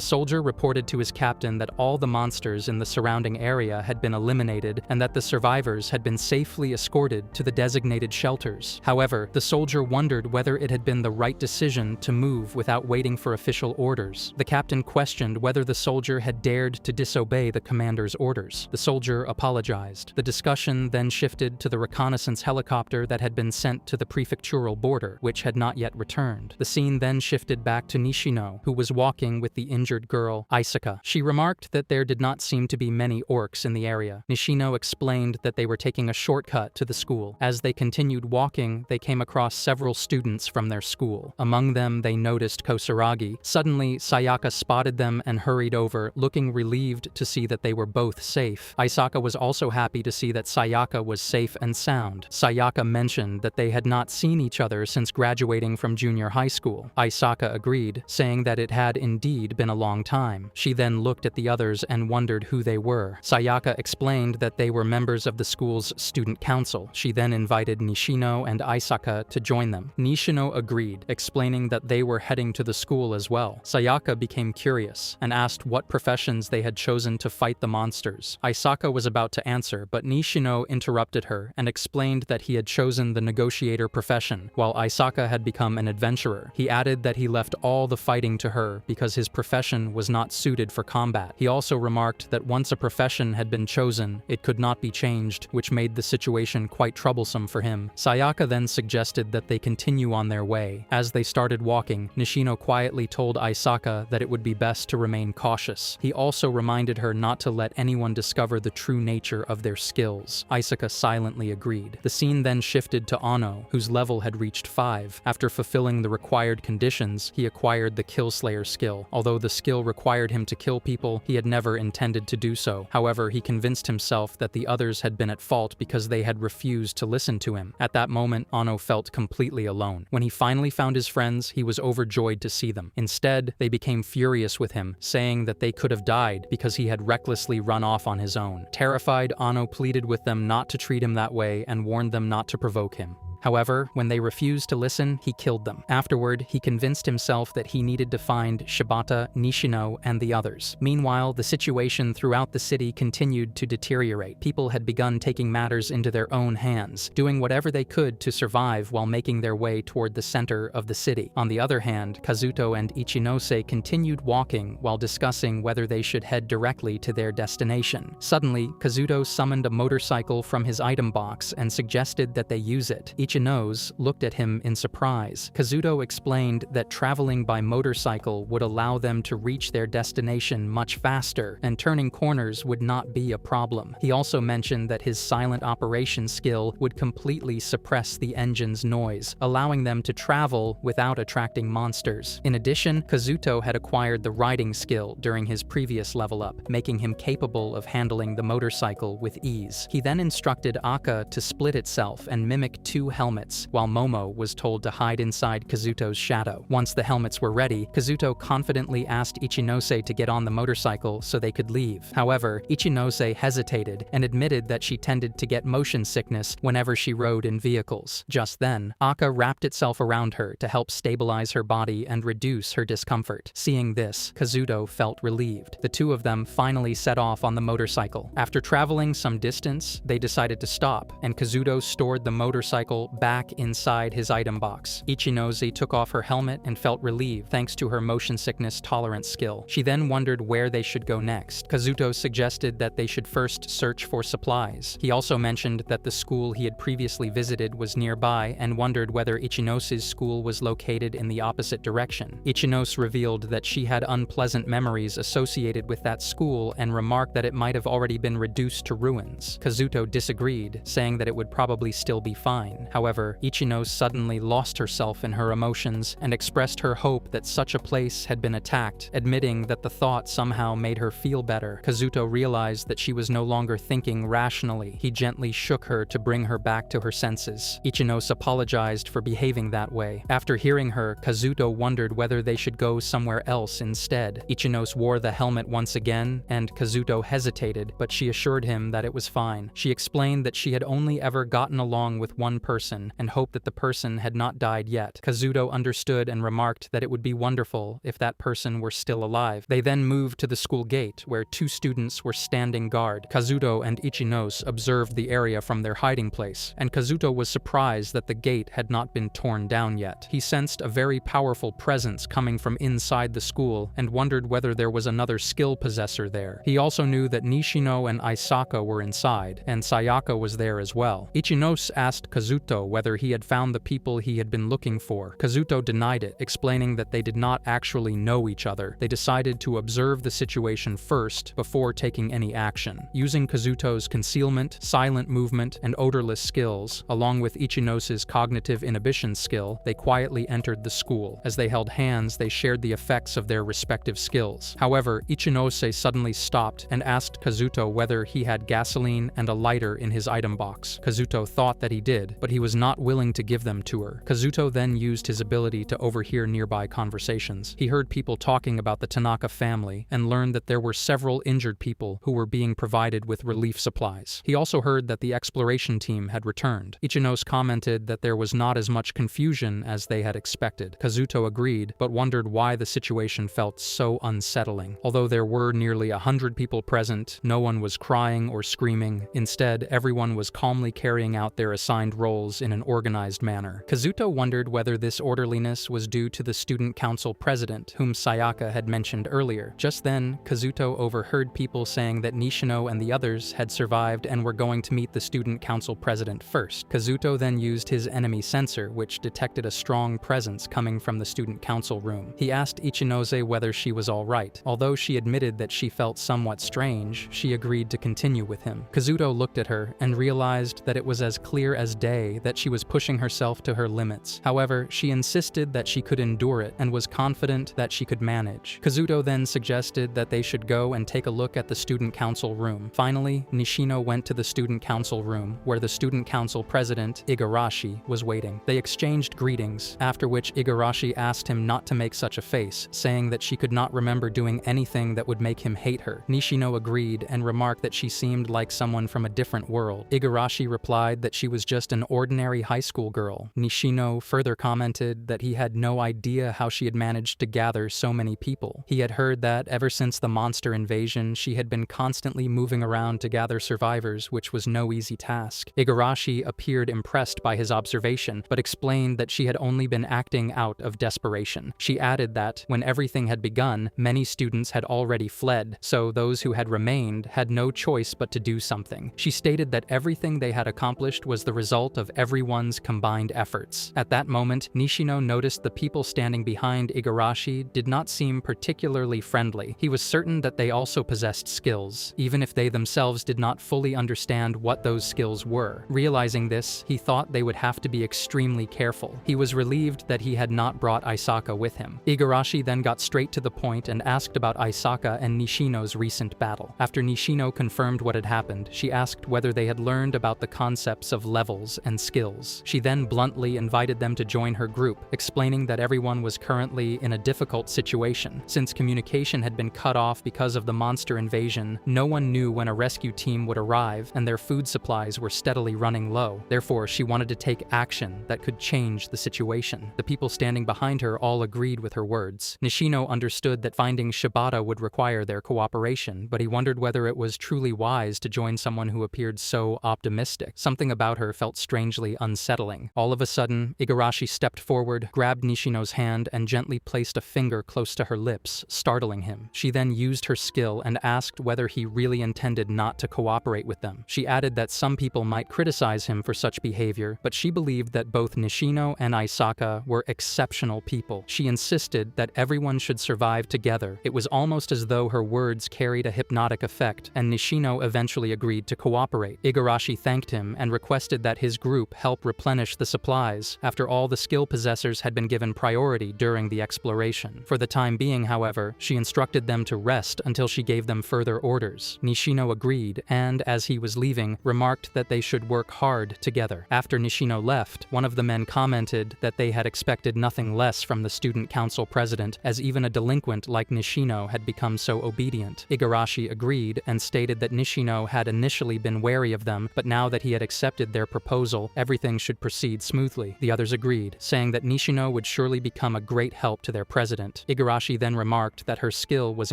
Speaker 1: soldier reported to his captain that all the monsters in the surrounding area had been eliminated and that the survivors had been safely escorted to the designated shelters. However, the soldier wondered whether it had been the right decision to move without waiting for official orders. The captain questioned whether the soldier had dared to disobey the commander's orders. The soldier apologized. The discussion then shifted to the reconnaissance helicopter that had been sent to the prefectural border, which had not yet returned. The scene then shifted back to Nishino, who was walking with the injured girl, Isaka. She remarked that there did not seem to be many orcs in the area. Nishino explained that they were taking a shortcut to the school. As they continued walking, they came across several students from their school. Among them, they noticed Kosaragi. Suddenly, Sayaka spotted them and hurried over, looking relieved to see that they were both safe. Isaka was also happy to see that Sayaka was safe and sound. Sayaka mentioned that they had not seen each other since graduating from junior high school. Isaka agreed, saying that it had indeed been a long time. She then looked at the others and wondered who they were. Sayaka explained that they were members of the school's student council. She then invited Nishino and Isaka to join them. Nishino agreed, explaining that they were heading to the school as well. Sayaka became curious and asked what professions they had chosen to fight the monsters. Isaka was about to answer, but Nishino interrupted her and explained that he had chosen the negotiator profession, while Isaka had become an adventurer. He added that he left all the fighting to her because his profession was not suited for combat. He also remarked that once a profession had been chosen, it could not be changed, which made the situation quite troublesome for him. Sayaka then suggested that they continue on their way. As they started walking, Nishino quietly told Isaka that it would be best to remain cautious. He also reminded her not to let anyone discover the true nature of their skills. Isaka silently agreed. The scene then shifted to Ano, whose level had reached 5. After fulfilling the required conditions, he acquired the Killslayer skill. Although the skill required him to kill people, he had never intended to do so. However, he convinced himself that the others had been at fault because they had refused to listen to him. At that moment, Ano felt completely alone. When he finally found his friends, he was overjoyed to see them. Instead, they became furious with him, saying that they could have died because he had recklessly run off on his own. Terrified, Ano pleaded with them not to treat him that way and warned them not to provoke him. However, when they refused to listen, he killed them. Afterward, he convinced himself that he needed to find Shibata, Nishino, and the others. Meanwhile, the situation throughout the city continued to deteriorate. People had begun taking matters into their own hands, doing whatever they could to survive while making their way toward the center of the city. On the other hand, Kazuto and Ichinose continued walking while discussing whether they should head directly to their destination. Suddenly, Kazuto summoned a motorcycle from his item box and suggested that they use it. Ichinose looked at him in surprise. Kazuto explained that traveling by motorcycle would allow them to reach their destination much faster, and turning corners would not be a problem. He also mentioned that his silent operation skill would completely suppress the engine's noise, allowing them to travel without attracting monsters. In addition, Kazuto had acquired the riding skill during his previous level up, making him capable of handling the motorcycle with ease. He then instructed Aka to split itself and mimic 2 helmets, while Momo was told to hide inside Kazuto's shadow. Once the helmets were ready, Kazuto confidently asked Ichinose to get on the motorcycle so they could leave. However, Ichinose hesitated and admitted that she tended to get motion sickness whenever she rode in vehicles. Just then, Aka wrapped itself around her to help stabilize her body and reduce her discomfort. Seeing this, Kazuto felt relieved. The two of them finally set off on the motorcycle. After traveling some distance, they decided to stop, and Kazuto stored the motorcycle back inside his item box. Ichinose took off her helmet and felt relieved thanks to her motion sickness tolerance skill. She then wondered where they should go next. Kazuto suggested that they should first search for supplies. He also mentioned that the school he had previously visited was nearby and wondered whether Ichinose's school was located in the opposite direction. Ichinose revealed that she had unpleasant memories associated with that school and remarked that it might have already been reduced to ruins. Kazuto disagreed, saying that it would probably still be fine. However, Ichinose suddenly lost herself in her emotions and expressed her hope that such a place had been attacked, admitting that the thought somehow made her feel better. Kazuto realized that she was no longer thinking rationally. He gently shook her to bring her back to her senses. Ichinose apologized for behaving that way. After hearing her, Kazuto wondered whether they should go somewhere else instead. Ichinose wore the helmet once again, and Kazuto hesitated, but she assured him that it was fine. She explained that she had only ever gotten along with one person person and hoped that the person had not died yet. Kazuto understood and remarked that it would be wonderful if that person were still alive. They then moved to the school gate, where 2 students were standing guard. Kazuto and Ichinose observed the area from their hiding place, and Kazuto was surprised that the gate had not been torn down yet. He sensed a very powerful presence coming from inside the school and wondered whether there was another skill possessor there. He also knew that Nishino and Aisaka were inside, and Sayaka was there as well. Ichinose asked Kazuto whether he had found the people he had been looking for. Kazuto denied it, explaining that they did not actually know each other. They decided to observe the situation first before taking any action. Using Kazuto's concealment, silent movement, and odorless skills, along with Ichinose's cognitive inhibition skill, they quietly entered the school. As they held hands, they shared the effects of their respective skills. However, Ichinose suddenly stopped and asked Kazuto whether he had gasoline and a lighter in his item box. Kazuto thought that he did, but he was not willing to give them to her. Kazuto then used his ability to overhear nearby conversations. He heard people talking about the Tanaka family and learned that there were several injured people who were being provided with relief supplies. He also heard that the exploration team had returned. Ichinose commented that there was not as much confusion as they had expected. Kazuto agreed, but wondered why the situation felt so unsettling. Although there were nearly 100 people present, no one was crying or screaming. Instead, everyone was calmly carrying out their assigned roles in an organized manner. Kazuto wondered whether this orderliness was due to the student council president, whom Sayaka had mentioned earlier. Just then, Kazuto overheard people saying that Nishino and the others had survived and were going to meet the student council president first. Kazuto then used his enemy sensor, which detected a strong presence coming from the student council room. He asked Ichinose whether she was all right. Although she admitted that she felt somewhat strange, she agreed to continue with him. Kazuto looked at her and realized that it was as clear as day that she was pushing herself to her limits. However, she insisted that she could endure it and was confident that she could manage. Kazuto then suggested that they should go and take a look at the student council room. Finally, Nishino went to the student council room, where the student council president, Igarashi, was waiting. They exchanged greetings, after which Igarashi asked him not to make such a face, saying that she could not remember doing anything that would make him hate her. Nishino agreed and remarked that she seemed like someone from a different world. Igarashi replied that she was just an ordinary high school girl. Nishino further commented that he had no idea how she had managed to gather so many people. He had heard that ever since the monster invasion, she had been constantly moving around to gather survivors, which was no easy task. Igarashi appeared impressed by his observation, but explained that she had only been acting out of desperation. She added that, when everything had begun, many students had already fled, so those who had remained had no choice but to do something. She stated that everything they had accomplished was the result of everyone's combined efforts. At that moment, Nishino noticed the people standing behind Igarashi did not seem particularly friendly. He was certain that they also possessed skills, even if they themselves did not fully understand what those skills were. Realizing this, he thought they would have to be extremely careful. He was relieved that he had not brought Aisaka with him. Igarashi then got straight to the point and asked about Aisaka and Nishino's recent battle. After Nishino confirmed what had happened, she asked whether they had learned about the concepts of levels and skills. She then bluntly invited them to join her group, explaining that everyone was currently in a difficult situation. Since communication had been cut off because of the monster invasion, no one knew when a rescue team would arrive, and their food supplies were steadily running low. Therefore, she wanted to take action that could change the situation. The people standing behind her all agreed with her words. Nishino understood that finding Shibata would require their cooperation, but he wondered whether it was truly wise to join someone who appeared so optimistic. Something about her felt strangely unsettling. All of a sudden, Igarashi stepped forward, grabbed Nishino's hand, and gently placed a finger close to her lips, startling him. She then used her skill and asked whether he really intended not to cooperate with them. She added that some people might criticize him for such behavior, but she believed that both Nishino and Aisaka were exceptional people. She insisted that everyone should survive together. It was almost as though her words carried a hypnotic effect, and Nishino eventually agreed to cooperate. Igarashi thanked him and requested that his group help replenish the supplies, after all the skill possessors had been given priority during the exploration. For the time being, however, she instructed them to rest until she gave them further orders. Nishino agreed, and as he was leaving, remarked that they should work hard together. After Nishino left, one of the men commented that they had expected nothing less from the student council president, as even a delinquent like Nishino had become so obedient. Igarashi agreed and stated that Nishino had initially been wary of them, but now that he had accepted their proposal, everything should proceed smoothly. The others agreed, saying that Nishino would surely become a great help to their president. Igarashi then remarked that her skill was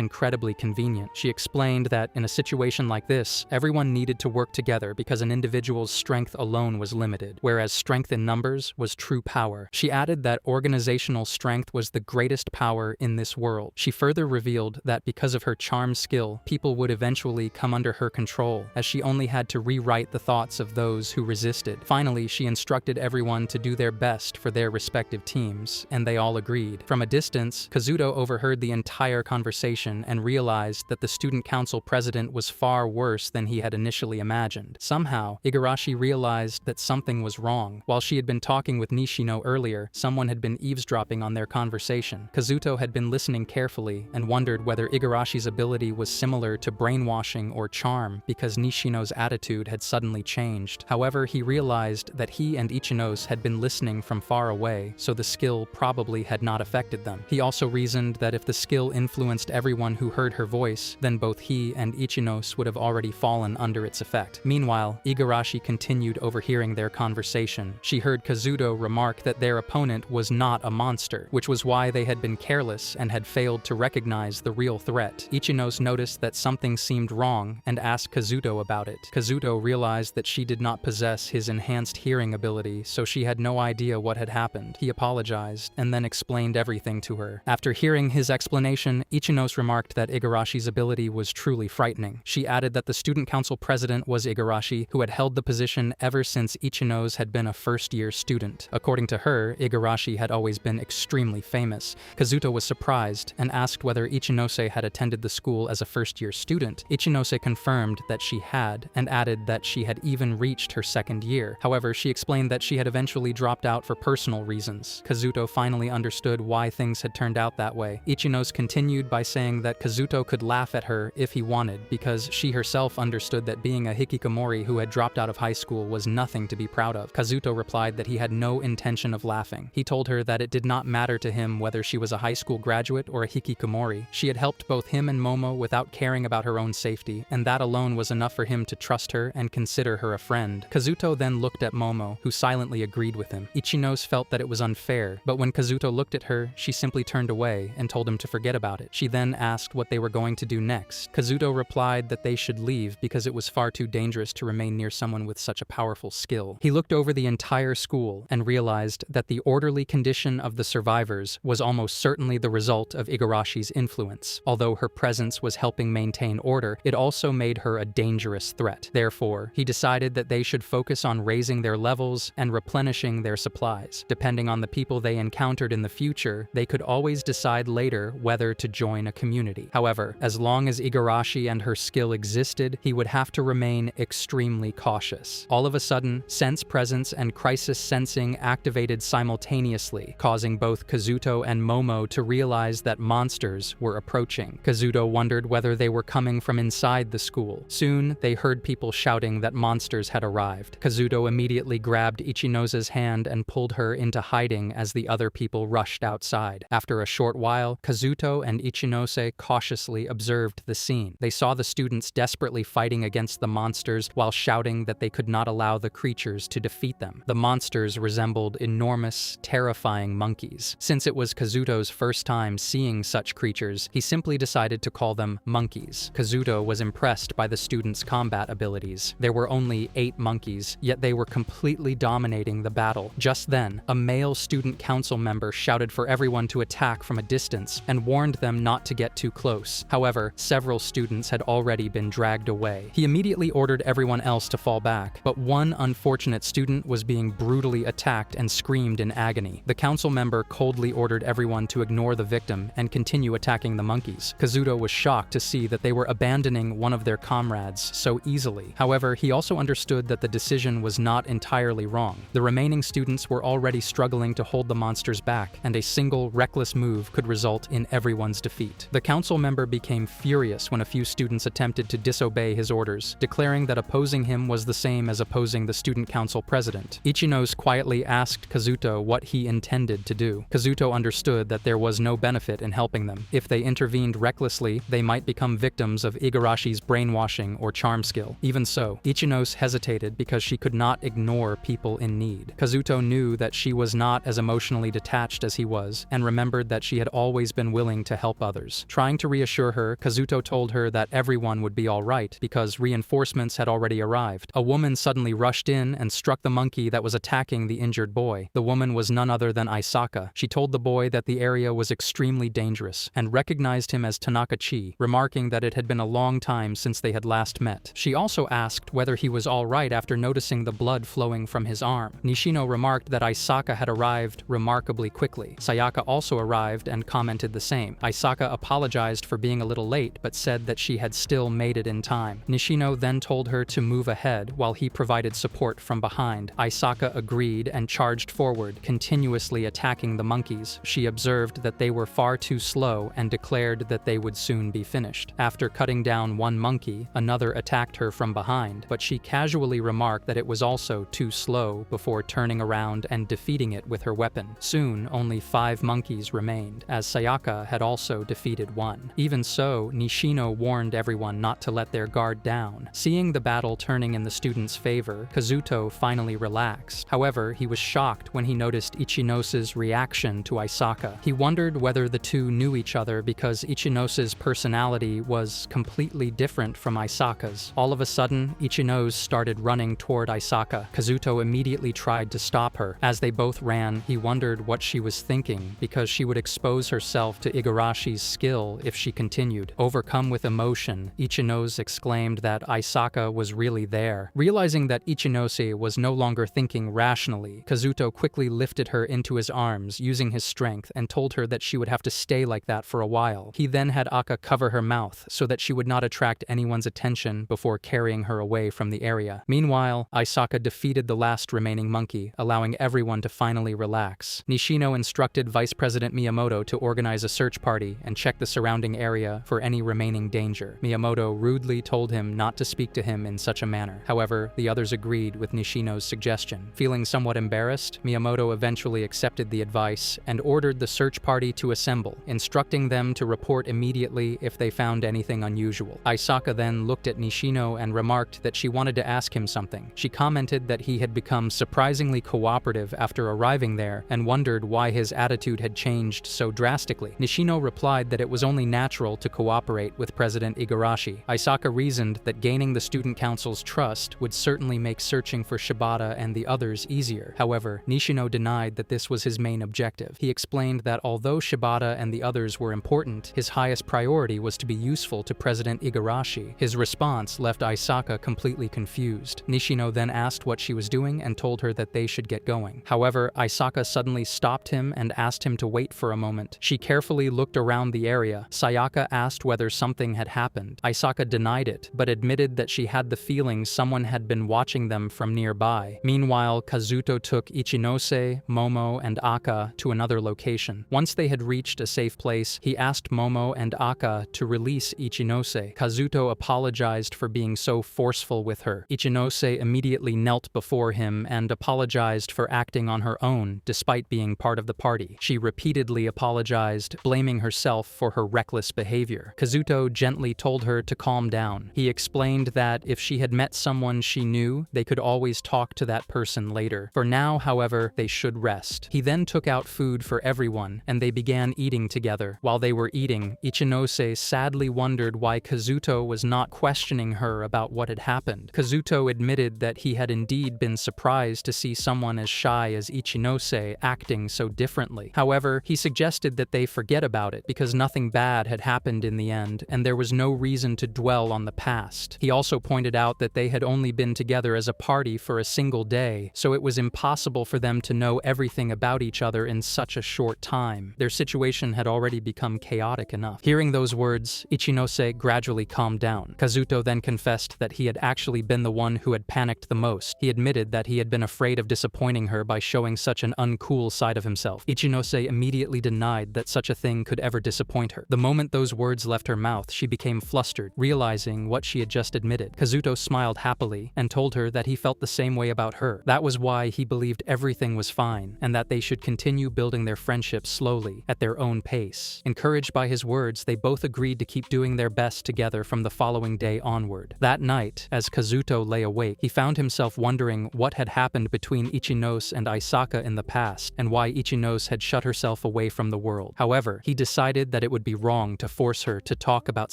Speaker 1: incredibly convenient. She explained that in a situation like this, everyone needed to work together because an individual's strength alone was limited, whereas strength in numbers was true power. She added that organizational strength was the greatest power in this world. She further revealed that because of her charm skill, people would eventually come under her control, as she only had to rewrite the thoughts of those who resisted. Finally, she instructed everyone to do their best for their respective teams, and they all agreed. From a distance, Kazuto overheard the entire conversation and realized that the student council president was far worse than he had initially imagined. Somehow, Igarashi realized that something was wrong. While she had been talking with Nishino earlier, someone had been eavesdropping on their conversation. Kazuto had been listening carefully and wondered whether Igarashi's ability was similar to brainwashing or charm because Nishino's attitude had suddenly changed. However, he realized that he and Ichinos had been listening from far away, so the skill probably had not affected them. He also reasoned that if the skill influenced everyone who heard her voice, then both he and Ichinos would have already fallen under its effect. Meanwhile, Igarashi continued overhearing their conversation. She heard Kazuto remark that their opponent was not a monster, which was why they had been careless and had failed to recognize the real threat. Ichinos noticed that something seemed wrong and asked Kazuto about it. Kazuto realized that she did not possess his enhanced hearing ability, so she had no idea what had happened. He apologized and then explained everything to her. After hearing his explanation, Ichinos remarked that Igarashi's ability was truly frightening. She added that the student council president was Igarashi, who had held the position ever since Ichinos had been a first-year student. According to her, Igarashi had always been extremely famous. Kazuto was surprised and asked whether Ichinose had attended the school as a first-year student. Ichinose confirmed that she had, and added that she had even reached her second year. However, she explained that she had eventually dropped out for personal reasons. Kazuto finally understood why things had turned out that way. Ichinos continued by saying that Kazuto could laugh at her if he wanted, because she herself understood that being a hikikomori who had dropped out of high school was nothing to be proud of. Kazuto replied that he had no intention of laughing. He told her that it did not matter to him whether she was a high school graduate or a hikikomori. She had helped both him and Momo without caring about her own safety, and that alone was enough for him to trust her and consider her a friend. Kazuto then looked at Momo, who silently agreed with him. Ichinos felt that it was unfair, but when Kazuto looked at her, she simply turned away and told him to forget about it. She then asked what they were going to do next. Kazuto replied that they should leave because it was far too dangerous to remain near someone with such a powerful skill. He looked over the entire school and realized that the orderly condition of the survivors was almost certainly the result of Igarashi's influence. Although her presence was helping maintain order, it also made her a dangerous threat. Therefore, he decided that they should focus on raising their levels and replenishing their supplies. Depending on the people they encountered in the future, they could always decide later whether to join a community. However, as long as Igarashi and her skill existed, he would have to remain extremely cautious. All of a sudden, sense presence and crisis sensing activated simultaneously, causing both Kazuto and Momo to realize that monsters were approaching. Kazuto wondered whether they were coming from inside the school. Soon, they heard people shouting that monsters had arrived. Kazuto immediately grabbed Ichinose's hand and pulled her into hiding as the other people rushed outside. After a short while, Kazuto and Ichinose cautiously observed the scene. They saw the students desperately fighting against the monsters while shouting that they could not allow the creatures to defeat them. The monsters resembled enormous, terrifying monkeys. Since it was Kazuto's first time seeing such creatures, he simply decided to call them monkeys. Kazuto was impressed by the students' combat abilities. There were only 8 monkeys, yet they were completely dominating the battle. Just then, a male student council member shouted for everyone to attack from a distance and warned them not to get too close. However, several students had already been dragged away. He immediately ordered everyone else to fall back, but one unfortunate student was being brutally attacked and screamed in agony. The council member coldly ordered everyone to ignore the victim and continue attacking the monkeys. Kazuto was shocked to see that they were abandoning one of their comrades so easily. However, he also understood that the decision was not entirely wrong. The remaining students were already struggling to hold the monsters back, and a single reckless move could result in everyone's defeat. The council member became furious when a few students attempted to disobey his orders, declaring that opposing him was the same as opposing the student council president. Ichinose quietly asked Kazuto what he intended to do. Kazuto understood that there was no benefit in helping them. If they intervened recklessly, they might become victims of Igarashi's brainwashing or charm skill. Even so, Ichinose hesitated because she could not ignore people in need. Kazuto knew that she was not as emotionally detached as he was, and remembered that she had always been willing to help others. Trying to reassure her, Kazuto told her that everyone would be alright because reinforcements had already arrived. A woman suddenly rushed in and struck the monkey that was attacking the injured boy. The woman was none other than Isaka. She told the boy that the area was extremely dangerous and recognized him as Tanaka-chi, remarking that it had been a long time since they had last met. She also asked whether he was alright after noticing the blood flowing from his arm. Nishino remarked that Isaka had arrived remarkably quickly. Sayaka also arrived and commented the same. Isaka apologized for being a little late but said that she had still made it in time. Nishino then told her to move ahead while he provided support from behind. Isaka agreed and charged forward, continuously attacking the monkeys. She observed that they were far too slow and declared that they would soon be finished. After cutting down one monkey, another attacked her from behind, but she casually remarked that it was also too slow before turning around and defeating it with her weapon. Soon, only 5 monkeys remained, as Sayaka had also defeated one. Even so, Nishino warned everyone not to let their guard down. Seeing the battle turning in the students' favor, Kazuto finally relaxed. However, he was shocked when he noticed Ichinose's reaction to Isaka. He wondered whether the two knew each other because Ichinose's personality was completely different from Isaka's. All of a sudden, Ichinose started running toward Isaka. Kazuto immediately tried to stop her. As they both ran, he wondered what she was thinking because she would expose herself to Igarashi's skill if she continued. Overcome with emotion, Ichinose exclaimed that Isaka was really there. Realizing that Ichinose was no longer thinking rationally, Kazuto quickly lifted her into his arms using his strength and told her that she would have to stay like that for a while. He then had Aka cover her mouth so that she would not attract anyone's attention before carrying her away from the area. Meanwhile, Isaka defeated the last remaining monkey, allowing everyone to finally relax. Nishino instructed Vice President Miyamoto to organize a search party and check the surrounding area for any remaining danger. Miyamoto rudely told him not to speak to him in such a manner. However, the others agreed with Nishino's suggestion. Feeling somewhat embarrassed, Miyamoto eventually accepted the advice and ordered the search party to assemble, instructing them to report immediately if they found anything unusual. Isaka then looked at Nishino and remarked that she wanted to ask him something. She commented that he had become surprisingly cooperative after arriving there and wondered why his attitude had changed so drastically. Nishino replied that it was only natural to cooperate with President Igarashi. Isaka reasoned that gaining the student council's trust would certainly make searching for Shibata and the others easier. However, Nishino denied that this was his main objective. He explained that although Shibata and the others were important, his highest priority was to be useful to President Igarashi. His response left Isaka completely confused. Nishino then asked what she was doing and told her that they should get going. However, Isaka suddenly stopped him and asked him to wait for a moment. She carefully looked around the area. Sayaka asked whether something had happened. Isaka denied it, but admitted that she had the feeling someone had been watching them from nearby. Meanwhile, Kazuto took Ichinose, Momo, and Aka to another location. Once they had reached a safe place, he asked Momo and Aka to release Ichinose. Kazuto apologized for being so forceful with her. Ichinose immediately knelt before him and apologized for acting on her own despite being part of the party. She repeatedly apologized, blaming herself for her reckless behavior. Kazuto gently told her to calm down. He explained that if she had met someone she knew, they could always talk to that person later. For now, however, they should rest. He then took out food for everyone, and they began eating together. While they were eating, Ichinose sadly wondered why Kazuto was not questioning her about what had happened. Kazuto admitted that he had indeed been surprised to see someone as shy as Ichinose acting so differently. However, he suggested that they forget about it because nothing bad had happened in the end, and there was no reason to dwell on the past. He also pointed out that they had only been together as a party for a single day, so it was impossible for them to know everything about each other in such a short time. Their situation had already become chaotic enough. Hearing those words, Ichinose gradually calmed down. Kazuto then confessed that he had actually been the one who had panicked the most. He admitted that he had been afraid of disappointing her by showing such an uncool side of himself. Ichinose immediately denied that such a thing could ever disappoint her. The moment those words left her mouth, she became flustered, realizing what she had just admitted. Kazuto smiled happily and told her that he felt the same way about her. That was why he believed everything was fine, and that they should continue building their friendship slowly, at their own pace. Encouraged by his words, they both agreed to keep doing their best together from the following day onward. That night, as Kazuto lay awake, he found himself himself wondering what had happened between Ichinose and Isaka in the past, and why Ichinose had shut herself away from the world. However, he decided that it would be wrong to force her to talk about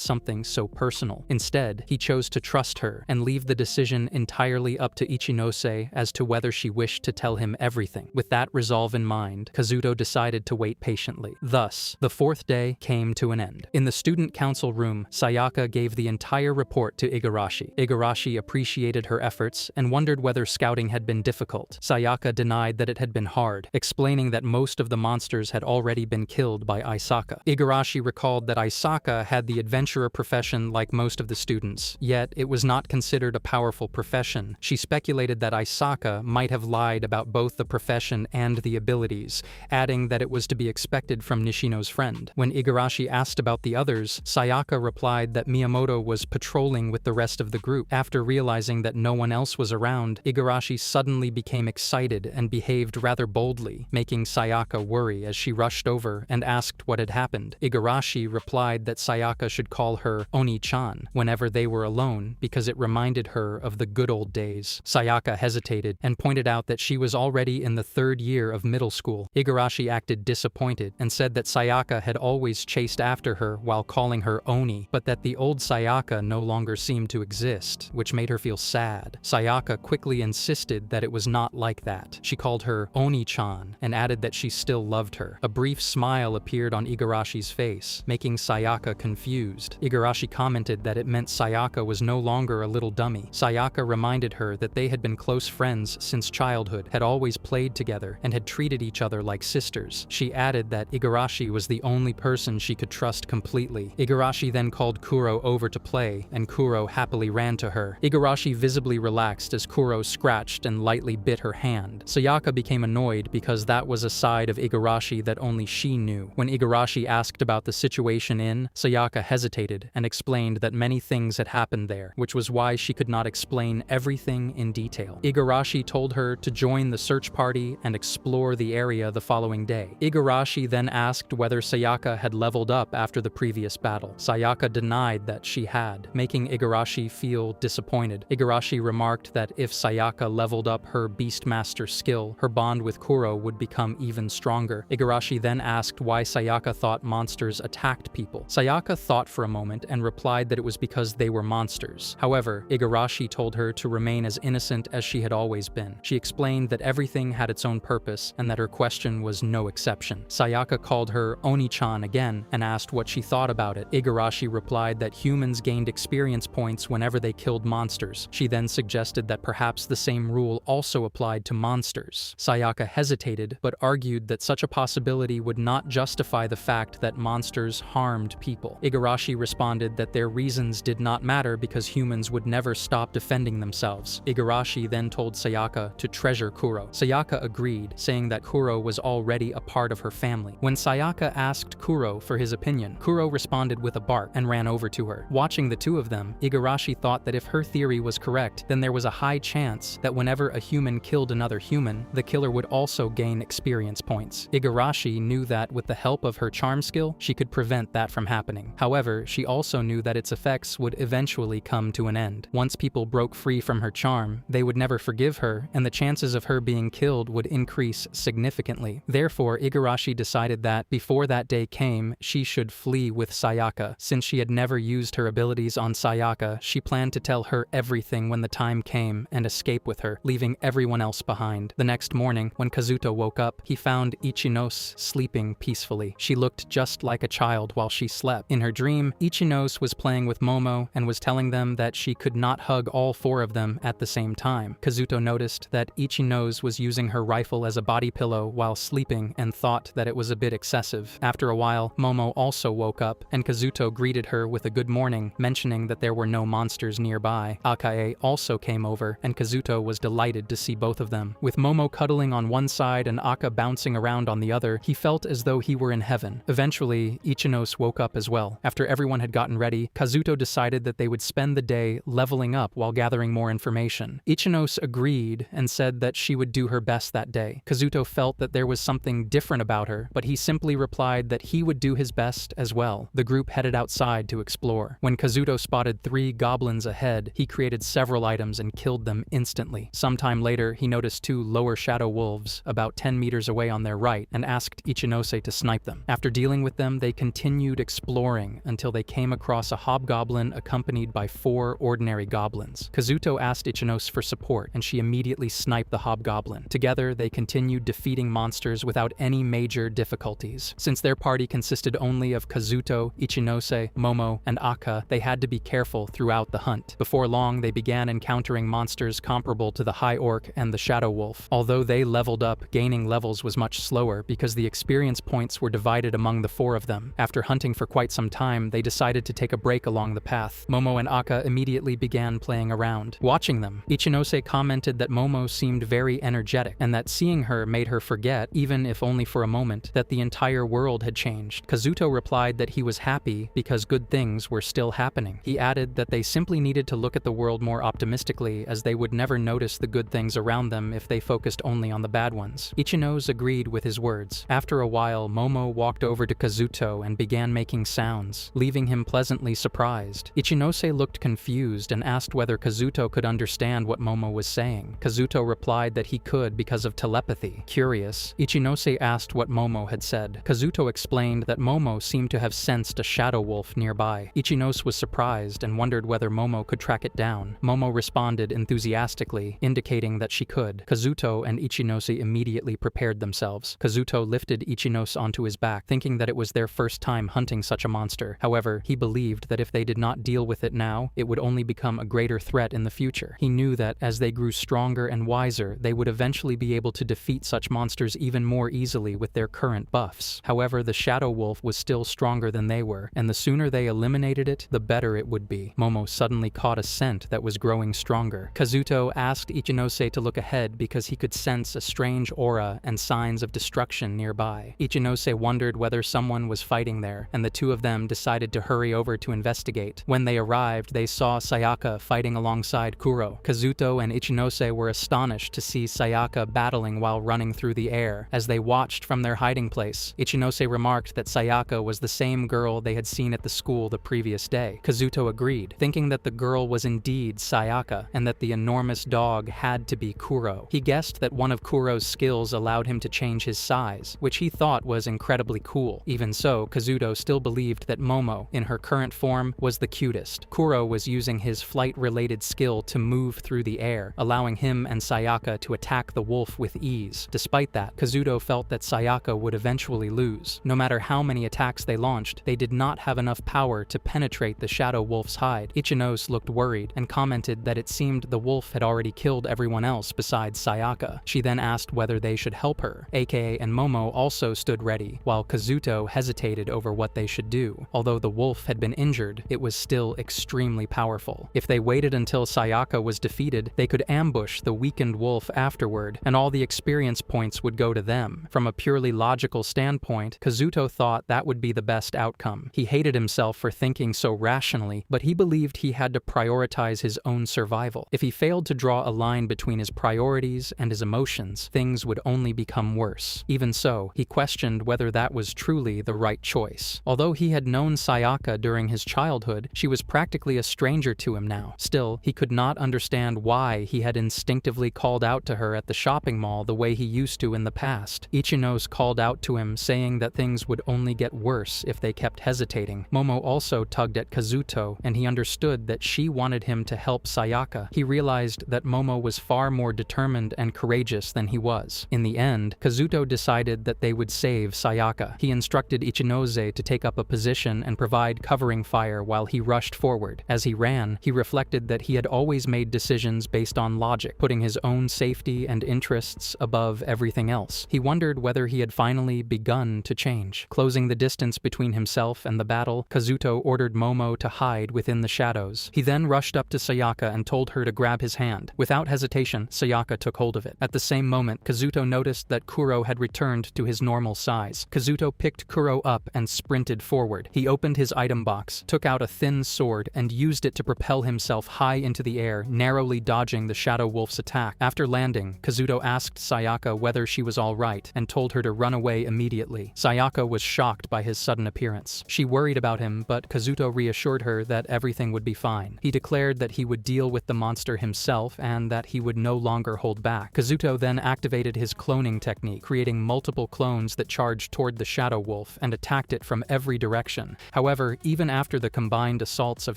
Speaker 1: something so personal. Instead, he chose to trust her and leave the decision entirely up to Ichinose as to whether she wished to tell him everything. With that resolve in mind, Kazuto decided to wait patiently. Thus, the fourth day came to an end. In the student council room, Sayaka gave the entire report to Igarashi. Igarashi appreciated her efforts and wondered whether scouting had been difficult. Sayaka denied that it had been hard, explaining that most of the monsters had already been killed by Isaka. Igarashi recalled that Isaka had the adventurer profession like most of the students, yet it was not considered a powerful profession. She speculated that Isaka might have lied about both the profession and the abilities, adding that it was to be expected from Nishino's friend. When Igarashi asked about the others, Sayaka replied that Miyamoto was patrolling with the rest of the group. After realizing that no one else was around, Igarashi suddenly became excited and behaved rather boldly, making Sayaka worry as she rushed over and asked what had happened. Igarashi replied that Sayaka should call her Oni-chan whenever they were alone because it reminded her of the good old days. Sayaka hesitated and pointed out that she was already in the third year of middle school. Igarashi acted disappointed and said that Sayaka had always chased after her while calling her Oni, but that the old Sayaka no longer seemed to exist, which made her feel sad. Sayaka quickly insisted that it was not like that. She called her Oni-chan and added that she still loved her. A brief smile appeared on Igarashi's face, making Sayaka confused. Igarashi commented that it meant Sayaka was no longer a little dummy. Sayaka reminded her that they had been close friends since childhood, had always played together, and had treated each other like sisters. She added that Igarashi was the only person she could trust completely. Igarashi then called Kuro over to play, and Kuro happily ran to her. Igarashi visibly relaxed as Kuro scratched and lightly bit her hand. Sayaka became annoyed because that was a side of Igarashi that only she knew. When Igarashi asked about the situation in, Sayaka hesitated and explained that many things had happened there, which was why she could not explain everything in detail. Igarashi told her to join the search party and explore the area the following day. Igarashi then asked whether Sayaka had leveled up after the previous battle. Sayaka denied that she had, making Igarashi feel disappointed. Igarashi remarked that if Sayaka leveled up her Beastmaster skill, her bond with Kuro would become even stronger. Igarashi then asked why Sayaka thought monsters attacked people. Sayaka thought for a moment and replied that it was because they were monsters. However, Igarashi told her to remain as innocent as she had always been. She explained that everything had its own purpose and that her question was no exception. Sayaka called her Oni-chan again and asked what she thought about it. Igarashi replied that humans gained experience points whenever they killed monsters. She then suggested that perhaps the same rule also applied to monsters. Sayaka hesitated, but argued that such a possibility would not justify the fact that monsters harmed people. Igarashi responded that their reasons did not matter because humans would never stop defending themselves. Igarashi then told Sayaka to treasure Kuro. Sayaka agreed, saying that Kuro was already a part of her family. When Sayaka asked Kuro for his opinion, Kuro responded with a bark and ran over to her. Watching the two of them, Igarashi thought that if her theory was correct, then there was a high chance that whenever a human killed another human, the killer would also gain experience points. Igarashi knew that with the help of her charm skill, she could prevent that from happening. However, she also knew that its effects would eventually come to an end. Once people broke free from her charm, they would never forgive her, and the chances of her being killed would increase significantly. Therefore, Igarashi decided that, before that day came, she should flee with Sayaka. Since she had never used her abilities on Sayaka, she planned to tell her everything when the time came and escape with her, leaving everyone else behind. The next morning, when Kazuto woke up, he found Ichinose sleeping peacefully. She looked just like a child while she slept. In her dream, Ichinose was playing with Momo and was telling them that she could not hug all four of them at the same time. Kazuto noticed that Ichinose was using her rifle as a body pillow while sleeping and thought that it was a bit excessive. After a while, Momo also woke up, and Kazuto greeted her with a good morning, mentioning that there were no monsters nearby. Akae also came over, and Kazuto was delighted to see both of them. With Momo cuddling on one side and Aka bouncing around on the other, he felt as though he were in heaven. Eventually, Ichinose woke up as well. After everyone had gotten ready, Kazuto decided that they would spend the day leveling up while gathering more information. Ichinose agreed and said that she would do her best that day. Kazuto felt that there was something different about her, but he simply replied that he would do his best as well. The group headed outside to explore. When Kazuto spotted 3 goblins ahead, he created several items and killed them them instantly. Sometime later, he noticed 2 lower shadow wolves about 10 meters away on their right and asked Ichinose to snipe them. After dealing with them, they continued exploring until they came across a hobgoblin accompanied by 4 ordinary goblins. Kazuto asked Ichinose for support, and she immediately sniped the hobgoblin. Together, they continued defeating monsters without any major difficulties. Since their party consisted only of Kazuto, Ichinose, Momo, and Aka, they had to be careful throughout the hunt. Before long, they began encountering monsters comparable to the High Orc and the Shadow Wolf. Although they leveled up, gaining levels was much slower because the experience points were divided among the 4 of them. After hunting for quite some time, they decided to take a break along the path. Momo and Aka immediately began playing around. Watching them, Ichinose commented that Momo seemed very energetic, and that seeing her made her forget, even if only for a moment, that the entire world had changed. Kazuto replied that he was happy because good things were still happening. He added that they simply needed to look at the world more optimistically, as they would never notice the good things around them if they focused only on the bad ones. Ichinose agreed with his words. After a while, Momo walked over to Kazuto and began making sounds, leaving him pleasantly surprised. Ichinose looked confused and asked whether Kazuto could understand what Momo was saying. Kazuto replied that he could because of telepathy. Curious, Ichinose asked what Momo had said. Kazuto explained that Momo seemed to have sensed a shadow wolf nearby. Ichinose was surprised and wondered whether Momo could track it down. Momo responded enthusiastically, indicating that she could. Kazuto and Ichinose immediately prepared themselves. Kazuto lifted Ichinose onto his back, thinking that it was their first time hunting such a monster. However, he believed that if they did not deal with it now, it would only become a greater threat in the future. He knew that as they grew stronger and wiser, they would eventually be able to defeat such monsters even more easily with their current buffs. However, the shadow wolf was still stronger than they were, and the sooner they eliminated it, the better it would be. Momo suddenly caught a scent that was growing stronger. Kazuto asked Ichinose to look ahead because he could sense a strange aura and signs of destruction nearby. Ichinose wondered whether someone was fighting there, and the 2 of them decided to hurry over to investigate. When they arrived, they saw Sayaka fighting alongside Kuro. Kazuto and Ichinose were astonished to see Sayaka battling while running through the air. As they watched from their hiding place, Ichinose remarked that Sayaka was the same girl they had seen at the school the previous day. Kazuto agreed, thinking that the girl was indeed Sayaka, and that the enormous dog had to be Kuro. He guessed that one of Kuro's skills allowed him to change his size, which he thought was incredibly cool. Even so, Kazuto still believed that Momo, in her current form, was the cutest. Kuro was using his flight-related skill to move through the air, allowing him and Sayaka to attack the wolf with ease. Despite that, Kazuto felt that Sayaka would eventually lose. No matter how many attacks they launched, they did not have enough power to penetrate the shadow wolf's hide. Ichinose looked worried and commented that it seemed the wolf had already killed everyone else besides Sayaka. She then asked whether they should help her. Aka and Momo also stood ready, while Kazuto hesitated over what they should do. Although the wolf had been injured, it was still extremely powerful. If they waited until Sayaka was defeated, they could ambush the weakened wolf afterward, and all the experience points would go to them. From a purely logical standpoint, Kazuto thought that would be the best outcome. He hated himself for thinking so rationally, but he believed he had to prioritize his own survival. If he failed to draw a line between his priorities and his emotions, things would only become worse. Even so, he questioned whether that was truly the right choice. Although he had known Sayaka during his childhood, she was practically a stranger to him now. Still, he could not understand why he had instinctively called out to her at the shopping mall the way he used to in the past. Ichinose called out to him, saying that things would only get worse if they kept hesitating. Momo also tugged at Kazuto, and he understood that she wanted him to help Sayaka. He realized that Momo was far more determined and courageous than he was. In the end, Kazuto decided that they would save Sayaka. He instructed Ichinose to take up a position and provide covering fire while he rushed forward. As he ran, he reflected that he had always made decisions based on logic, putting his own safety and interests above everything else. He wondered whether he had finally begun to change. Closing the distance between himself and the battle, Kazuto ordered Momo to hide within the shadows. He then rushed up to Sayaka and told her to grab his hand. Without hesitation, Sayaka took hold of it. At the same moment, Kazuto noticed that Kuro had returned to his normal size. Kazuto picked Kuro up and sprinted forward. He opened his item box, took out a thin sword, and used it to propel himself high into the air, narrowly dodging the Shadow Wolf's attack. After landing, Kazuto asked Sayaka whether she was all right and told her to run away immediately. Sayaka was shocked by his sudden appearance. She worried about him, but Kazuto reassured her that everything would be fine. He declared that he would deal with the monster himself and that he would no longer hold back. Kazuto then activated his cloning technique, creating multiple clones that charged toward the Shadow Wolf and attacked it from every direction. However, even after the combined assaults of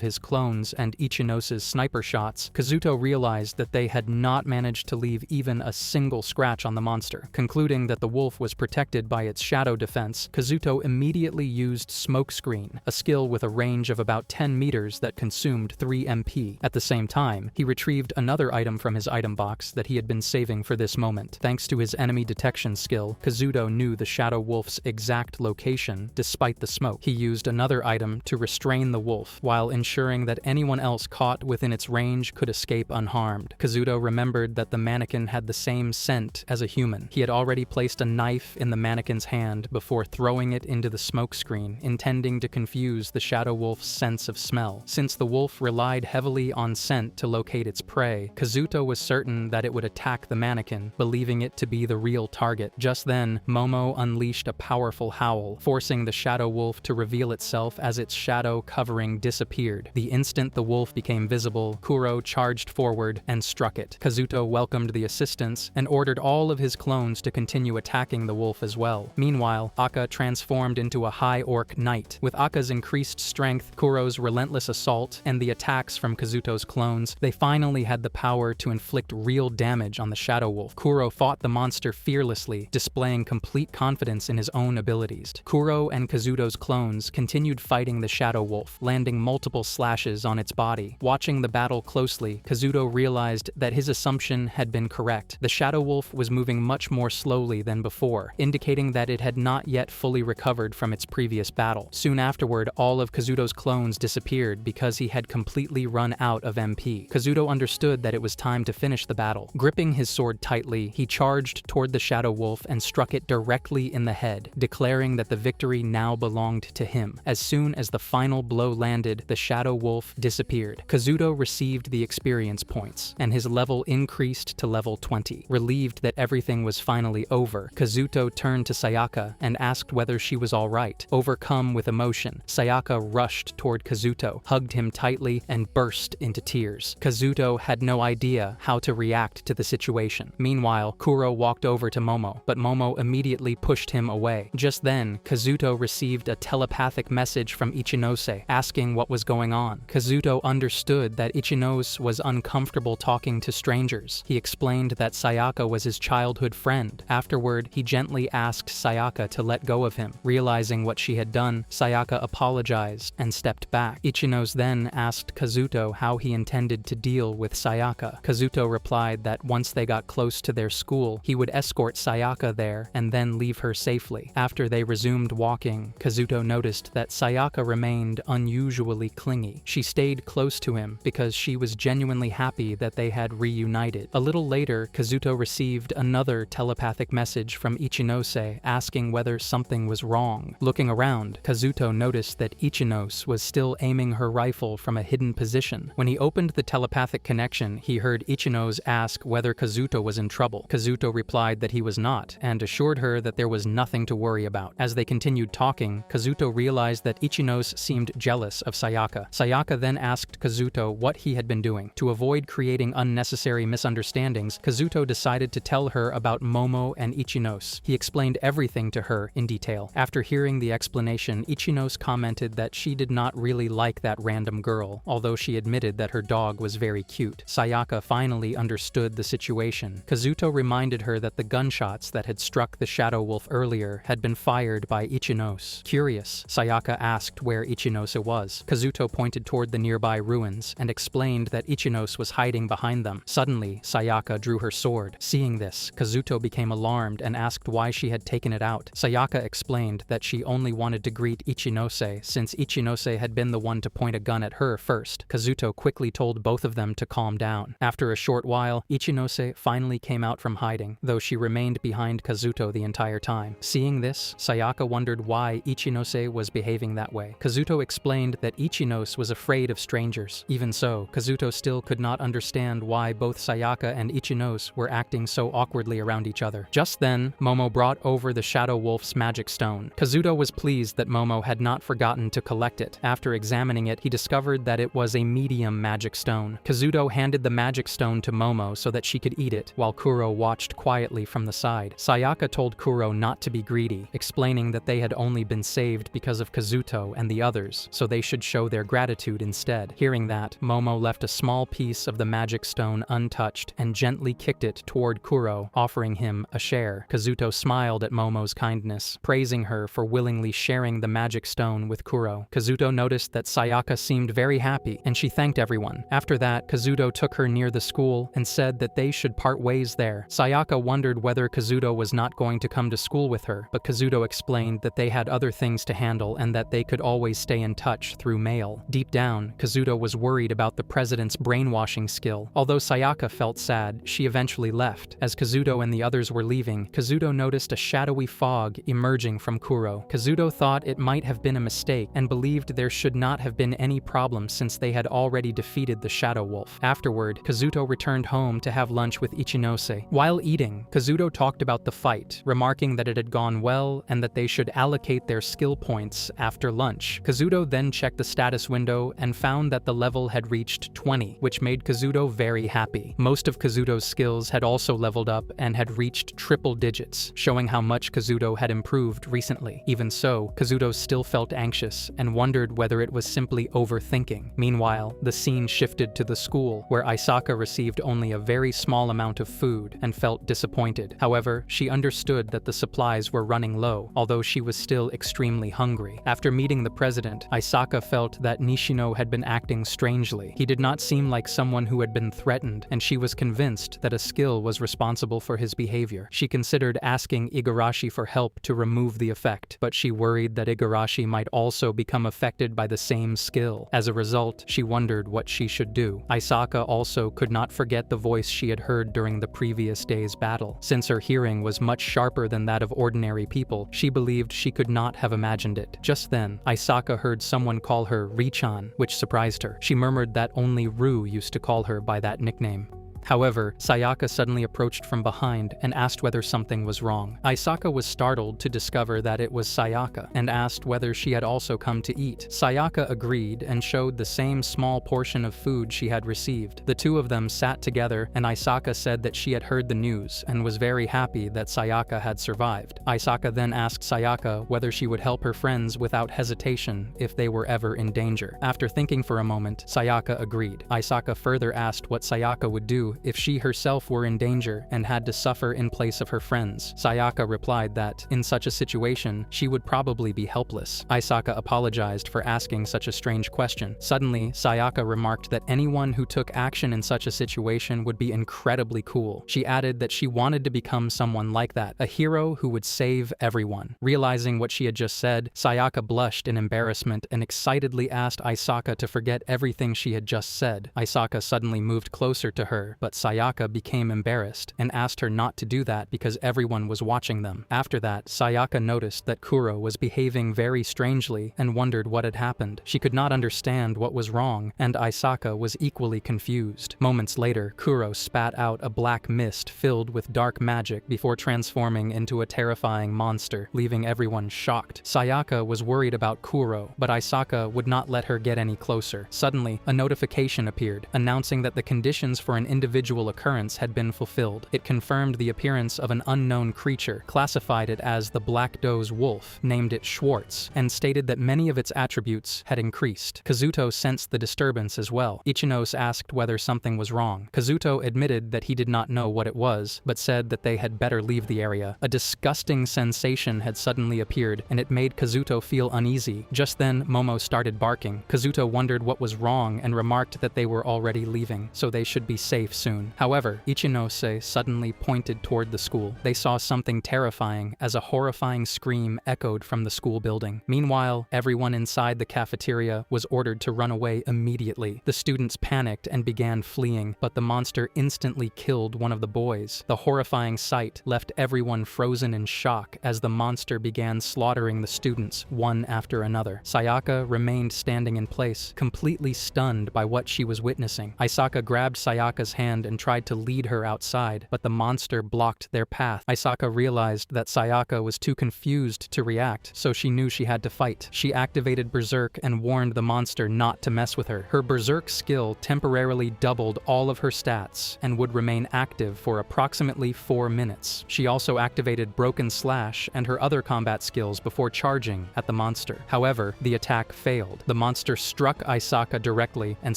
Speaker 1: his clones and Ichinose's sniper shots, Kazuto realized that they had not managed to leave even a single scratch on the monster. Concluding that the wolf was protected by its shadow defense, Kazuto immediately used Smokescreen, a skill with a range of about 10 meters that consumed 3 MP. At the same time, he retrieved another item from his item box that he had been saving for this moment. Thanks to his enemy detection skill, Kazuto knew the Shadow Wolf's exact location despite the smoke. He used another item to restrain the wolf, while ensuring that anyone else caught within its range could escape unharmed. Kazuto remembered that the mannequin had the same scent as a human. He had already placed a knife in the mannequin's hand before throwing it into the smokescreen, intending to confuse the Shadow Wolf's sense of smell. Since the wolf relied heavily on scent to locate its prey, Kazuto was certain that it would attack the mannequin, believing it to be the real target. Just then, Momo unleashed a powerful howl, forcing the Shadow Wolf to reveal itself as its shadow covering disappeared. The instant the wolf became visible, Kuro charged forward and struck it. Kazuto welcomed the assistance and ordered all of his clones to continue attacking the wolf as well. Meanwhile, Akka transformed into a high orc knight. With Akka's increased strength, Kuro's relentless assault, and the attacks from Kazuto's clones, they finally had the power to inflict real damage on the Shadow Wolf. Kuro fought the monster fearlessly, displaying complete confidence in his own abilities. Kuro and Kazuto's clones continued fighting the Shadow Wolf, landing multiple slashes on its body. Watching the battle closely, Kazuto realized that his assumption had been correct. The Shadow Wolf was moving much more slowly than before, indicating that it had not yet fully recovered from its previous battle. Soon afterward, all of Kazuto's clones disappeared because he had completely run out of MP. Kazuto understood that it was time to finish the battle. Gripping his sword tightly, he charged toward the Shadow Wolf and struck it directly in the head, declaring that the victory now belonged to him. As soon as the final blow landed, the Shadow Wolf disappeared. Kazuto received the experience points, and his level increased to level 20. Relieved that everything was finally over, Kazuto turned to Sayaka and asked whether she was all right. Overcome with emotion, Sayaka rushed toward Kazuto, hugged him tightly, and burst into tears. Kazuto had no idea how to react to the situation. Meanwhile, Kuro walked over to Momo, but Momo immediately pushed him away. Just then, Kazuto received a telepathic message from Ichinose, asking what was going on. Kazuto understood that Ichinose was uncomfortable talking to strangers. He explained that Sayaka was his childhood friend. Afterward, he gently asked Sayaka to let go of him. Realizing what she had done, Sayaka apologized and stepped back. Ichinose then asked Kazuto how he intended to deal with Sayaka. Kazuto replied that once they got close to their school, he would escort Sayaka there and then leave her safely. After they resumed walking, Kazuto noticed that Sayaka remained unusually clingy. She stayed close to him because she was genuinely happy that they had reunited. A little later, Kazuto received another telepathic message from Ichinose asking whether something was wrong. Looking around, Kazuto noticed that Ichinose was still aiming her rifle from a hidden position. When he opened the telepathic connection, he heard Ichinose ask whether Kazuto was in trouble. Kazuto replied that he was not, and assured her that there was nothing to worry about. As they continued talking, Kazuto realized that Ichinose seemed jealous of Sayaka. Sayaka then asked Kazuto what he had been doing. To avoid creating unnecessary misunderstandings, Kazuto decided to tell her about Momo and Ichinose. He explained everything to her in detail. After hearing the explanation, Ichinose commented that she did not really like that random girl, although she admitted that her dog was very cute. Sayaka finally understood the situation. Kazuto reminded her that the gunshots that had struck the Shadow Wolf earlier had been fired by Ichinose. Curious, Sayaka asked where Ichinose was. Kazuto pointed toward the nearby ruins and explained that Ichinose was hiding behind them. Suddenly, Sayaka drew her sword. Seeing this, Kazuto became alarmed and asked why she had taken it out. Sayaka explained that she only wanted to greet Ichinose since Ichinose had been the one to point a gun at her first. Kazuto quickly told both of them to calm down. After a short while, Ichinose finally came out from hiding, though she remained behind Kazuto the entire time. Seeing this, Sayaka wondered why Ichinose was behaving that way. Kazuto explained that Ichinose was afraid of strangers. Even so, Kazuto still could not understand why both Sayaka and Ichinose were acting so awkwardly around each other. Just then, Momo brought over the Shadow Wolf's magic stone. Kazuto was pleased that Momo had not forgotten to collect it. After examining it, he discovered that it was a medium magic stone. Kazuto Kazuto handed the magic stone to Momo so that she could eat it, while Kuro watched quietly from the side. Sayaka told Kuro not to be greedy, explaining that they had only been saved because of Kazuto and the others, so they should show their gratitude instead. Hearing that, Momo left a small piece of the magic stone untouched and gently kicked it toward Kuro, offering him a share. Kazuto smiled at Momo's kindness, praising her for willingly sharing the magic stone with Kuro. Kazuto noticed that Sayaka seemed very happy, and she thanked everyone. After that, Kazuto took her near the school and said that they should part ways there. Sayaka wondered whether Kazuto was not going to come to school with her, but Kazuto explained that they had other things to handle and that they could always stay in touch through mail. Deep down, Kazuto was worried about the president's brainwashing skill. Although Sayaka felt sad, she eventually left. As Kazuto and the others were leaving, Kazuto noticed a shadowy fog emerging from Kuro. Kazuto thought it might have been a mistake and believed there should not have been any problem since they had already defeated the Shadow Wolf. Afterward, Kazuto returned home to have lunch with Ichinose. While eating, Kazuto talked about the fight, remarking that it had gone well and that they should allocate their skill points after lunch. Kazuto then checked the status window and found that the level had reached 20, which made Kazuto very happy. Most of Kazuto's skills had also leveled up and had reached triple digits, showing how much Kazuto had improved recently. Even so, Kazuto still felt anxious and wondered whether it was simply overthinking. Meanwhile, the scene shifted to the school, where Isaka received only a very small amount of food and felt disappointed. However, she understood that the supplies were running low, although she was still extremely hungry. After meeting the president, Isaka felt that Nishino had been acting strangely. He did not seem like someone who had been threatened, and she was convinced that a skill was responsible for his behavior. She considered asking Igarashi for help to remove the effect, but she worried that Igarashi might also become affected by the same skill. As a result, she wondered what she should do. Isaka also could not forget the voice she had heard during the previous day's battle. Since her hearing was much sharper than that of ordinary people, she believed she could not have imagined it. Just then, Isaka heard someone call her Richan, which surprised her. She murmured that only Ru used to call her by that nickname. However, Sayaka suddenly approached from behind and asked whether something was wrong. Isaka was startled to discover that it was Sayaka, and asked whether she had also come to eat. Sayaka agreed and showed the same small portion of food she had received. The two of them sat together, and Isaka said that she had heard the news and was very happy that Sayaka had survived. Isaka then asked Sayaka whether she would help her friends without hesitation if they were ever in danger. After thinking for a moment, Sayaka agreed. Isaka further asked what Sayaka would do if she herself were in danger and had to suffer in place of her friends. Sayaka replied that, in such a situation, she would probably be helpless. Isaka apologized for asking such a strange question. Suddenly, Sayaka remarked that anyone who took action in such a situation would be incredibly cool. She added that she wanted to become someone like that, a hero who would save everyone. Realizing what she had just said, Sayaka blushed in embarrassment and excitedly asked Isaka to forget everything she had just said. Isaka suddenly moved closer to her, but Sayaka became embarrassed and asked her not to do that because everyone was watching them. After that, Sayaka noticed that Kuro was behaving very strangely and wondered what had happened. She could not understand what was wrong, and Isaka was equally confused. Moments later, Kuro spat out a black mist filled with dark magic before transforming into a terrifying monster, leaving everyone shocked. Sayaka was worried about Kuro, but Isaka would not let her get any closer. Suddenly, a notification appeared, announcing that the conditions for an individual occurrence had been fulfilled. It confirmed the appearance of an unknown creature, classified it as the Black Doe's Wolf, named it Schwartz, and stated that many of its attributes had increased. Kazuto sensed the disturbance as well. Ichinose asked whether something was wrong. Kazuto admitted that he did not know what it was, but said that they had better leave the area. A disgusting sensation had suddenly appeared, and it made Kazuto feel uneasy. Just then, Momo started barking. Kazuto wondered what was wrong and remarked that they were already leaving, so they should be safe soon. However, Ichinose suddenly pointed toward the school. They saw something terrifying as a horrifying scream echoed from the school building. Meanwhile, everyone inside the cafeteria was ordered to run away immediately. The students panicked and began fleeing, but the monster instantly killed one of the boys. The horrifying sight left everyone frozen in shock as the monster began slaughtering the students one after another. Sayaka remained standing in place, completely stunned by what she was witnessing. Isaka grabbed Sayaka's hand hand and tried to lead her outside, but the monster blocked their path. Asaka realized that Sayaka was too confused to react, so she knew she had to fight. She activated Berserk and warned the monster not to mess with her. Her Berserk skill temporarily doubled all of her stats and would remain active for approximately 4 minutes. She also activated Broken Slash and her other combat skills before charging at the monster. However, the attack failed. The monster struck Asaka directly and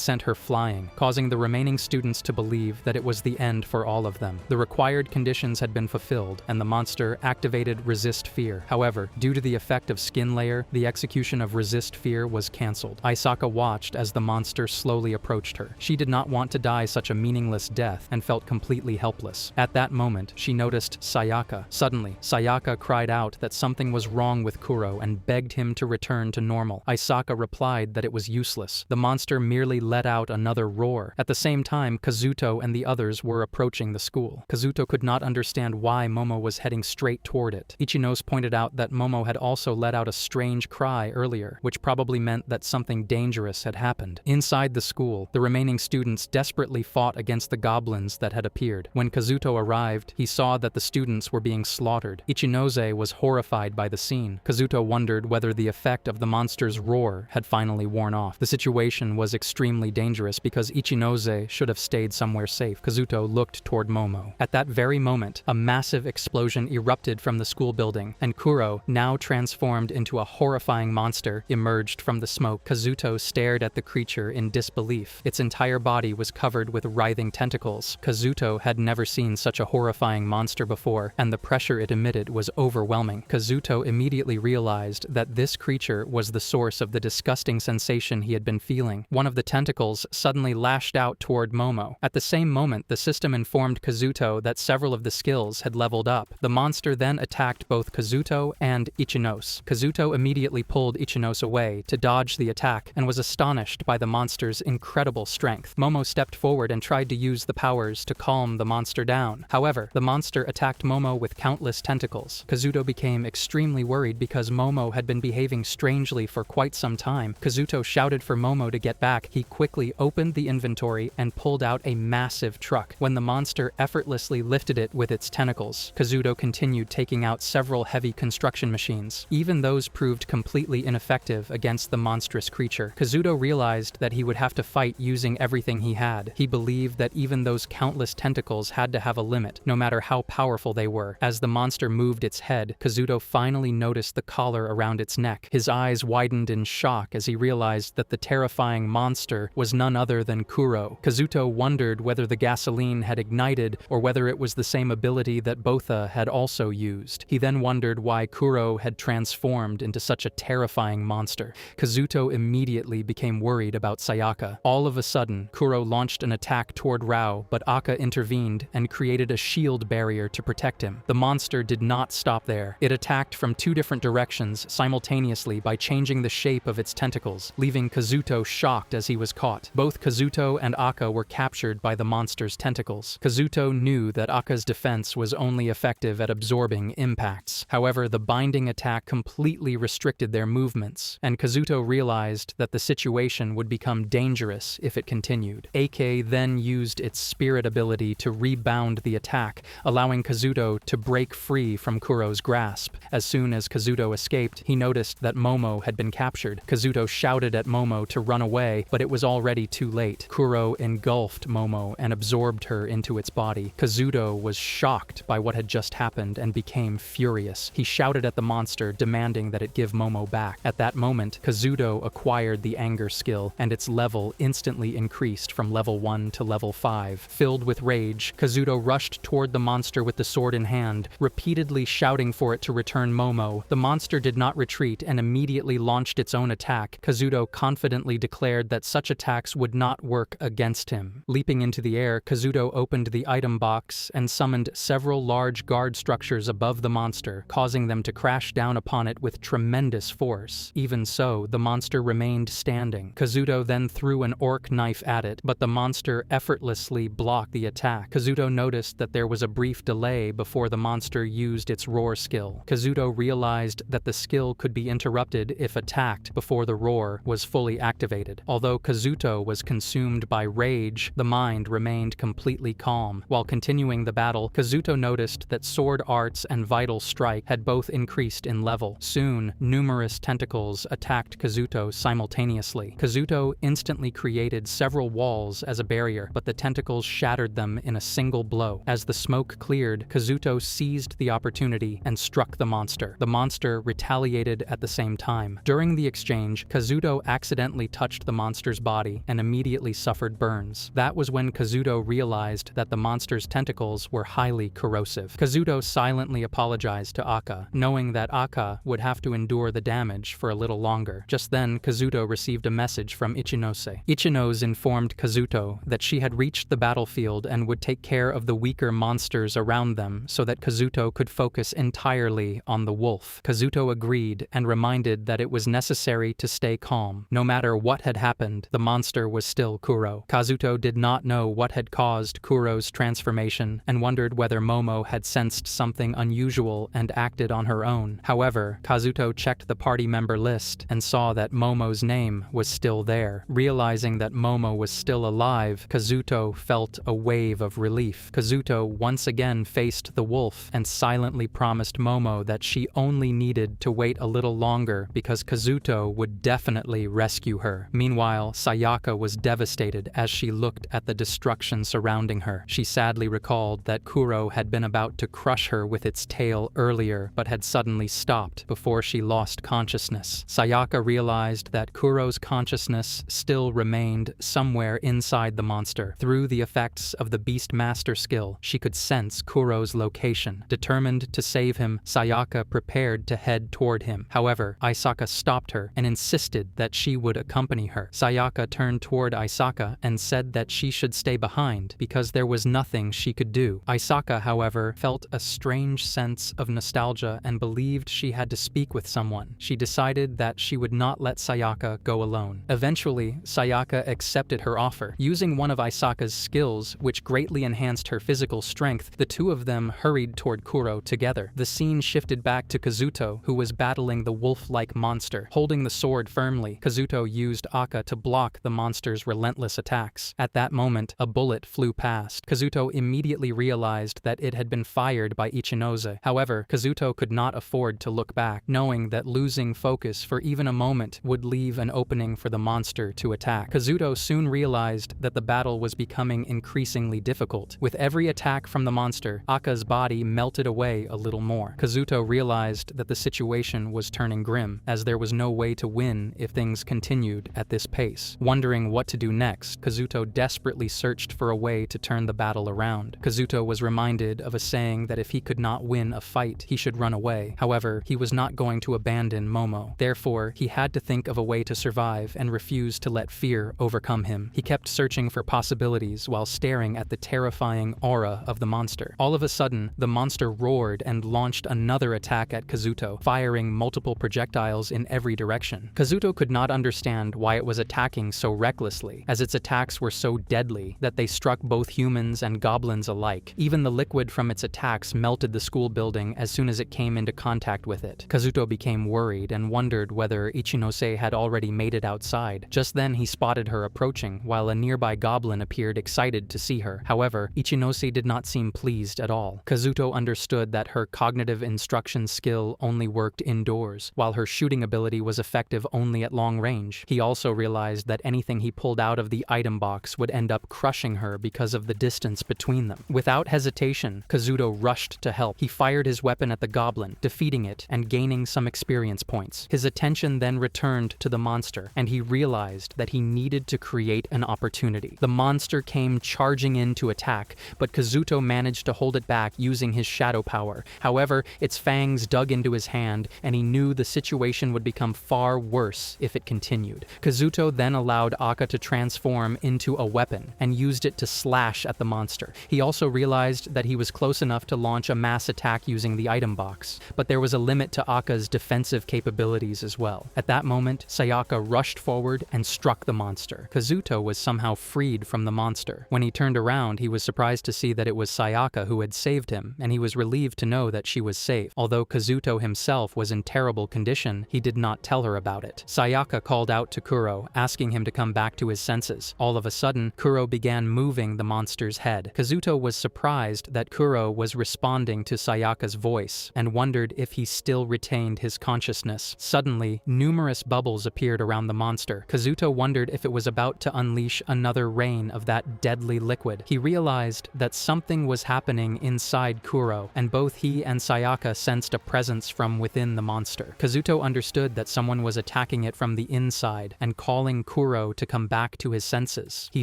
Speaker 1: sent her flying, causing the remaining students to believe that it was the end for all of them. The required conditions had been fulfilled, and the monster activated Resist Fear. However, due to the effect of Skin Layer, the execution of Resist Fear was cancelled. Asaka watched as the monster slowly approached her. She did not want to die such a meaningless death and felt completely helpless. At that moment, she noticed Sayaka. Suddenly, Sayaka cried out that something was wrong with Kuro and begged him to return to normal. Asaka replied that it was useless. The monster merely let out another roar. At the same time, Kazuto and the others were approaching the school. Kazuto could not understand why Momo was heading straight toward it. Ichinose pointed out that Momo had also let out a strange cry earlier, which probably meant that something dangerous had happened. Inside the school, the remaining students desperately fought against the goblins that had appeared. When Kazuto arrived, he saw that the students were being slaughtered. Ichinose was horrified by the scene. Kazuto wondered whether the effect of the monster's roar had finally worn off. The situation was extremely dangerous because Ichinose should have stayed somewhere safe. Kazuto looked toward Momo. At that very moment, a massive explosion erupted from the school building, and Kuro, now transformed into a horrifying monster, emerged from the smoke. Kazuto stared at the creature in disbelief. Its entire body was covered with writhing tentacles. Kazuto had never seen such a horrifying monster before, and the pressure it emitted was overwhelming. Kazuto immediately realized that this creature was the source of the disgusting sensation he had been feeling. One of the tentacles suddenly lashed out toward Momo. At the same moment, the system informed Kazuto that several of the skills had leveled up. The monster then attacked both Kazuto and Ichinose. Kazuto immediately pulled Ichinose away to dodge the attack and was astonished by the monster's incredible strength. Momo stepped forward and tried to use the powers to calm the monster down. However, the monster attacked Momo with countless tentacles. Kazuto became extremely worried because Momo had been behaving strangely for quite some time. Kazuto shouted for Momo to get back. He quickly opened the inventory and pulled out a massive truck. When the monster effortlessly lifted it with its tentacles, Kazuto continued taking out several heavy construction machines. Even those proved completely ineffective against the monstrous creature. Kazuto realized that he would have to fight using everything he had. He believed that even those countless tentacles had to have a limit, no matter how powerful they were. As the monster moved its head, Kazuto finally noticed the collar around its neck. His eyes widened in shock as he realized that the terrifying monster was none other than Kuro. Kazuto wondered whether the gasoline had ignited or whether it was the same ability that Botha had also used. He then wondered why Kuro had transformed into such a terrifying monster. Kazuto immediately became worried about Sayaka. All of a sudden, Kuro launched an attack toward Rao, but Akka intervened and created a shield barrier to protect him. The monster did not stop there. It attacked from 2 different directions simultaneously by changing the shape of its tentacles, leaving Kazuto shocked as he was caught. Both Kazuto and Akka were captured by the monster's tentacles. Kazuto knew that Akka's defense was only effective at absorbing impacts. However, the binding attack completely restricted their movements, and Kazuto realized that the situation would become dangerous if it continued. AK then used its spirit ability to rebound the attack, allowing Kazuto to break free from Kuro's grasp. As soon as Kazuto escaped, he noticed that Momo had been captured. Kazuto shouted at Momo to run away, but it was already too late. Kuro engulfed Momo and absorbed her into its body. Kazuto was shocked by what had just happened and became furious. He shouted at the monster, demanding that it give Momo back. At that moment, Kazuto acquired the anger skill, and its level instantly increased from level 1 to level 5. Filled with rage, Kazuto rushed toward the monster with the sword in hand, repeatedly shouting for it to return Momo. The monster did not retreat and immediately launched its own attack. Kazuto confidently declared that such attacks would not work against him. Leaping into the air, Kazuto opened the item box and summoned several large guard structures above the monster, causing them to crash down upon it with tremendous force. Even so, the monster remained standing. Kazuto then threw an orc knife at it, but the monster effortlessly blocked the attack. Kazuto noticed that there was a brief delay before the monster used its roar skill. Kazuto realized that the skill could be interrupted if attacked before the roar was fully activated. Although Kazuto was consumed by rage, the mind mind remained completely calm. While continuing the battle, Kazuto noticed that sword arts and vital strike had both increased in level. Soon, numerous tentacles attacked Kazuto simultaneously. Kazuto instantly created several walls as a barrier, but the tentacles shattered them in a single blow. As the smoke cleared, Kazuto seized the opportunity and struck the monster. The monster retaliated at the same time. During the exchange, Kazuto accidentally touched the monster's body and immediately suffered burns. That was when Kazuto realized that the monster's tentacles were highly corrosive. Kazuto silently apologized to Aka, knowing that Aka would have to endure the damage for a little longer. Just then, Kazuto received a message from Ichinose. Ichinose informed Kazuto that she had reached the battlefield and would take care of the weaker monsters around them so that Kazuto could focus entirely on the wolf. Kazuto agreed and reminded that it was necessary to stay calm. No matter what had happened, the monster was still Kuro. Kazuto did not know what had caused Kuro's transformation and wondered whether Momo had sensed something unusual and acted on her own. However, Kazuto checked the party member list and saw that Momo's name was still there. Realizing that Momo was still alive, Kazuto felt a wave of relief. Kazuto once again faced the wolf and silently promised Momo that she only needed to wait a little longer because Kazuto would definitely rescue her. Meanwhile, Sayaka was devastated as she looked at the destruction surrounding her. She sadly recalled that Kuro had been about to crush her with its tail earlier, but had suddenly stopped before she lost consciousness. Sayaka realized that Kuro's consciousness still remained somewhere inside the monster. Through the effects of the Beast Master skill, she could sense Kuro's location. Determined to save him, Sayaka prepared to head toward him. However, Isaka stopped her and insisted that she would accompany her. Sayaka turned toward Isaka and said that she should stay behind because there was nothing she could do. Isaka, however, felt a strange sense of nostalgia and believed she had to speak with someone. She decided that she would not let Sayaka go alone. Eventually, Sayaka accepted her offer. Using one of Isaka's skills, which greatly enhanced her physical strength, the two of them hurried toward Kuro together. The scene shifted back to Kazuto, who was battling the wolf-like monster. Holding the sword firmly, Kazuto used Aka to block the monster's relentless attacks. At that moment, a bullet flew past. Kazuto immediately realized that it had been fired by Ichinose. However, Kazuto could not afford to look back, knowing that losing focus for even a moment would leave an opening for the monster to attack. Kazuto soon realized that the battle was becoming increasingly difficult. With every attack from the monster, Aka's body melted away a little more. Kazuto realized that the situation was turning grim, as there was no way to win if things continued at this pace. Wondering what to do next, Kazuto desperately searched for a way to turn the battle around. Kazuto was reminded of a saying that if he could not win a fight, he should run away. However, he was not going to abandon Momo. Therefore, he had to think of a way to survive and refuse to let fear overcome him. He kept searching for possibilities while staring at the terrifying aura of the monster. All of a sudden, the monster roared and launched another attack at Kazuto, firing multiple projectiles in every direction. Kazuto could not understand why it was attacking so recklessly, as its attacks were so deadly that they struck both humans and goblins alike. Even the liquid from its attacks melted the school building as soon as it came into contact with it. Kazuto became worried and wondered whether Ichinose had already made it outside. Just then he spotted her approaching, while a nearby goblin appeared excited to see her. However, Ichinose did not seem pleased at all. Kazuto understood that her cognitive instruction skill only worked indoors, while her shooting ability was effective only at long range. He also realized that anything he pulled out of the item box would end up crushing her because of the distance between them. Without hesitation, Kazuto rushed to help. He fired his weapon at the goblin, defeating it and gaining some experience points. His attention then returned to the monster, and he realized that he needed to create an opportunity. The monster came charging in to attack, but Kazuto managed to hold it back using his shadow power. However, its fangs dug into his hand, and he knew the situation would become far worse if it continued. Kazuto then allowed Aka to transform into a weapon and used it to slash at the monster. He also realized that he was close enough to launch a mass attack using the item box, but there was a limit to Aka's defensive capabilities as well. At that moment, Sayaka rushed forward and struck the monster. Kazuto was somehow freed from the monster. When he turned around, he was surprised to see that it was Sayaka who had saved him, and he was relieved to know that she was safe. Although Kazuto himself was in terrible condition, he did not tell her about it. Sayaka called out to Kuro, asking him to come back to his senses. All of a sudden, Kuro began moving the monster's head. Kazuto was surprised that Kuro was responding to Sayaka's voice and wondered if he still retained his consciousness. Suddenly, numerous bubbles appeared around the monster. Kazuto wondered if it was about to unleash another rain of that deadly liquid. He realized that something was happening inside Kuro, and both he and Sayaka sensed a presence from within the monster. Kazuto understood that someone was attacking it from the inside and calling Kuro to come back to his senses. He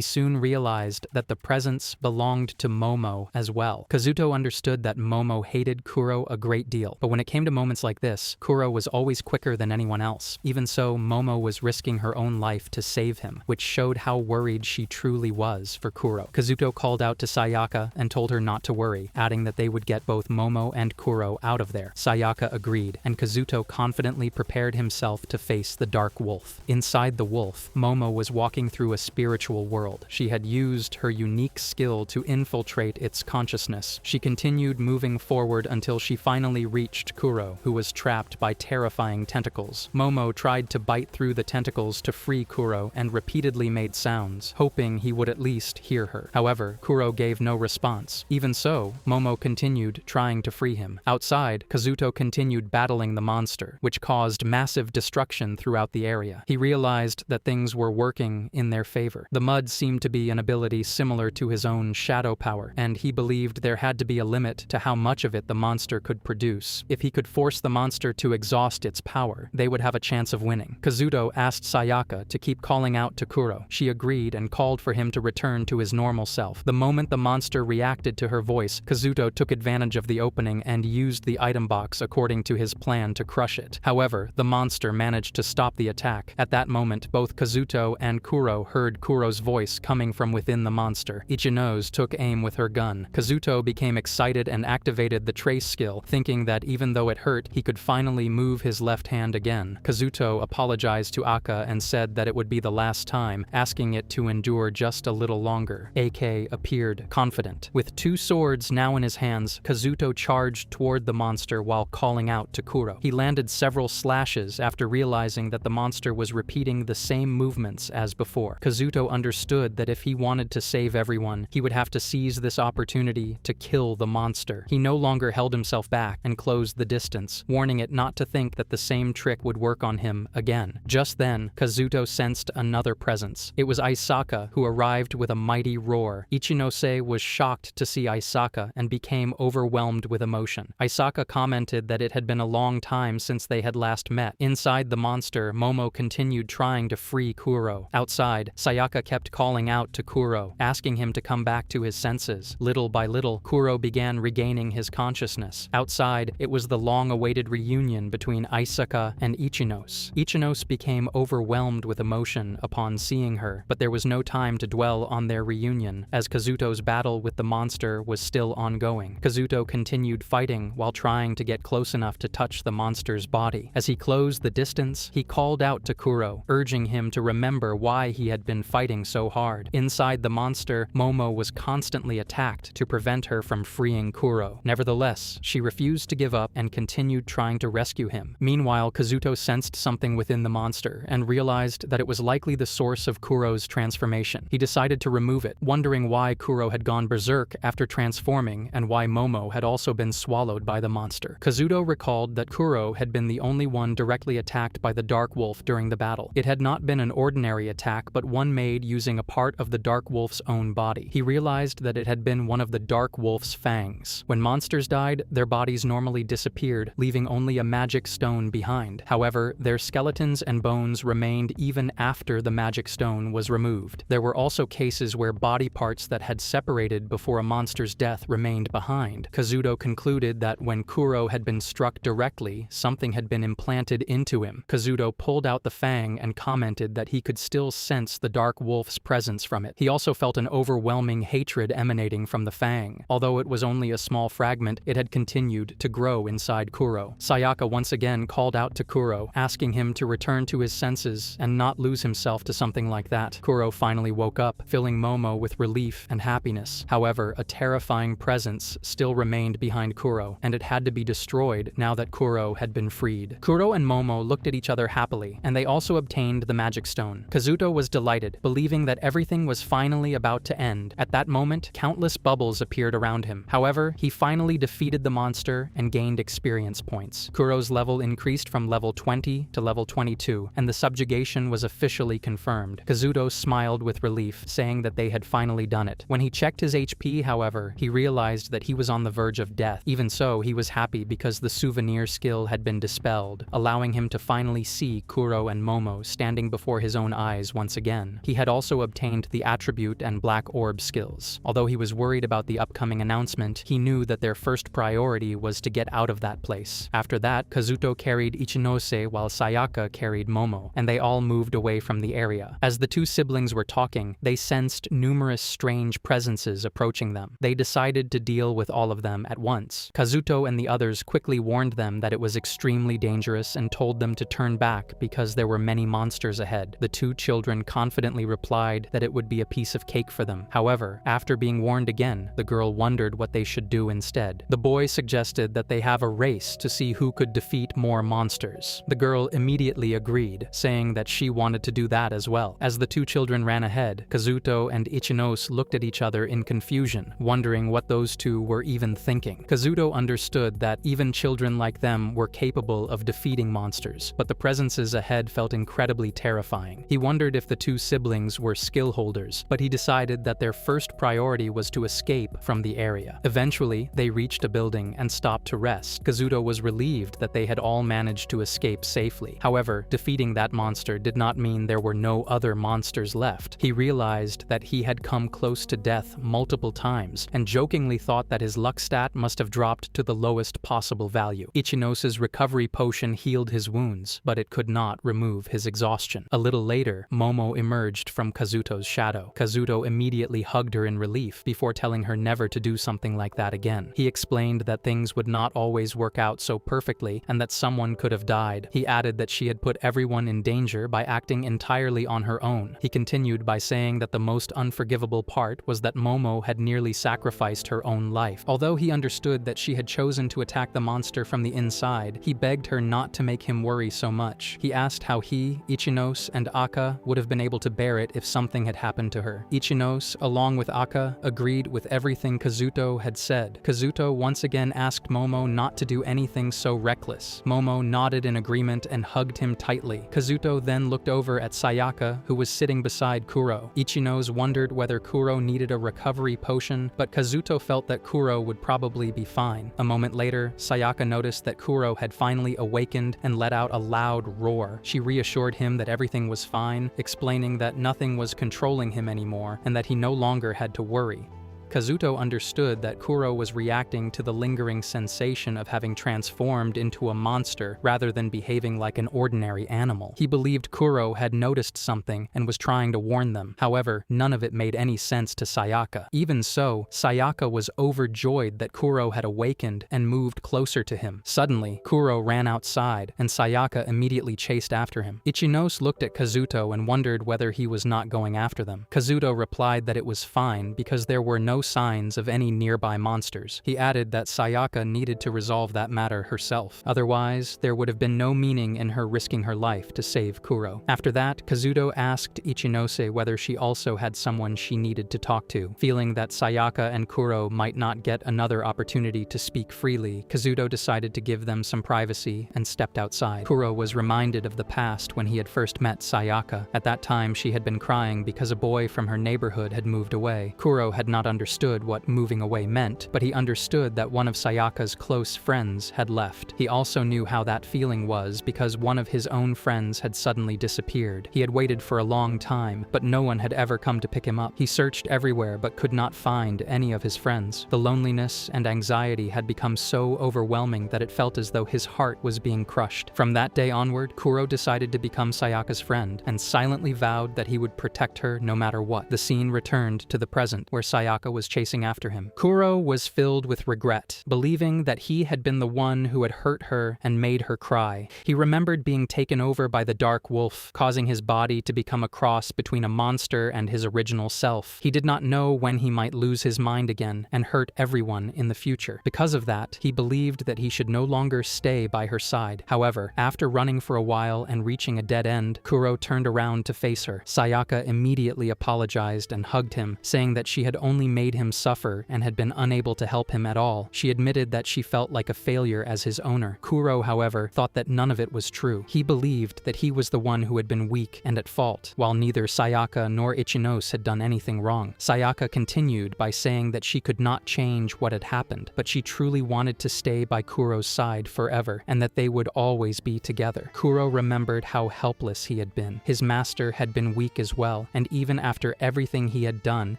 Speaker 1: soon realized that the presence belonged to Momo as well. Kazuto understood that Momo hated Kuro a great deal, but when it came to moments like this, Kuro was always quicker than anyone else. Even so, Momo was risking her own life to save him, which showed how worried she truly was for Kuro. Kazuto called out to Sayaka and told her not to worry, adding that they would get both Momo and Kuro out of there. Sayaka agreed, and Kazuto confidently prepared himself to face the dark wolf. Inside the wolf, Momo was walking through a spiritual world. She had used her unique skill to infiltrate its consciousness. She continued moving forward until she finally reached Kuro, who was trapped by terrifying tentacles. Momo tried to bite through the tentacles to free Kuro and repeatedly made sounds, hoping he would at least hear her. However, Kuro gave no response. Even so, Momo continued trying to free him. Outside, Kazuto continued battling the monster, which caused massive destruction throughout the area. He realized that things were working in their favor. The mud seemed to be an ability similar to his own shadow power, and he believed there had to be a limit to how much of it the monster could produce. If he could force the monster to exhaust its power, they would have a chance of winning. Kazuto asked Sayaka to keep calling out to Kuro. She agreed and called for him to return to his normal self. The moment the monster reacted to her voice, Kazuto took advantage of the opening and used the item box according to his plan to crush it. However, the monster managed to stop the attack. At that moment, both Kazuto and Kuro heard Kuro's voice coming from within the monster. Ichinose took aim with her gun. Kazuto became excited and activated the trace skill, thinking that even though it hurt, he could finally move his left hand again. Kazuto apologized to Aka and said that it would be the last time, asking it to endure just a little longer. AK appeared confident. With two swords now in his hands, Kazuto charged toward the monster while calling out to Kuro. He landed several slashes after realizing that the monster was repeating the same movements as before. Kazuto understood that if he wanted to save everyone, he would have to seize this opportunity to kill the monster. He no longer held himself back and closed the distance, warning it not to think that the same trick would work on him again. Just then, Kazuto sensed another presence. It was Isaka, who arrived with a mighty roar. Ichinose was shocked to see Isaka and became overwhelmed with emotion. Isaka commented that it had been a long time since they had last met. Inside the monster, Momo continued trying to free Kuro. Outside, Sayaka kept calling out to Kuro, asking him to come back to his senses. Little by little, Kuro began regaining his consciousness. Outside, it was the long-awaited reunion between Isaka and Ichinose. Ichinose became overwhelmed with emotion upon seeing her, but there was no time to dwell on their reunion, as Kazuto's battle with the monster was still ongoing. Kazuto continued fighting while trying to get close enough to touch the monster's body. As he closed the distance, he called out to Kuro, urging him to remember why he had been fighting so hard. Inside the monster, Momo was constantly attacked to prevent her from freeing Kuro. Nevertheless, she refused to give up and continued trying to rescue him. Meanwhile, Kazuto sensed something within the monster and realized that it was likely the source of Kuro's transformation. He decided to remove it, wondering why Kuro had gone berserk after transforming and why Momo had also been swallowed by the monster. Kazuto recalled that Kuro had been the only one directly attacked by the Dark Wolf during the battle. It had not been an ordinary attack, but one made using a part of the Dark Wolf's own body. He realized that it had been one of the Dark Wolf's fangs. When monsters died, their bodies normally disappeared, leaving only a magic stone behind. However, their skeletons and bones remained even after the magic stone was removed. There were also cases where body parts that had separated before a monster's death remained behind. Kazuto concluded that when Kuro had been struck directly, something had been implanted into him. Kazuto pulled out the fang and commented that he could still sense the Dark Wolf's presence from it. He also felt an overwhelming hatred emanating from the fang. Although it was only a small fragment, it had continued to grow inside Kuro. Sayaka once again called out to Kuro, asking him to return to his senses and not lose himself to something like that. Kuro finally woke up, filling Momo with relief and happiness. However, a terrifying presence still remained behind Kuro, and it had to be destroyed now that Kuro had been freed. Kuro and Momo looked at each other happily, and they also obtained the magic stone. Kazuto was delighted, believing that everything was was finally about to end. At that moment, countless bubbles appeared around him. However, he finally defeated the monster and gained experience points. Kuro's level increased from level 20 to level 22, and the subjugation was officially confirmed. Kazuto smiled with relief, saying that they had finally done it. When he checked his HP, however, he realized that he was on the verge of death. Even so, he was happy because the souvenir skill had been dispelled, allowing him to finally see Kuro and Momo standing before his own eyes once again. He had also obtained the attribute and black orb skills. Although he was worried about the upcoming announcement, he knew that their first priority was to get out of that place. After that, Kazuto carried Ichinose while Sayaka carried Momo, and they all moved away from the area. As the two siblings were talking, they sensed numerous strange presences approaching them. They decided to deal with all of them at once. Kazuto and the others quickly warned them that it was extremely dangerous and told them to turn back because there were many monsters ahead. The two children confidently replied that it would be a piece of cake for them. However, after being warned again, the girl wondered what they should do instead. The boy suggested that they have a race to see who could defeat more monsters. The girl immediately agreed, saying that she wanted to do that as well. As the two children ran ahead, Kazuto and Ichinose looked at each other in confusion, wondering what those two were even thinking. Kazuto understood that even children like them were capable of defeating monsters, but the presences ahead felt incredibly terrifying. He wondered if the two siblings were skill holders, but he decided that their first priority was to escape from the area. Eventually, they reached a building and stopped to rest. Kazuto was relieved that they had all managed to escape safely. However, defeating that monster did not mean there were no other monsters left. He realized that he had come close to death multiple times, and jokingly thought that his luck stat must have dropped to the lowest possible value. Ichinose's recovery potion healed his wounds, but it could not remove his exhaustion. A little later, Momo emerged from Kazuto's shadow. Kazuto immediately hugged her in relief before telling her never to do something like that again. He explained that things would not always work out so perfectly and that someone could have died. He added that she had put everyone in danger by acting entirely on her own. He continued by saying that the most unforgivable part was that Momo had nearly sacrificed her own life. Although he understood that she had chosen to attack the monster from the inside, he begged her not to make him worry so much. He asked how he, Ichinose, and Aka would have been able to bear it if something had happened to her. Ichinose, along with Aka, agreed with everything Kazuto had said. Kazuto once again asked Momo not to do anything so reckless. Momo nodded in agreement and hugged him tightly. Kazuto then looked over at Sayaka, who was sitting beside Kuro. Ichinose wondered whether Kuro needed a recovery potion, but Kazuto felt that Kuro would probably be fine. A moment later, Sayaka noticed that Kuro had finally awakened and let out a loud roar. She reassured him that everything was fine, explaining that nothing was controlling him anymore and that he no longer had to worry. Kazuto understood that Kuro was reacting to the lingering sensation of having transformed into a monster rather than behaving like an ordinary animal. He believed Kuro had noticed something and was trying to warn them. However, none of it made any sense to Sayaka. Even so, Sayaka was overjoyed that Kuro had awakened and moved closer to him. Suddenly, Kuro ran outside, and Sayaka immediately chased after him. Ichinose looked at Kazuto and wondered whether he was not going after them. Kazuto replied that it was fine because there were no signs of any nearby monsters. He added that Sayaka needed to resolve that matter herself. Otherwise, there would have been no meaning in her risking her life to save Kuro. After that, Kazuto asked Ichinose whether she also had someone she needed to talk to. Feeling that Sayaka and Kuro might not get another opportunity to speak freely, Kazuto decided to give them some privacy and stepped outside. Kuro was reminded of the past when he had first met Sayaka. At that time, she had been crying because a boy from her neighborhood had moved away. Kuro had not understood what moving away meant, but he understood that one of Sayaka's close friends had left. He also knew how that feeling was because one of his own friends had suddenly disappeared. He had waited for a long time, but no one had ever come to pick him up. He searched everywhere but could not find any of his friends. The loneliness and anxiety had become so overwhelming that it felt as though his heart was being crushed. From that day onward, Kuro decided to become Sayaka's friend and silently vowed that he would protect her no matter what. The scene returned to the present, where Sayaka was was chasing after him. Kuro was filled with regret, believing that he had been the one who had hurt her and made her cry. He remembered being taken over by the dark wolf, causing his body to become a cross between a monster and his original self. He did not know when he might lose his mind again and hurt everyone in the future. Because of that, he believed that he should no longer stay by her side. However, after running for a while and reaching a dead end, Kuro turned around to face her. Sayaka immediately apologized and hugged him, saying that she had only made him suffer and had been unable to help him at all. She admitted that she felt like a failure as his owner. Kuro, however, thought that none of it was true. He believed that he was the one who had been weak and at fault, while neither Sayaka nor Ichinose had done anything wrong. Sayaka continued by saying that she could not change what had happened, but she truly wanted to stay by Kuro's side forever, and that they would always be together. Kuro remembered how helpless he had been. His master had been weak as well, and even after everything he had done,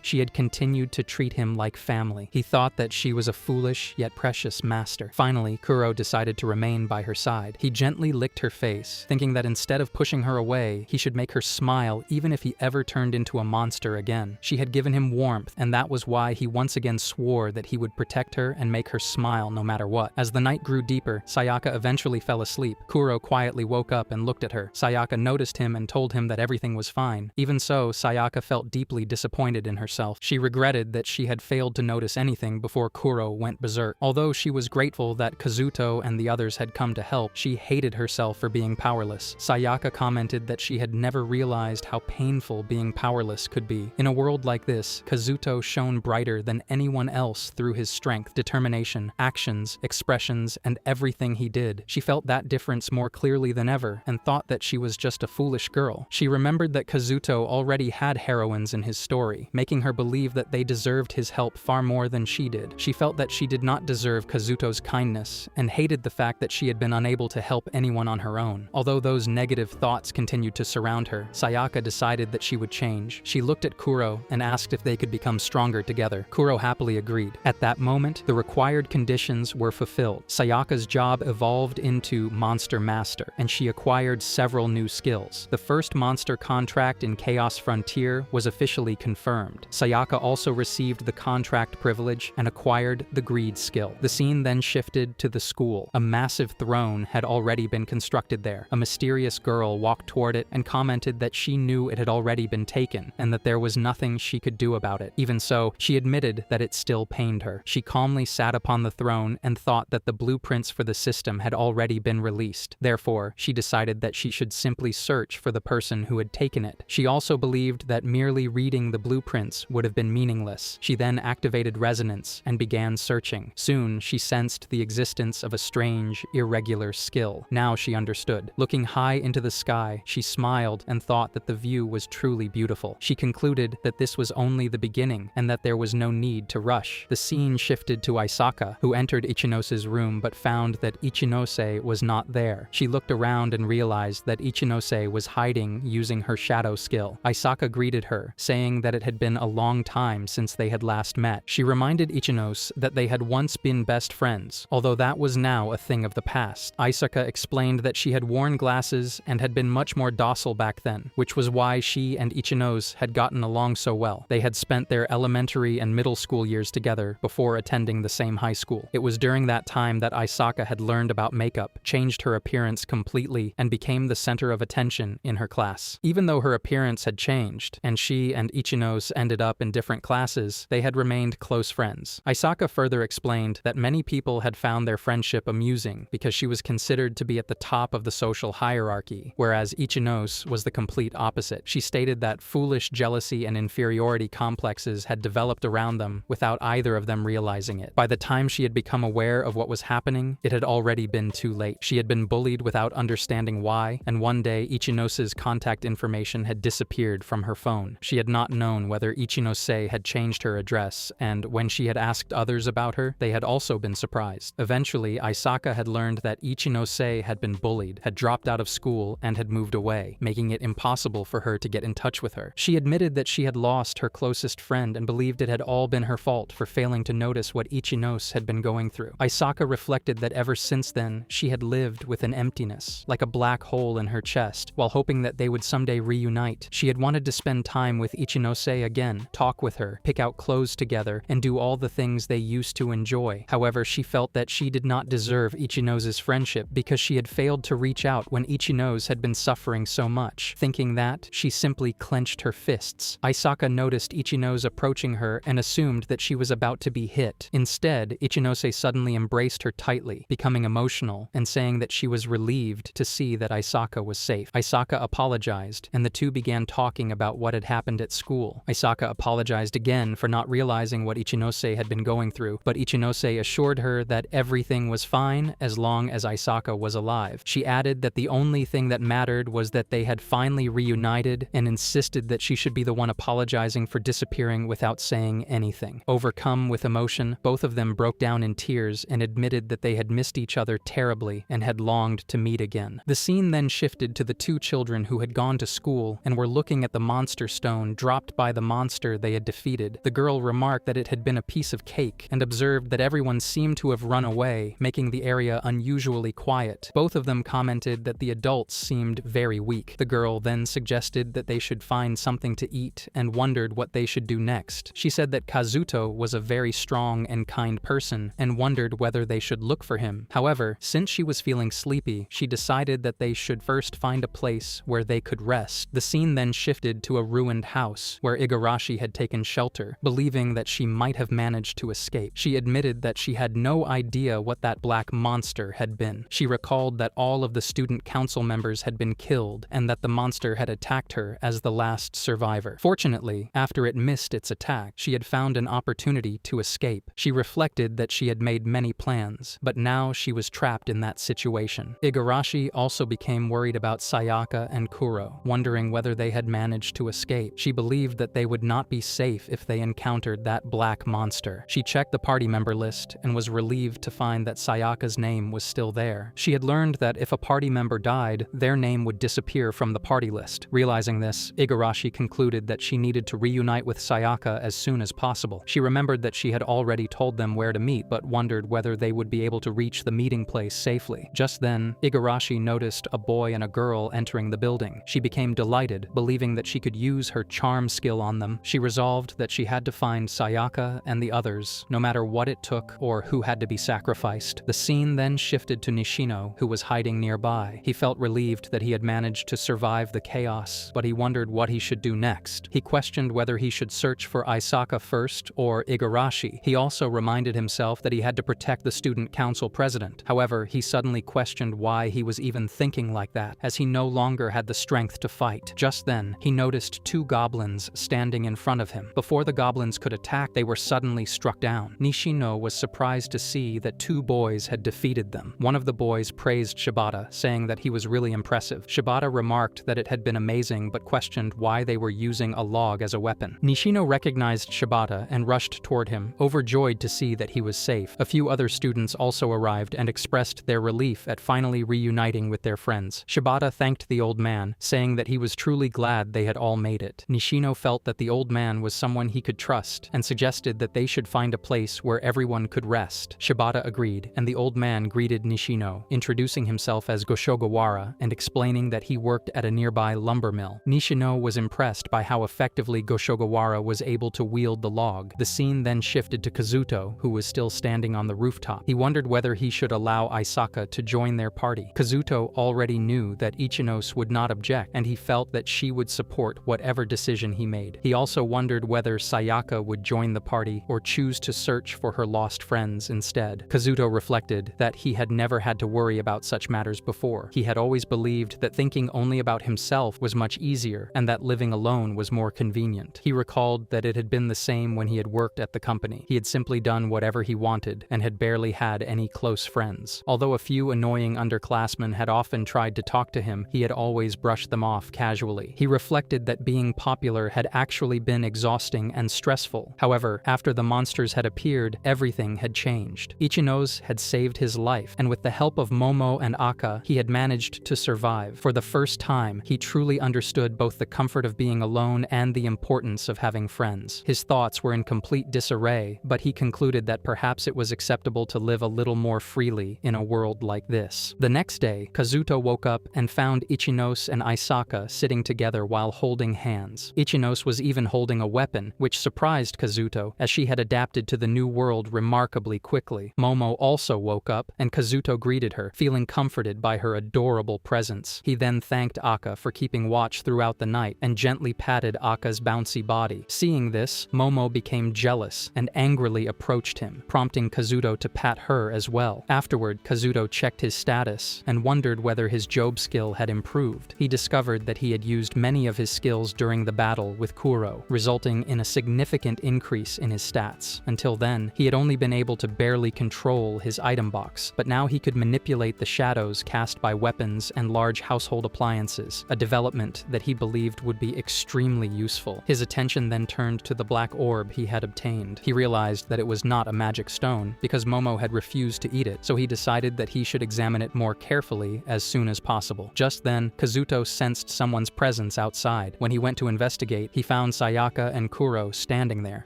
Speaker 1: she had continued to treat him like family. He thought that she was a foolish yet precious master. Finally, Kuro decided to remain by her side. He gently licked her face, thinking that instead of pushing her away, he should make her smile even if he ever turned into a monster again. She had given him warmth, and that was why he once again swore that he would protect her and make her smile no matter what. As the night grew deeper, Sayaka eventually fell asleep. Kuro quietly woke up and looked at her. Sayaka noticed him and told him that everything was fine. Even so, Sayaka felt deeply disappointed in herself. She regretted that she had failed to notice anything before Kuro went berserk. Although she was grateful that Kazuto and the others had come to help, she hated herself for being powerless. Sayaka commented that she had never realized how painful being powerless could be. In a world like this, Kazuto shone brighter than anyone else through his strength, determination, actions, expressions, and everything he did. She felt that difference more clearly than ever and thought that she was just a foolish girl. She remembered that Kazuto already had heroines in his story, making her believe that they deserved his help far more than she did. She felt that she did not deserve Kazuto's kindness and hated the fact that she had been unable to help anyone on her own. Although those negative thoughts continued to surround her, Sayaka decided that she would change. She looked at Kuro and asked if they could become stronger together. Kuro happily agreed. At that moment, the required conditions were fulfilled. Sayaka's job evolved into Monster Master, and she acquired several new skills. The first monster contract in Chaos Frontier was officially confirmed. Sayaka also received the contract privilege and acquired the Greed skill. The scene then shifted to the school. A massive throne had already been constructed there. A mysterious girl walked toward it and commented that she knew it had already been taken and that there was nothing she could do about it. Even so, she admitted that it still pained her. She calmly sat upon the throne and thought that the blueprints for the system had already been released. Therefore, she decided that she should simply search for the person who had taken it. She also believed that merely reading the blueprints would have been meaningless. She then activated resonance and began searching. Soon, she sensed the existence of a strange, irregular skill. Now she understood. Looking high into the sky, she smiled and thought that the view was truly beautiful. She concluded that this was only the beginning and that there was no need to rush. The scene shifted to Isaka, who entered Ichinose's room but found that Ichinose was not there. She looked around and realized that Ichinose was hiding using her shadow skill. Isaka greeted her, saying that it had been a long time since they had last met. She reminded Ichinose that they had once been best friends, although that was now a thing of the past. Isaka explained that she had worn glasses and had been much more docile back then, which was why she and Ichinose had gotten along so well. They had spent their elementary and middle school years together before attending the same high school. It was during that time that Isaka had learned about makeup, changed her appearance completely, and became the center of attention in her class. Even though her appearance had changed, and she and Ichinose ended up in different classes, they had remained close friends. Isaka further explained that many people had found their friendship amusing because she was considered to be at the top of the social hierarchy, whereas Ichinose was the complete opposite. She stated that foolish jealousy and inferiority complexes had developed around them without either of them realizing it. By the time she had become aware of what was happening, it had already been too late. She had been bullied without understanding why, and one day Ichinose's contact information had disappeared from her phone. She had not known whether Ichinose had changed her address, and when she had asked others about her, they had also been surprised. Eventually, Isaka had learned that Ichinose had been bullied, had dropped out of school, and had moved away, making it impossible for her to get in touch with her. She admitted that she had lost her closest friend and believed it had all been her fault for failing to notice what Ichinose had been going through. Isaka reflected that ever since then, she had lived with an emptiness, like a black hole in her chest, while hoping that they would someday reunite. She had wanted to spend time with Ichinose again, talk with her, pick out out clothes together and do all the things they used to enjoy. However, she felt that she did not deserve Ichinose's friendship because she had failed to reach out when Ichinose had been suffering so much. Thinking that, she simply clenched her fists. Aisaka noticed Ichinose approaching her and assumed that she was about to be hit. Instead, Ichinose suddenly embraced her tightly, becoming emotional and saying that she was relieved to see that Aisaka was safe. Aisaka apologized, and the two began talking about what had happened at school. Aisaka apologized again for not realizing what Ichinose had been going through, but Ichinose assured her that everything was fine as long as Aisaka was alive. She added that the only thing that mattered was that they had finally reunited and insisted that she should be the one apologizing for disappearing without saying anything. Overcome with emotion, both of them broke down in tears and admitted that they had missed each other terribly and had longed to meet again. The scene then shifted to the two children who had gone to school and were looking at the monster stone dropped by the monster they had defeated. The girl remarked that it had been a piece of cake and observed that everyone seemed to have run away, making the area unusually quiet. Both of them commented that the adults seemed very weak. The girl then suggested that they should find something to eat and wondered what they should do next. She said that Kazuto was a very strong and kind person and wondered whether they should look for him. However, since she was feeling sleepy, she decided that they should first find a place where they could rest. The scene then shifted to a ruined house where Igarashi had taken shelter, believing that she might have managed to escape. She admitted that she had no idea what that black monster had been. She recalled that all of the student council members had been killed and that the monster had attacked her as the last survivor. Fortunately, after it missed its attack, she had found an opportunity to escape. She reflected that she had made many plans, but now she was trapped in that situation. Igarashi also became worried about Sayaka and Kuro, wondering whether they had managed to escape. She believed that they would not be safe if they encountered that black monster. She checked the party member list and was relieved to find that Sayaka's name was still there. She had learned that if a party member died, their name would disappear from the party list. Realizing this, Igarashi concluded that she needed to reunite with Sayaka as soon as possible. She remembered that she had already told them where to meet, but wondered whether they would be able to reach the meeting place safely. Just then, Igarashi noticed a boy and a girl entering the building. She became delighted, believing that she could use her charm skill on them. She resolved that she had to find Sayaka and the others, no matter what it took or who had to be sacrificed. The scene then shifted to Nishino, who was hiding nearby. He felt relieved that he had managed to survive the chaos, but he wondered what he should do next. He questioned whether he should search for Aisaka first or Igarashi. He also reminded himself that he had to protect the student council president. However, he suddenly questioned why he was even thinking like that, as he no longer had the strength to fight. Just then, he noticed two goblins standing in front of him. Before the goblins could attack, they were suddenly struck down. Nishino was surprised to see that two boys had defeated them. One of the boys praised Shibata, saying that he was really impressive. Shibata remarked that it had been amazing but questioned why they were using a log as a weapon. Nishino recognized Shibata and rushed toward him, overjoyed to see that he was safe. A few other students also arrived and expressed their relief at finally reuniting with their friends. Shibata thanked the old man, saying that he was truly glad they had all made it. Nishino felt that the old man was someone he could trust and suggested that they should find a place where everyone could rest. Shibata agreed, and the old man greeted Nishino, introducing himself as Goshogawara and explaining that he worked at a nearby lumber mill. Nishino was impressed by how effectively Goshogawara was able to wield the log. The scene then shifted to Kazuto, who was still standing on the rooftop. He wondered whether he should allow Aisaka to join their party. Kazuto already knew that Ichinose would not object, and he felt that she would support whatever decision he made. He also wondered whether Sayaka would join the party or choose to search for her lost friends instead. Kazuto reflected that he had never had to worry about such matters before. He had always believed that thinking only about himself was much easier and that living alone was more convenient. He recalled that it had been the same when he had worked at the company. He had simply done whatever he wanted and had barely had any close friends. Although a few annoying underclassmen had often tried to talk to him, he had always brushed them off casually. He reflected that being popular had actually been exhausting and stressful. However, after the monsters had appeared, everything had changed. Ichinose had saved his life, and with the help of Momo and Aka, he had managed to survive. For the first time, he truly understood both the comfort of being alone and the importance of having friends. His thoughts were in complete disarray, but he concluded that perhaps it was acceptable to live a little more freely in a world like this. The next day, Kazuto woke up and found Ichinose and Aisaka sitting together while holding hands. Ichinose was even holding a weapon, which which surprised Kazuto, as she had adapted to the new world remarkably quickly. Momo also woke up, and Kazuto greeted her, feeling comforted by her adorable presence. He then thanked Akka for keeping watch throughout the night, and gently patted Akka's bouncy body. Seeing this, Momo became jealous and angrily approached him, prompting Kazuto to pat her as well. Afterward, Kazuto checked his status and wondered whether his Job skill had improved. He discovered that he had used many of his skills during the battle with Kuro, resulting in a significant increase in his stats. Until then, he had only been able to barely control his item box, but now he could manipulate the shadows cast by weapons and large household appliances, a development that he believed would be extremely useful. His attention then turned to the black orb he had obtained. He realized that it was not a magic stone, because Momo had refused to eat it, so he decided that he should examine it more carefully as soon as possible. Just then, Kazuto sensed someone's presence outside. When he went to investigate, he found Sayaka and Kuro standing there.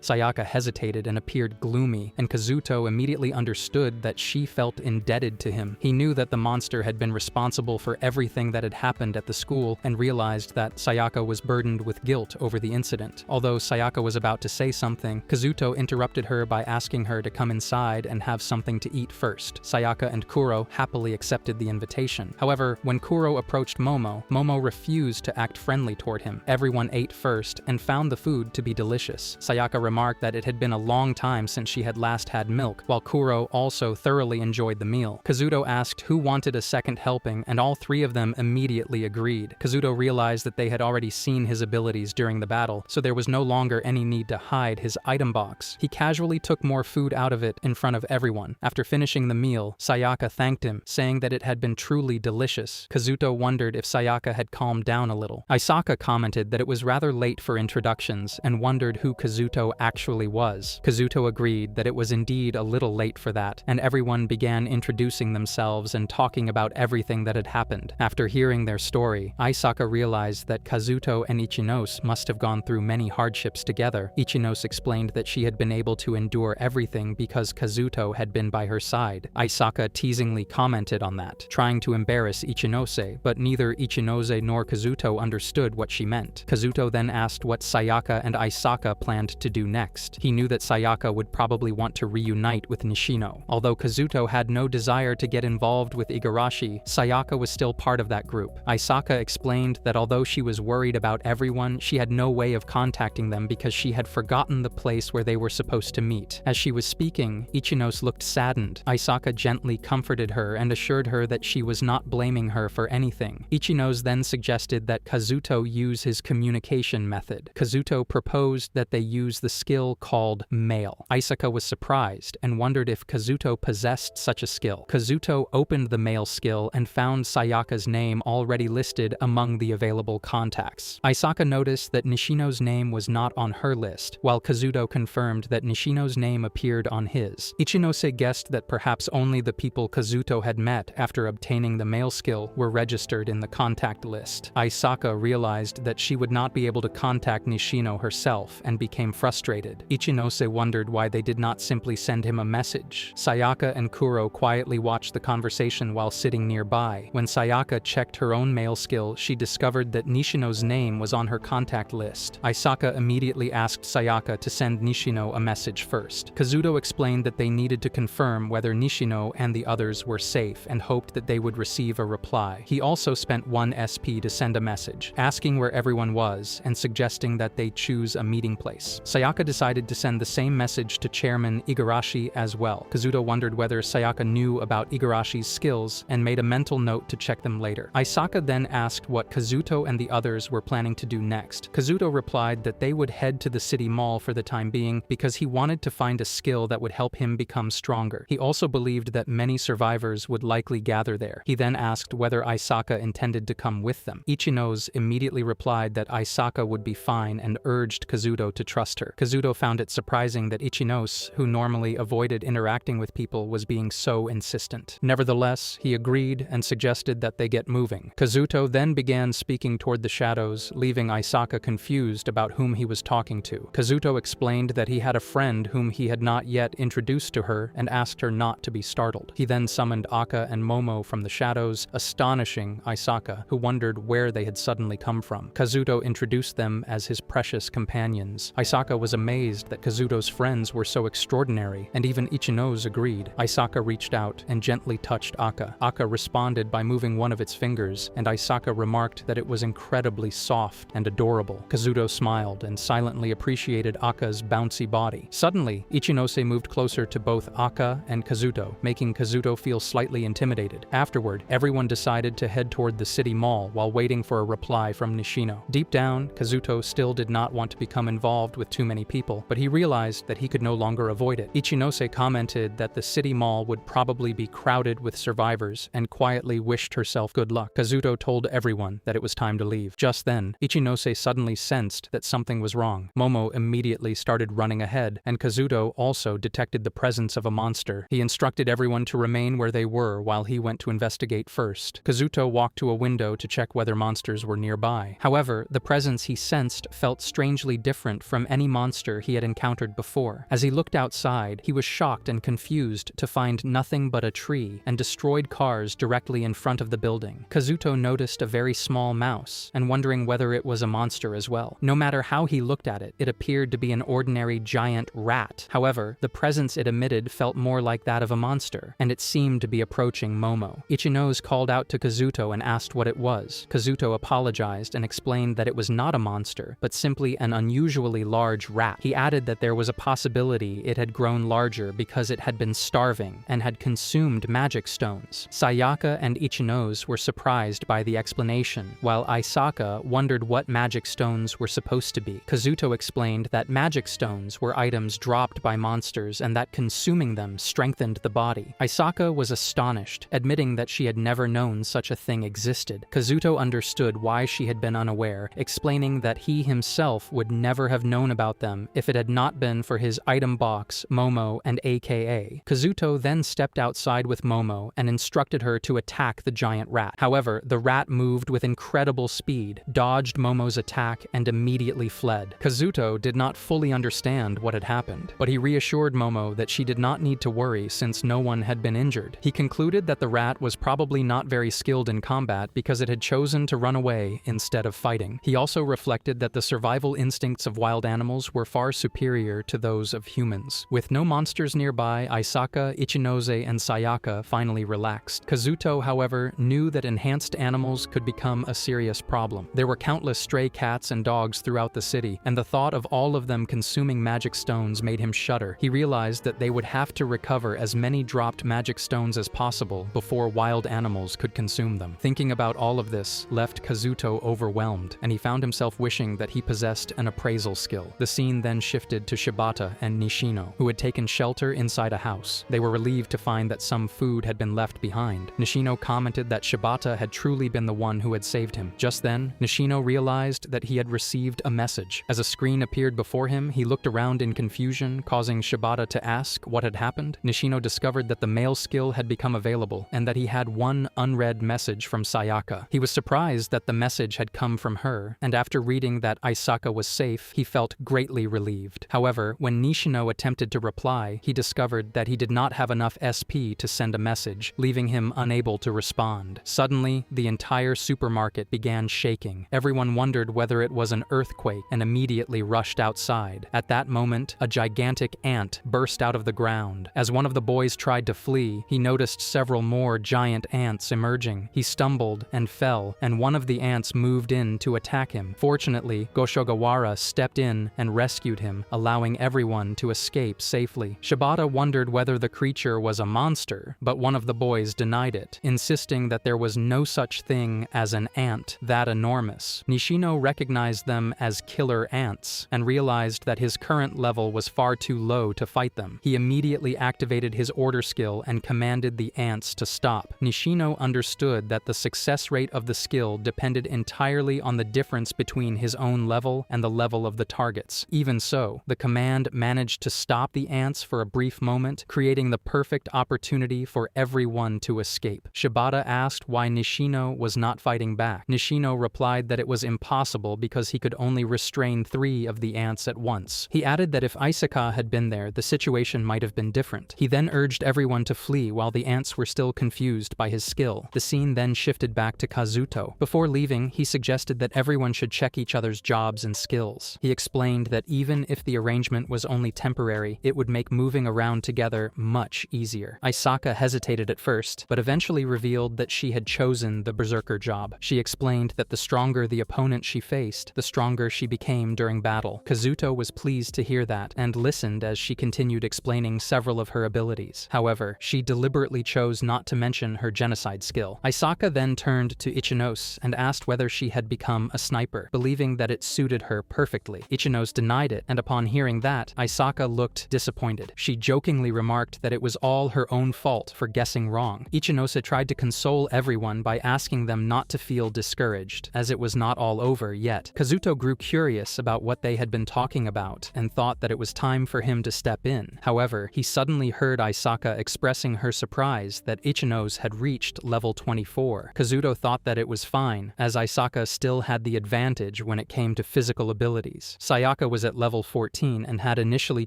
Speaker 1: Sayaka hesitated and appeared gloomy, and Kazuto immediately understood that she felt indebted to him. He knew that the monster had been responsible for everything that had happened at the school, and realized that Sayaka was burdened with guilt over the incident. Although Sayaka was about to say something, Kazuto interrupted her by asking her to come inside and have something to eat first. Sayaka and Kuro happily accepted the invitation. However, when Kuro approached Momo, Momo refused to act friendly toward him. Everyone ate first and found the food to be delicious. Sayaka remarked that it had been a long time since she had last had milk, while Kuro also thoroughly enjoyed the meal. Kazuto asked who wanted a second helping, and all three of them immediately agreed. Kazuto realized that they had already seen his abilities during the battle, so there was no longer any need to hide his item box. He casually took more food out of it in front of everyone. After finishing the meal, Sayaka thanked him, saying that it had been truly delicious. Kazuto wondered if Sayaka had calmed down a little. Isaka commented that it was rather late for introductions and wondered who Kazuto actually was. Kazuto agreed that it was indeed a little late for that, and everyone began introducing themselves and talking about everything that had happened. After hearing their story, Isaka realized that Kazuto and Ichinose must have gone through many hardships together. Ichinose explained that she had been able to endure everything because Kazuto had been by her side. Isaka teasingly commented on that, trying to embarrass Ichinose, but neither Ichinose nor Kazuto understood what she meant. Kazuto then asked what Sayaka and Isaka planned to do next. He knew that Sayaka would probably want to reunite with Nishino. Although Kazuto had no desire to get involved with Igarashi, Sayaka was still part of that group. Isaka explained that although she was worried about everyone, she had no way of contacting them because she had forgotten the place where they were supposed to meet. As she was speaking, Ichinose looked saddened. Isaka gently comforted her and assured her that she was not blaming her for anything. Ichinose then suggested that Kazuto use his communication method. Kazuto proposed that they use the skill called Mail. Isaka was surprised and wondered if Kazuto possessed such a skill. Kazuto opened the Mail skill and found Sayaka's name already listed among the available contacts. Isaka noticed that Nishino's name was not on her list, while Kazuto confirmed that Nishino's name appeared on his. Ichinose guessed that perhaps only the people Kazuto had met after obtaining the Mail skill were registered in the contact list. Isaka realized that she would not be able to contact Nishino herself and became frustrated. Ichinose wondered why they did not simply send him a message. Sayaka and Kuro quietly watched the conversation while sitting nearby. When Sayaka checked her own Mail skill, she discovered that Nishino's name was on her contact list. Isaka immediately asked Sayaka to send Nishino a message first. Kazuto explained that they needed to confirm whether Nishino and the others were safe and hoped that they would receive a reply. He also spent 1 SP to send a message, asking where everyone was and suggesting that they choose a meeting place. Sayaka decided to send the same message to Chairman Igarashi as well. Kazuto wondered whether Sayaka knew about Igarashi's skills and made a mental note to check them later. Isaka then asked what Kazuto and the others were planning to do next. Kazuto replied that they would head to the city mall for the time being because he wanted to find a skill that would help him become stronger. He also believed that many survivors would likely gather there. He then asked whether Isaka intended to come with them. Ichinose immediately replied that Isaka would be fine and urged Kazuto to trust her. Kazuto found it surprising that Ichinose, who normally avoided interacting with people, was being so insistent. Nevertheless, he agreed and suggested that they get moving. Kazuto then began speaking toward the shadows, leaving Isaka confused about whom he was talking to. Kazuto explained that he had a friend whom he had not yet introduced to her and asked her not to be startled. He then summoned Akka and Momo from the shadows, astonishing Isaka, who wondered where they had suddenly come from. Kazuto introduced them as his precious companions. friends. Isaka was amazed that Kazuto's friends were so extraordinary, and even Ichino's agreed. Isaka reached out and gently touched Aka. Aka responded by moving one of its fingers, and Isaka remarked that it was incredibly soft and adorable. Kazuto smiled and silently appreciated Aka's bouncy body. Suddenly, Ichinose moved closer to both Aka and Kazuto, making Kazuto feel slightly intimidated. Afterward, everyone decided to head toward the city mall while waiting for a reply from Nishino. Deep down, Kazuto still did not want to become involved with too many people, but he realized that he could no longer avoid it. Ichinose commented that the city mall would probably be crowded with survivors and quietly wished herself good luck. Kazuto told everyone that it was time to leave. Just then, Ichinose suddenly sensed that something was wrong. Momo immediately started running ahead, and Kazuto also detected the presence of a monster. He instructed everyone to remain where they were while he went to investigate first. Kazuto walked to a window to check whether monsters were nearby. However, the presence he sensed felt strangely different from any monster he had encountered before. As he looked outside, he was shocked and confused to find nothing but a tree and destroyed cars directly in front of the building. Kazuto noticed a very small mouse, and wondering whether it was a monster as well. No matter how he looked at it, it appeared to be an ordinary giant rat. However, the presence it emitted felt more like that of a monster, and it seemed to be approaching Momo. Ichinose called out to Kazuto and asked what it was. Kazuto apologized and explained that it was not a monster, but simply an unusually large rat. He added that there was a possibility it had grown larger because it had been starving and had consumed magic stones. Sayaka and Ichinose were surprised by the explanation, while Isaka wondered what magic stones were supposed to be. Kazuto explained that magic stones were items dropped by monsters and that consuming them strengthened the body. Isaka was astonished, admitting that she had never known such a thing existed. Kazuto understood why she had been unaware, explaining that he himself would never have known about them if it had not been for his item box, Momo, and AKA. Kazuto then stepped outside with Momo and instructed her to attack the giant rat. However, the rat moved with incredible speed, dodged Momo's attack, and immediately fled. Kazuto did not fully understand what had happened, but he reassured Momo that she did not need to worry since no one had been injured. He concluded that the rat was probably not very skilled in combat because it had chosen to run away instead of fighting. He also reflected that the survival instincts of wild animals were far superior to those of humans. With no monsters nearby, Isaka, Ichinose, and Sayaka finally relaxed. Kazuto, however, knew that enhanced animals could become a serious problem. There were countless stray cats and dogs throughout the city, and the thought of all of them consuming magic stones made him shudder. He realized that they would have to recover as many dropped magic stones as possible before wild animals could consume them. Thinking about all of this left Kazuto overwhelmed, and he found himself wishing that he possessed an appraisal skill. The scene then shifted to Shibata and Nishino, who had taken shelter inside a house. They were relieved to find that some food had been left behind. Nishino commented that Shibata had truly been the one who had saved him. Just then, Nishino realized that he had received a message. As a screen appeared before him, he looked around in confusion, causing Shibata to ask what had happened. Nishino discovered that the mail skill had become available, and that he had one unread message from Sayaka. He was surprised that the message had come from her, and after reading that Isaka was safe, he felt greatly relieved. However, when Nishino attempted to reply, he discovered that he did not have enough SP to send a message, leaving him unable to respond. Suddenly, the entire supermarket began shaking. Everyone wondered whether it was an earthquake and immediately rushed outside. At that moment, a gigantic ant burst out of the ground. As one of the boys tried to flee, he noticed several more giant ants emerging. He stumbled and fell, and one of the ants moved in to attack him. Fortunately, Goshogawara stepped in and rescued him, allowing everyone to escape safely. Shibata wondered whether the creature was a monster, but one of the boys denied it, insisting that there was no such thing as an ant that enormous. Nishino recognized them as killer ants and realized that his current level was far too low to fight them. He immediately activated his order skill and commanded the ants to stop. Nishino understood that the success rate of the skill depended entirely on the difference between his own level and the level of the targets. Even so, the command managed to stop the ants for a brief moment, creating the perfect opportunity for everyone to escape. Shibata asked why Nishino was not fighting back. Nishino replied that it was impossible because he could only restrain 3 of the ants at once. He added that if Isaka had been there, the situation might have been different. He then urged everyone to flee while the ants were still confused by his skill. The scene then shifted back to Kazuto. Before leaving, he suggested that everyone should check each other's jobs and skills. He explained that even if the arrangement was only temporary, it would make moving around together much easier. Asaka hesitated at first, but eventually revealed that she had chosen the berserker job. She explained that the stronger the opponent she faced, the stronger she became during battle. Kazuto was pleased to hear that, and listened as she continued explaining several of her abilities. However, she deliberately chose not to mention her genocide skill. Asaka then turned to Ichinose and asked whether she had become a sniper, believing that it suited her perfectly. Ichinose denied it, and upon hearing that, Asaka looked disappointed. She jokingly remarked that it was all her own fault for guessing wrong. Ichinose tried to console everyone by asking them not to feel discouraged, as it was not all over yet. Kazuto grew curious about what they had been talking about and thought that it was time for him to step in. However, he suddenly heard Asaka expressing her surprise that Ichinose had reached level 24. Kazuto thought that it was fine, as Asaka still had the advantage when it came to physical abilities. Sayaka was at level 14 and had initially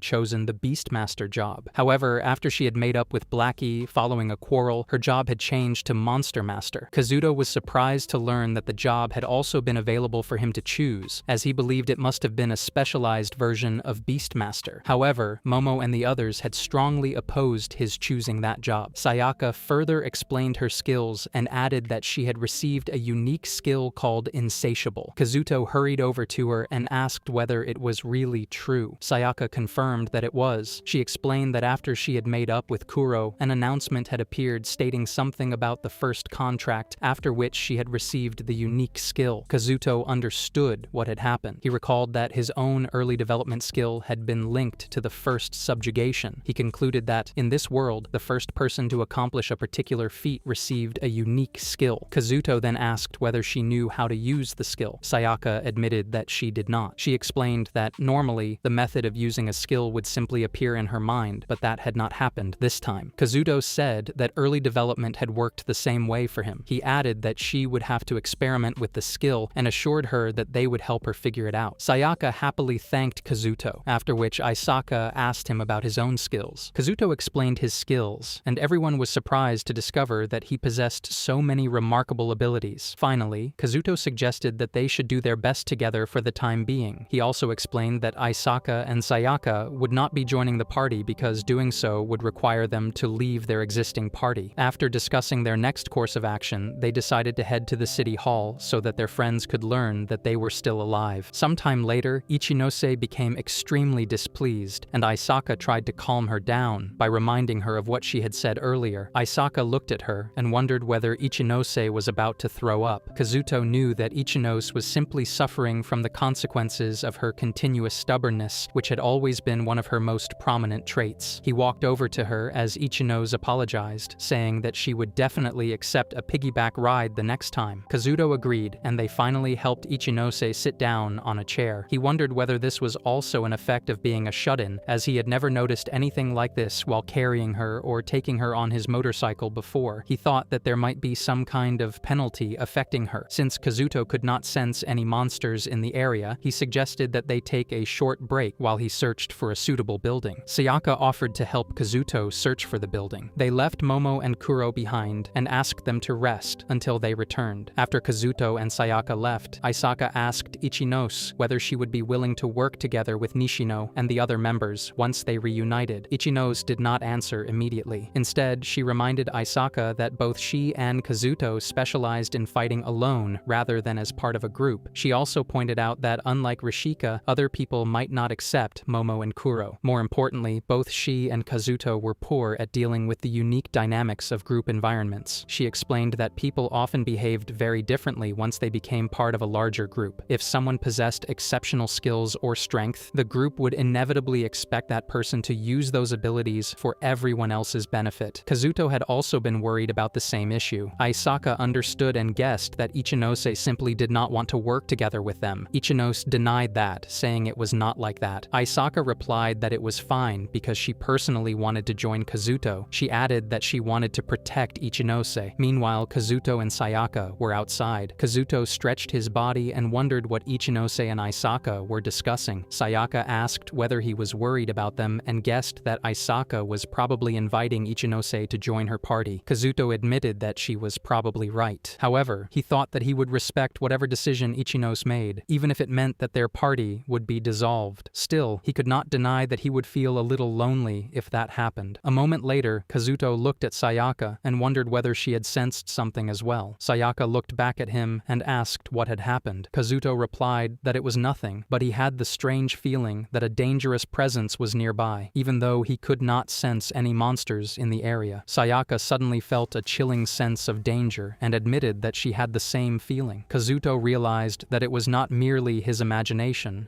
Speaker 1: chosen the Beastmaster job. However, after she had made up with Blackie following a quarrel, her job had changed to Monster Master. Kazuto was surprised to learn that the job had also been available for him to choose, as he believed it must have been a specialized version of Beastmaster. However, Momo and the others had strongly opposed his choosing that job. Sayaka further explained her skills and added that she had received a unique skill called Insatiable. Kazuto hurried over to her and asked whether it was really true. Sayaka confirmed that it was. She explained that after she had made up with Kuro, an announcement had appeared stating something about the first contract, after which she had received the unique skill. Kazuto understood what had happened. He recalled that his own early development skill had been linked to the first subjugation. He concluded that, in this world, the first person to accomplish a particular feat received a unique skill. Kazuto then asked whether she knew how to use the skill. Sayaka admitted that she did not. She explained that normally, the method of using a skill would simply appear in her mind, but that had not happened this time. Kazuto said that early development had worked the same way for him. He added that she would have to experiment with the skill and assured her that they would help her figure it out. Sayaka happily thanked Kazuto, after which Asaka asked him about his own skills. Kazuto explained his skills, and everyone was surprised to discover that he possessed so many remarkable abilities. Finally, Kazuto suggested that they should do their best together for the time being. He also explained that Asaka and Sayaka would not be joining the party because doing so would require them to leave their existing party. After discussing their next course of action, they decided to head to the city hall so that their friends could learn that they were still alive. Sometime later, Ichinose became extremely displeased, and Asaka tried to calm her down by reminding her of what she had said earlier. Asaka looked at her and wondered whether Ichinose was about to throw up. Kazuto knew that Ichinose was simply suffering from the consequences of her continuous stubbornness, which had always been one of her most prominent traits. He walked over to her as Ichinose apologized, saying that she would definitely accept a piggyback ride the next time. Kazuto agreed, and they finally helped Ichinose sit down on a chair. He wondered whether this was also an effect of being a shut-in, as he had never noticed anything like this while carrying her or taking her on his motorcycle before. He thought that there might be some kind of penalty affecting her. Since Kazuto could not sense any monsters in the area, he suggested that they take a short break while he searched for a suitable building. Sayaka offered to help Kazuto search for the building. They left Momo and Kuro behind and asked them to rest until they returned. After Kazuto and Sayaka left, Asaka asked Ichinose whether she would be willing to work together with Nishino and the other members once they reunited. Ichinose did not answer immediately. Instead, she reminded Asaka that both she and Kazuto specialized in fighting alone rather than as part of a group. She also pointed out that unlike Rishika, other people might not accept Momo and Kuro. More importantly, both she and Kazuto were poor at dealing with the unique dynamics of group environments. She explained that people often behaved very differently once they became part of a larger group. If someone possessed exceptional skills or strength, the group would inevitably expect that person to use those abilities for everyone else's benefit. Kazuto had also been worried about the same issue. Asaka understood and guessed that Ichinose simply did not want to work together with them. Ichinose denied that, saying it was not like that. Asaka replied that it was fine because she personally wanted to join Kazuto. She added that she wanted to protect Ichinose. Meanwhile, Kazuto and Sayaka were outside. Kazuto stretched his body and wondered what Ichinose and Asaka were discussing. Sayaka asked whether he was worried about them and guessed that Asaka was probably inviting Ichinose to join her party. Kazuto admitted that she was probably right. However, he thought that he would respect whatever decision Ichinose made, even if it meant that their their party would be dissolved. Still, he could not deny that he would feel a little lonely if that happened. A moment later, Kazuto looked at Sayaka and wondered whether she had sensed something as well. Sayaka looked back at him and asked what had happened. Kazuto replied that it was nothing, but he had the strange feeling that a dangerous presence was nearby, even though he could not sense any monsters in the area. Sayaka suddenly felt a chilling sense of danger and admitted that she had the same feeling. Kazuto realized that it was not merely his imagination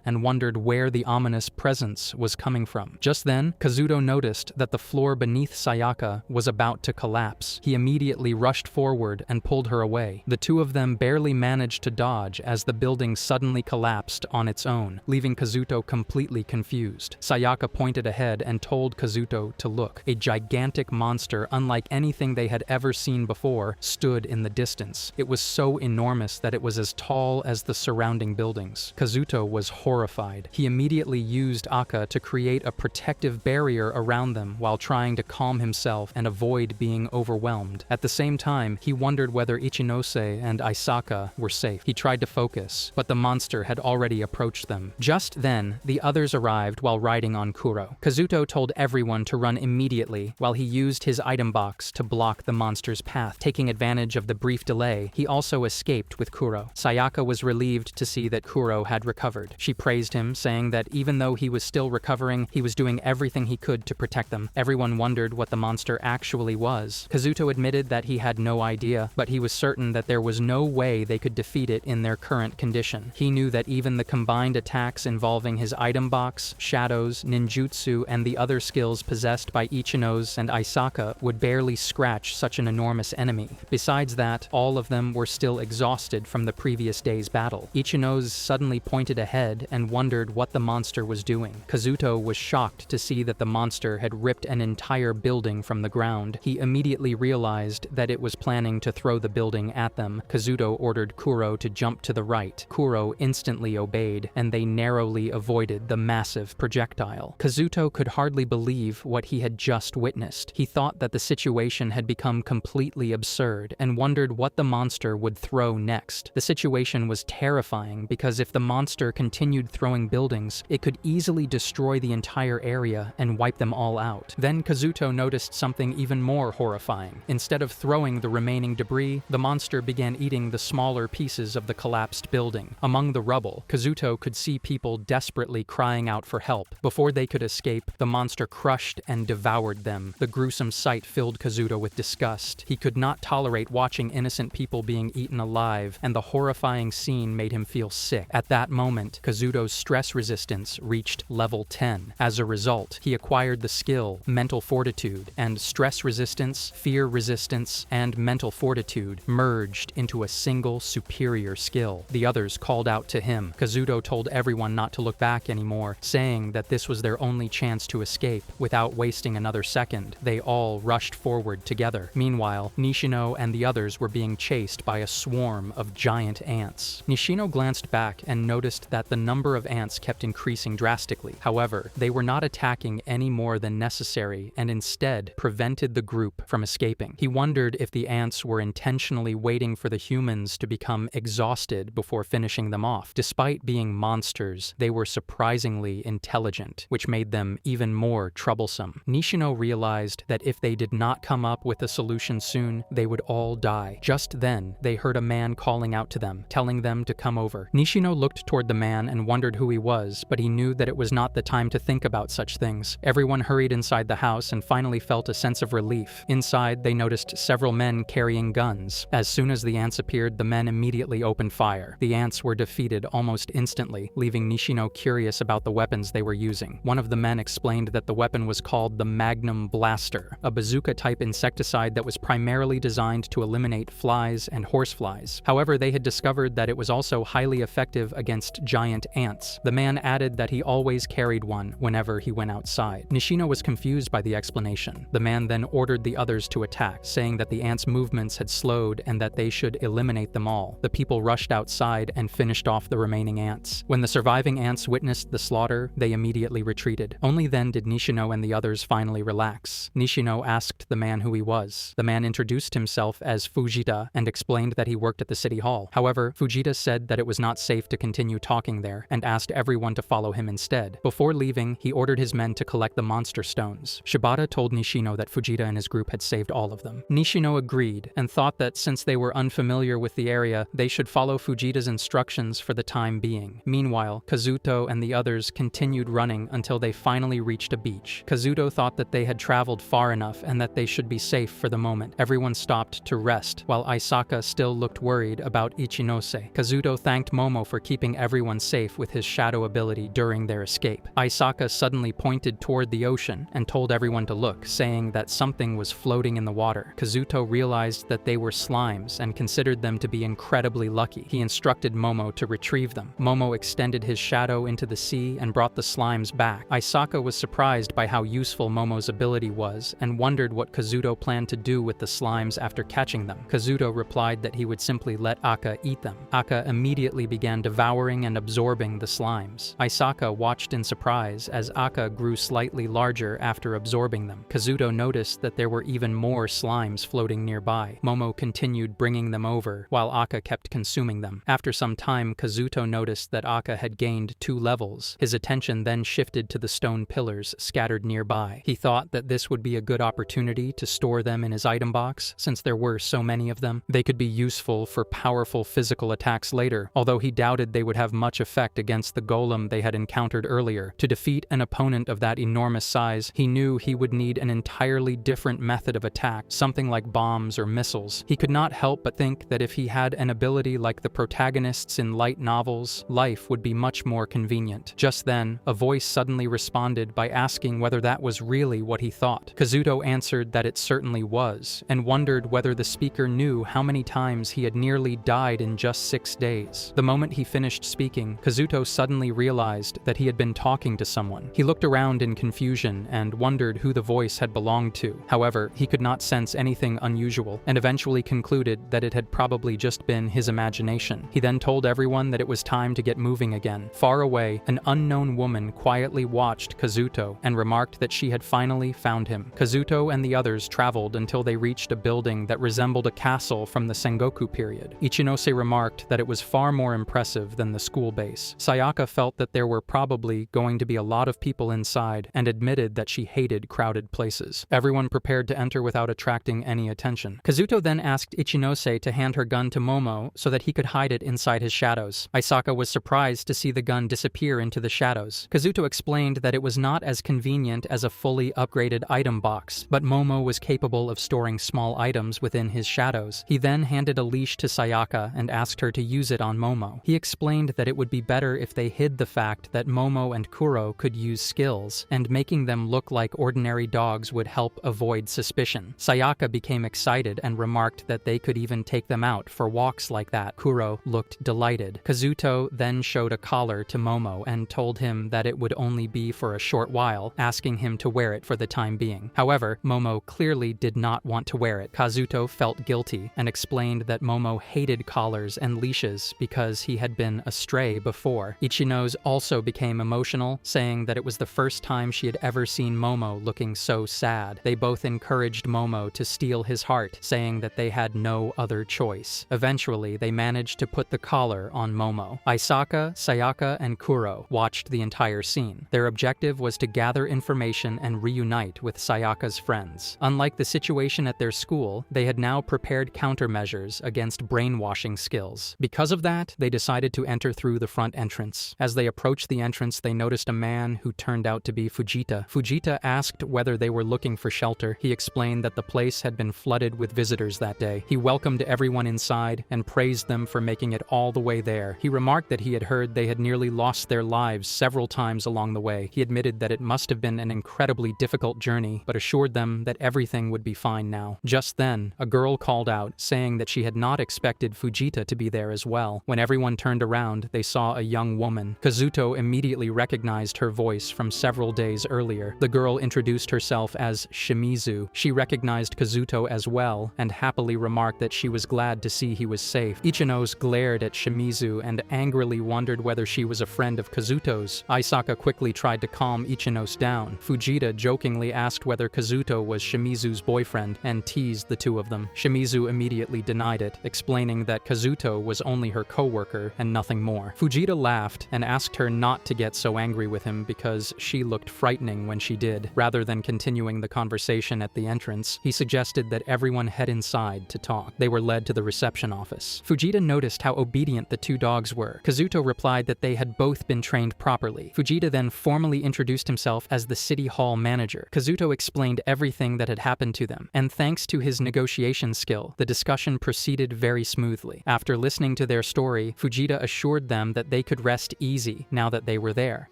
Speaker 1: and wondered where the ominous presence was coming from. Just then, Kazuto noticed that the floor beneath Sayaka was about to collapse. He immediately rushed forward and pulled her away. The two of them barely managed to dodge as the building suddenly collapsed on its own, leaving Kazuto completely confused. Sayaka pointed ahead and told Kazuto to look. A gigantic monster unlike anything they had ever seen before stood in the distance. It was so enormous that it was as tall as the surrounding buildings. Kazuto was horrified. He immediately used Aka to create a protective barrier around them while trying to calm himself and avoid being overwhelmed. At the same time, he wondered whether Ichinose and Isaka were safe. He tried to focus, but the monster had already approached them. Just then, the others arrived while riding on Kuro. Kazuto told everyone to run immediately while he used his item box to block the monster's path. Taking advantage of the brief delay, he also escaped with Kuro. Sayaka was relieved to see that Kuro had recovered. She praised him, saying that even though he was still recovering, he was doing everything he could to protect them. Everyone wondered what the monster actually was. Kazuto admitted that he had no idea, but he was certain that there was no way they could defeat it in their current condition. He knew that even the combined attacks involving his item box, shadows, ninjutsu, and the other skills possessed by Ichinose and Isaka would barely scratch such an enormous enemy. Besides that, all of them were still exhausted from the previous day's battle. Ichinose suddenly pointed ahead and wondered what the monster was doing. Kazuto was shocked to see that the monster had ripped an entire building from the ground. He immediately realized that it was planning to throw the building at them. Kazuto ordered Kuro to jump to the right. Kuro instantly obeyed, and they narrowly avoided the massive projectile. Kazuto could hardly believe what he had just witnessed. He thought that the situation had become completely absurd and wondered what the monster would throw next. The situation was terrifying because if the monster continued throwing buildings, it could easily destroy the entire area and wipe them all out. Then Kazuto noticed something even more horrifying. Instead of throwing the remaining debris, the monster began eating the smaller pieces of the collapsed building. Among the rubble, Kazuto could see people desperately crying out for help. Before they could escape, the monster crushed and devoured them. The gruesome sight filled Kazuto with disgust. He could not tolerate watching innocent people being eaten alive, and the horrifying scene made him feel sick. At that moment, Kazuto's stress resistance reached level 10. As a result, he acquired the skill Mental Fortitude, and stress resistance, fear resistance, and mental fortitude merged into a single superior skill. The others called out to him. Kazuto told everyone not to look back anymore, saying that this was their only chance to escape. Without wasting another second, they all rushed forward together. Meanwhile, Nishino and the others were being chased by a swarm of giant ants. Nishino glanced back and noticed that the number of ants kept increasing drastically. However, they were not attacking any more than necessary and instead prevented the group from escaping. He wondered if the ants were intentionally waiting for the humans to become exhausted before finishing them off. Despite being monsters, they were surprisingly intelligent, which made them even more troublesome. Nishino realized that if they did not come up with a solution soon, they would all die. Just then, they heard a man calling out to them, telling them to come over. Nishino looked toward the man and wondered who he was, but he knew that it was not the time to think about such things. Everyone hurried inside the house and finally felt a sense of relief. Inside, they noticed several men carrying guns. As soon as the ants appeared, the men immediately opened fire. The ants were defeated almost instantly, leaving Nishino curious about the weapons they were using. One of the men explained that the weapon was called the Magnum Blaster, a bazooka-type insecticide that was primarily designed to eliminate flies and horseflies. However, they had discovered that it was also highly effective against giant ants. The man added that he always carried one whenever he went outside. Nishino was confused by the explanation. The man then ordered the others to attack, saying that the ants' movements had slowed and that they should eliminate them all. The people rushed outside and finished off the remaining ants. When the surviving ants witnessed the slaughter, they immediately retreated. Only then did Nishino and the others finally relax. Nishino asked the man who he was. The man introduced himself as Fujita and explained that he worked at the city hall. However, Fujita said that it was not safe to continue talking there and asked everyone to follow him instead. Before leaving, he ordered his men to collect the monster stones. Shibata told Nishino that Fujita and his group had saved all of them. Nishino agreed and thought that since they were unfamiliar with the area, they should follow Fujita's instructions for the time being. Meanwhile, Kazuto and the others continued running until they finally reached a beach. Kazuto thought that they had traveled far enough and that they should be safe for the moment. Everyone stopped to rest, while Aisaka still looked worried about Ichinose. Kazuto thanked Momo for keeping everyone safe with his shadow ability during their escape. Aisaka suddenly pointed toward the ocean and told everyone to look, saying that something was floating in the water. Kazuto realized that they were slimes and considered them to be incredibly lucky. He instructed Momo to retrieve them. Momo extended his shadow into the sea and brought the slimes back. Aisaka was surprised by how useful Momo's ability was and wondered what Kazuto planned to do with the slimes after catching them. Kazuto replied that he would simply let Aka eat them. Aka immediately began devouring and absorbing the slimes. Aisaka watched in surprise as Aka grew slightly larger after absorbing them. Kazuto noticed that there were even more slimes floating nearby. Momo continued bringing them over, while Aka kept consuming them. After some time, Kazuto noticed that Aka had gained 2 levels. His attention then shifted to the stone pillars scattered nearby. He thought that this would be a good opportunity to store them in his item box, since there were so many of them. They could be useful for powerful physical attacks later, although he doubted they would have much effect against the golem they had encountered earlier. To defeat an opponent of that enormous size, he knew he would need an entirely different method of attack, something like bombs or missiles. He could not help but think that if he had an ability like the protagonists in light novels, life would be much more convenient. Just then, a voice suddenly responded by asking whether that was really what he thought. Kazuto answered that it certainly was, and wondered whether the speaker knew how many times he had nearly died in just 6 days. The moment he finished speaking, Kazuto suddenly realized that he had been talking to someone. He looked around in confusion and wondered who the voice had belonged to. However, he could not sense anything unusual, and eventually concluded that it had probably just been his imagination. He then told everyone that it was time to get moving again. Far away, an unknown woman quietly watched Kazuto and remarked that she had finally found him. Kazuto and the others traveled until they reached a building that resembled a castle from the Sengoku period. Ichinose remarked that it was far more impressive than the school base. Sayaka felt that there were probably going to be a lot of people inside and admitted that she hated crowded places. Everyone prepared to enter without attracting any attention. Kazuto then asked Ichinose to hand her gun to Momo so that he could hide it inside his shadows. Aisaka was surprised to see the gun disappear into the shadows. Kazuto explained that it was not as convenient as a fully upgraded item box, but Momo was capable of storing small items within his shadows. He then handed a leash to Sayaka and asked her to use it on Momo. He explained that it would be better if they hid the fact that Momo and Kuro could use skills, and making them look like ordinary dogs would help avoid suspicion. Sayaka became excited and remarked that they could even take them out for walks like that. Kuro looked delighted. Kazuto then showed a collar to Momo and told him that it would only be for a short while, asking him to wear it for the time being. However, Momo clearly did not want to wear it. Kazuto felt guilty and explained that Momo hated collars and leashes because he had been astray before. Ichinose also became emotional, saying that it was the first time she had ever seen Momo looking so sad. They both encouraged Momo to steal his heart, saying that they had no other choice. Eventually, they managed to put the collar on Momo. Aisaka, Sayaka, and Kuro watched the entire scene. Their objective was to gather information and reunite with Sayaka's friends. Unlike the situation at their school, they had now prepared countermeasures against brainwashing skills. Because of that, they decided to enter through the front entrance. As they approached the entrance, they noticed a man who turned out to be Fujita. Fujita asked whether they were looking for shelter. He explained that the place had been flooded with visitors that day. He welcomed everyone inside and praised them for making it all the way there. He remarked that he had heard they had nearly lost their lives several times along the way. He admitted that it must have been an incredibly difficult journey, but assured them that everything would be fine now. Just then, a girl called out, saying that she had not expected Fujita to be there as well. When everyone turned around, they saw a young woman. Kazuto immediately recognized her voice from several days earlier. The girl introduced herself as Shimizu. She recognized Kazuto as well, and happily remarked that she was glad to see he was safe. Ichinose glared at Shimizu and angrily wondered whether she was a friend of Kazuto's. Aisaka quickly tried to calm Ichinose down. Fujita jokingly asked whether Kazuto was Shimizu's boyfriend and teased the two of them. Shimizu immediately denied it, explaining that Kazuto was only her co-worker and nothing more. more. Fujita laughed and asked her not to get so angry with him because she looked frightening when she did. Rather than continuing the conversation at the entrance, he suggested that everyone head inside to talk. They were led to the reception office. Fujita noticed how obedient the two dogs were. Kazuto replied that they had both been trained properly. Fujita then formally introduced himself as the city hall manager. Kazuto explained everything that had happened to them, and thanks to his negotiation skill, the discussion proceeded very smoothly. After listening to their story, Fujita assured them that they could rest easy now that they were there,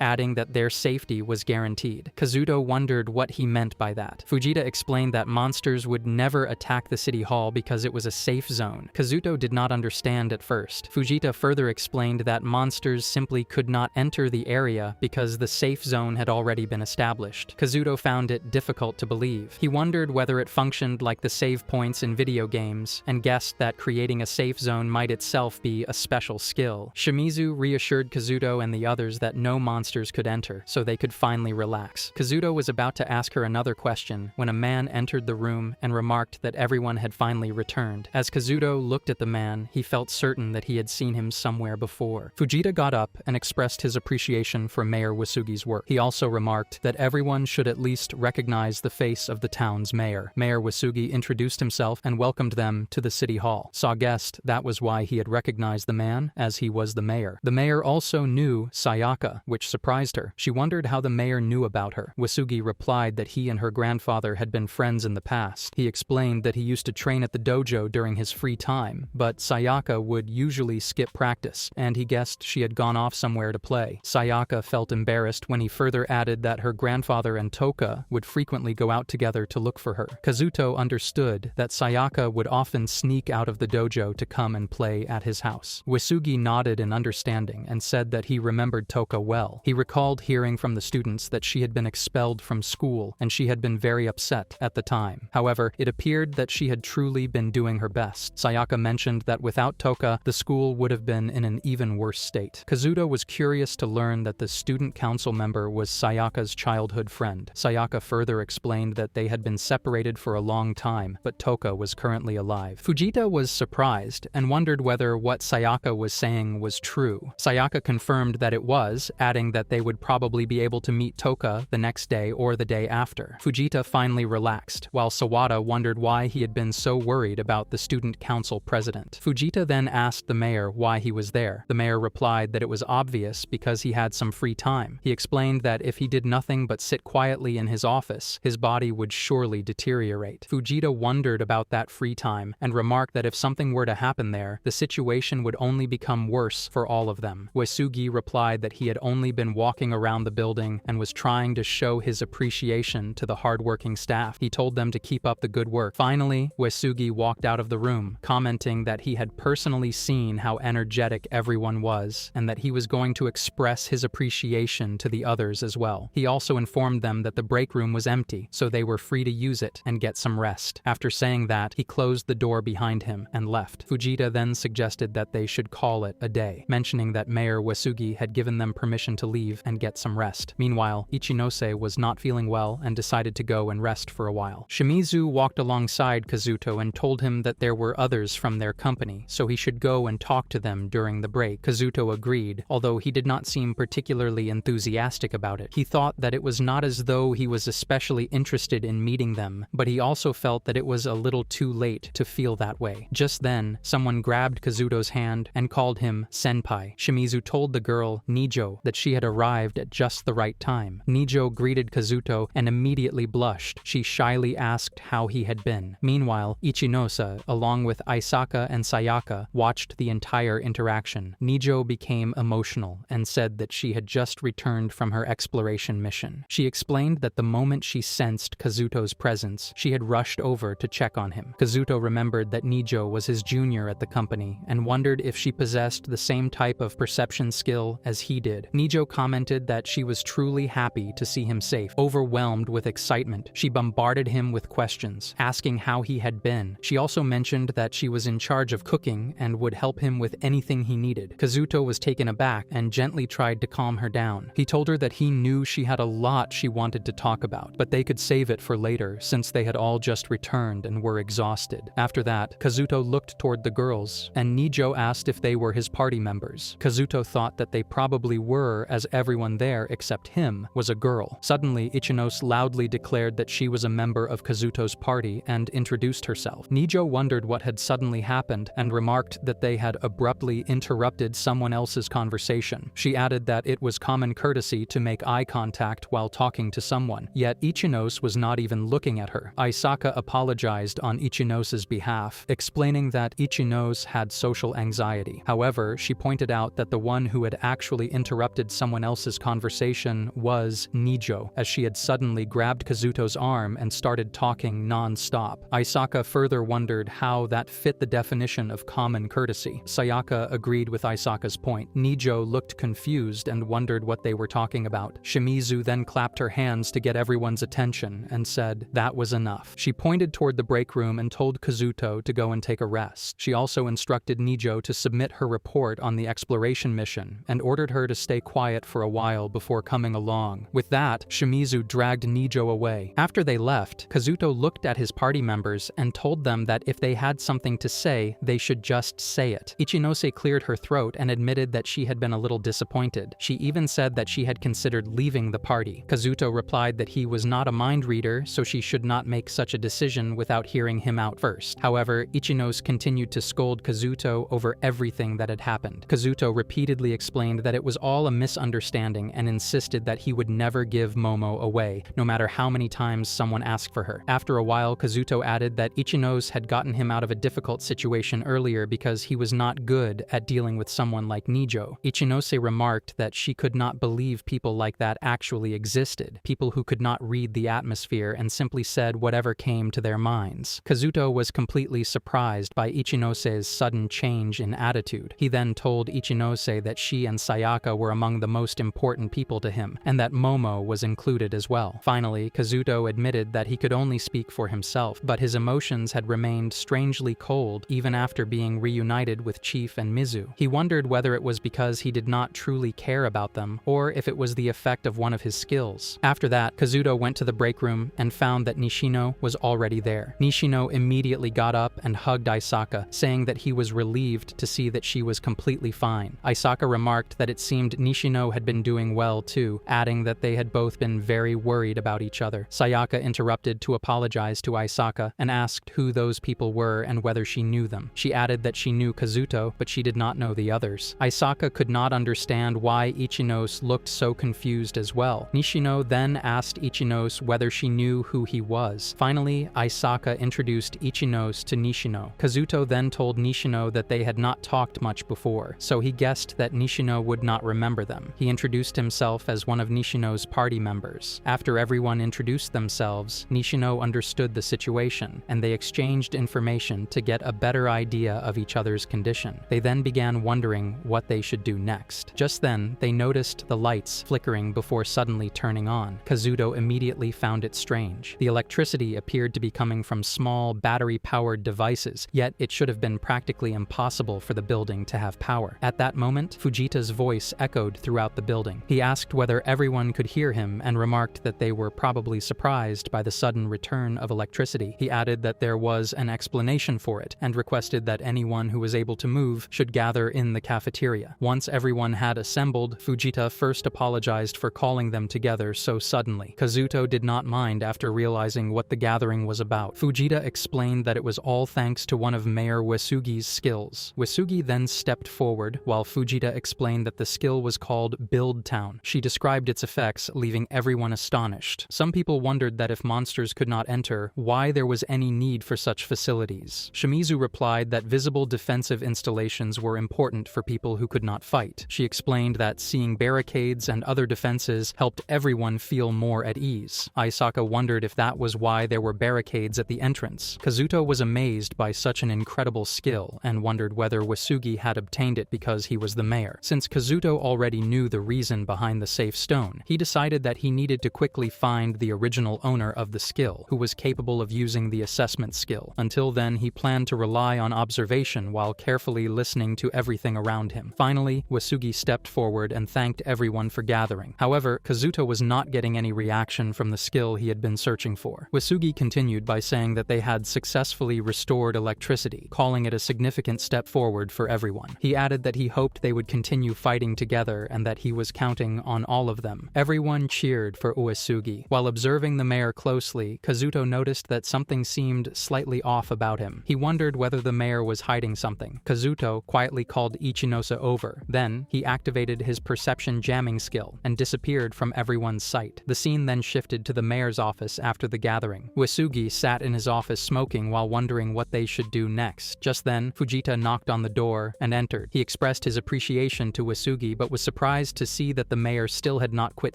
Speaker 1: adding that their safety was guaranteed. Kazuto wondered what he meant by that. Fujita explained that monsters would never attack the city hall because it was a safe zone. Kazuto did not understand at first. Fujita further explained that monsters simply could not enter the area because the safe zone had already been established. Kazuto found it difficult to believe. He wondered whether it functioned like the save points in video games, and guessed that creating a safe zone might itself be a special skill. Shimizu reassured Kazuto and the others that no monsters could enter, so they could finally relax. Kazuto was about to ask her another question when a man entered the room and remarked that everyone had finally returned. As Kazuto looked at the man, he felt certain that he had seen him somewhere before. Fujita got up and expressed his appreciation for Mayor Wasugi's work. He also remarked that everyone should at least recognize the face of the town's mayor. Mayor Wasugi introduced himself and welcomed them to the city hall. Saw guessed that was why he had recognized the man, as he was the mayor. The mayor also knew Sayaka, which surprised her. She wondered how the mayor knew about her. Wasugi replied that he and her grandfather had been friends in the past. He explained that he used to train at the dojo during his free time, but Sayaka would usually skip practice, and he guessed she had gone off somewhere to play. Sayaka felt embarrassed when he further added that her grandfather and Toka would frequently go out together to look for her. Kazuto understood that Sayaka would often sneak out of the dojo to come and play at his house. Wasugi nodded in understanding and said that he remembered Toka well. He recalled hearing from the students that she had been expelled from school, and she had been very upset at the time. However, it appeared that she had truly been doing her best. Sayaka mentioned that without Toka, the school would have been in an even worse state. Kazuto was curious to learn that the student council member was Sayaka's childhood friend. Sayaka further explained that they had been separated for a long time, but Toka was currently alive. Fujita was surprised and wondered whether what Sayaka was saying was true. Sayaka confirmed that it was, adding that they would probably be able to meet Toka the next day or the day after. Fujita finally relaxed, while Sawada wondered why he had been so worried about the student council president. Fujita then asked the mayor why he was there. The mayor replied that it was obvious because he had some free time. He explained that if he did nothing but sit quietly in his office, his body would surely deteriorate. Fujita wondered about that free time and remarked that if something were to happen there, the situation would only become worse for all of them. Wasugi replied that he had only been walking around the building and was trying to show his appreciation to the hardworking staff. He told them to keep up the good work. Finally, Wasugi walked out of the room, commenting that he had personally seen how energetic everyone was and that he was going to express his appreciation to the others as well. He also informed them that the break room was empty, so they were free to use it and get some rest. After saying that, he closed the door behind him and left. Fujita then suggested that they should call it a day, mentioning that Mayor Wasugi had given them permission to leave and get some rest. Meanwhile, Ichinose was not feeling well and decided to go and rest for a while. Shimizu walked alongside Kazuto and told him that there were others from their company, so he should go and talk to them during the break. Kazuto agreed, although he did not seem particularly enthusiastic about it. He thought that it was not as though he was especially interested in meeting them, but he also felt that it was a little too late to feel that way. Just then, someone grabbed Kazuto's hand and called him senpai. Shimizu told the girl, Nijo, that she had arrived at just the right time. Nijo greeted Kazuto and immediately blushed. She shyly asked how he had been. Meanwhile, Ichinose, along with Aisaka and Sayaka, watched the entire interaction. Nijo became emotional and said that she had just returned from her exploration mission. She explained that the moment she sensed Kazuto's presence, she had rushed over to check on him. Kazuto remembered that Nijo was his junior at the company and wondered if she possessed the same type of perception skill as he did. Nijo commented that she was truly happy to see him safe. Overwhelmed with excitement, she bombarded him with questions, asking how he had been. She also mentioned that she was in charge of cooking and would help him with anything he needed. Kazuto was taken aback and gently tried to calm her down. He told her that he knew she had a lot she wanted to talk about, but they could save it for later since they had all just returned and were exhausted. After that, Kazuto looked toward the girls, and Nijo asked if they were his party members. Kazuto thought that they probably were, as everyone there except him was a girl. Suddenly, Ichinose loudly declared that she was a member of Kazuto's party and introduced herself. Nijo wondered what had suddenly happened and remarked that they had abruptly interrupted someone else's conversation. She added that it was common courtesy to make eye contact while talking to someone, yet Ichinose was not even looking at her. Aisaka apologized on Ichinose's behalf, explaining that Ichinose had social anxiety. However, she pointed out that the one who had actually interrupted someone else's conversation was Nijo, as she had suddenly grabbed Kazuto's arm and started talking non-stop. Aisaka further wondered how that fit the definition of common courtesy. Sayaka agreed with Aisaka's point. Nijo looked confused and wondered what they were talking about. Shimizu then clapped her hands to get everyone's attention and said that was enough. She pointed toward the break room and told Kazuto to go and take a rest. She also instructed Nijo to submit her report on the exploration mission and ordered her to stay quiet for a while before coming along. With that, Shimizu dragged Nijo away. After they left, Kazuto looked at his party members and told them that if they had something to say, they should just say it. Ichinose cleared her throat and admitted that she had been a little disappointed. She even said that she had considered leaving the party. Kazuto replied that he was not a mind reader, so she should not make such a decision without hearing him out first. However, Ichinose continued to scold Kazuto over everything that had happened. Kazuto repeatedly explained that it was all a misunderstanding and insisted that he would never give Momo away, no matter how many times someone asked for her. After a while, Kazuto added that Ichinose had gotten him out of a difficult situation earlier because he was not good at dealing with someone like Nijo. Ichinose remarked that she could not believe people like that actually existed, people who could not read the atmosphere and simply said whatever came to their minds. Kazuto was completely surprised by Ichinose's sudden change in attitude. He then told Ichinose that she and Sayaka were among the most important people to him, and that Momo was included as well. Finally, Kazuto admitted that he could only speak for himself, but his emotions had remained strangely cold even after being reunited with Chief and Mizu. He wondered whether it was because he did not truly care about them, or if it was the effect of one of his skills. After that, Kazuto went to the break room and found that Nishino was already there. Nishino immediately got up and hugged Aisaka, saying that he was relieved to see that she was completely fine. Aisaka remarked that it seemed Nishino had been doing well too, adding that they had both been very worried about each other. Sayaka interrupted to apologize to Aisaka and asked who those people were and whether she knew them. She added that she knew Kazuto, but she did not know the others. Aisaka could not understand why Ichinose looked so confused as well. Nishino then asked Ichinose whether she knew who he was. Finally, Aisaka introduced Ichinose to Nishino. Kazuto then told Nishino that they had not talked much before, so he guessed that Nishino would not remember them. He introduced himself as one of Nishino's party members. After everyone introduced themselves, Nishino understood the situation, and they exchanged information to get a better idea of each other's condition. They then began wondering what they should do next. Just then, they noticed the lights flickering before suddenly turning on. Kazuto immediately found it strange. The electricity appeared to be coming from small, battery-powered devices, yet it should have been practically impossible for the building to have power. At that moment, Fujita's voice echoed throughout the building. He asked whether everyone could hear him and remarked that they were probably surprised by the sudden return of electricity. He added that there was an explanation for it and requested that anyone who was able to move should gather in the cafeteria. Once everyone had assembled, Fujita first apologized for calling them together so suddenly. Kazuto did not mind after realizing what the gathering was about. Fujita explained that it was all thanks to one of Mayor Uesugi's skills. Uesugi then stepped forward, while Fujita explained that the skill was called Build Town. She described its effects, leaving everyone astonished. Some people wondered that if monsters could not enter, why there was any need for such facilities. Shimizu replied that visible defensive installations were important for people who could not fight. She explained that seeing barricades and other defenses helped everyone feel more at ease. Aisaka wondered if that was why there were barricades at the entrance. Kazuto was amazed by such an incredible skill and wondered whether Uesugi had obtained it because he was the mayor. Since Kazuto already knew the reason behind the safe stone, he decided that he needed to quickly find the original owner of the skill, who was capable of using the assessment skill. Until then, he planned to rely on observation while carefully listening to everything around him. Finally, Uesugi stepped forward and thanked everyone for gathering. However, Kazuto was not getting any reaction from the skill he had been searching for. Uesugi continued by saying that they had successfully restored electricity, calling it a significant step forward for everyone. He added that he hoped they would continue fighting together and that he was counting on all of them. Everyone cheered for Uesugi. While observing the mayor closely, Kazuto noticed that something seemed slightly off about him. He wondered whether the mayor was hiding something. Kazuto quietly called Ichinose over. Then, he activated his perception jamming skill and disappeared from everyone's sight. The scene then shifted to the mayor's office after the gathering. Uesugi sat in his office smoking while wondering what they should do next. Just then, Fujita knocked on the door and entered. He expressed his appreciation to Uesugi but was surprised to see that the mayor still had not quit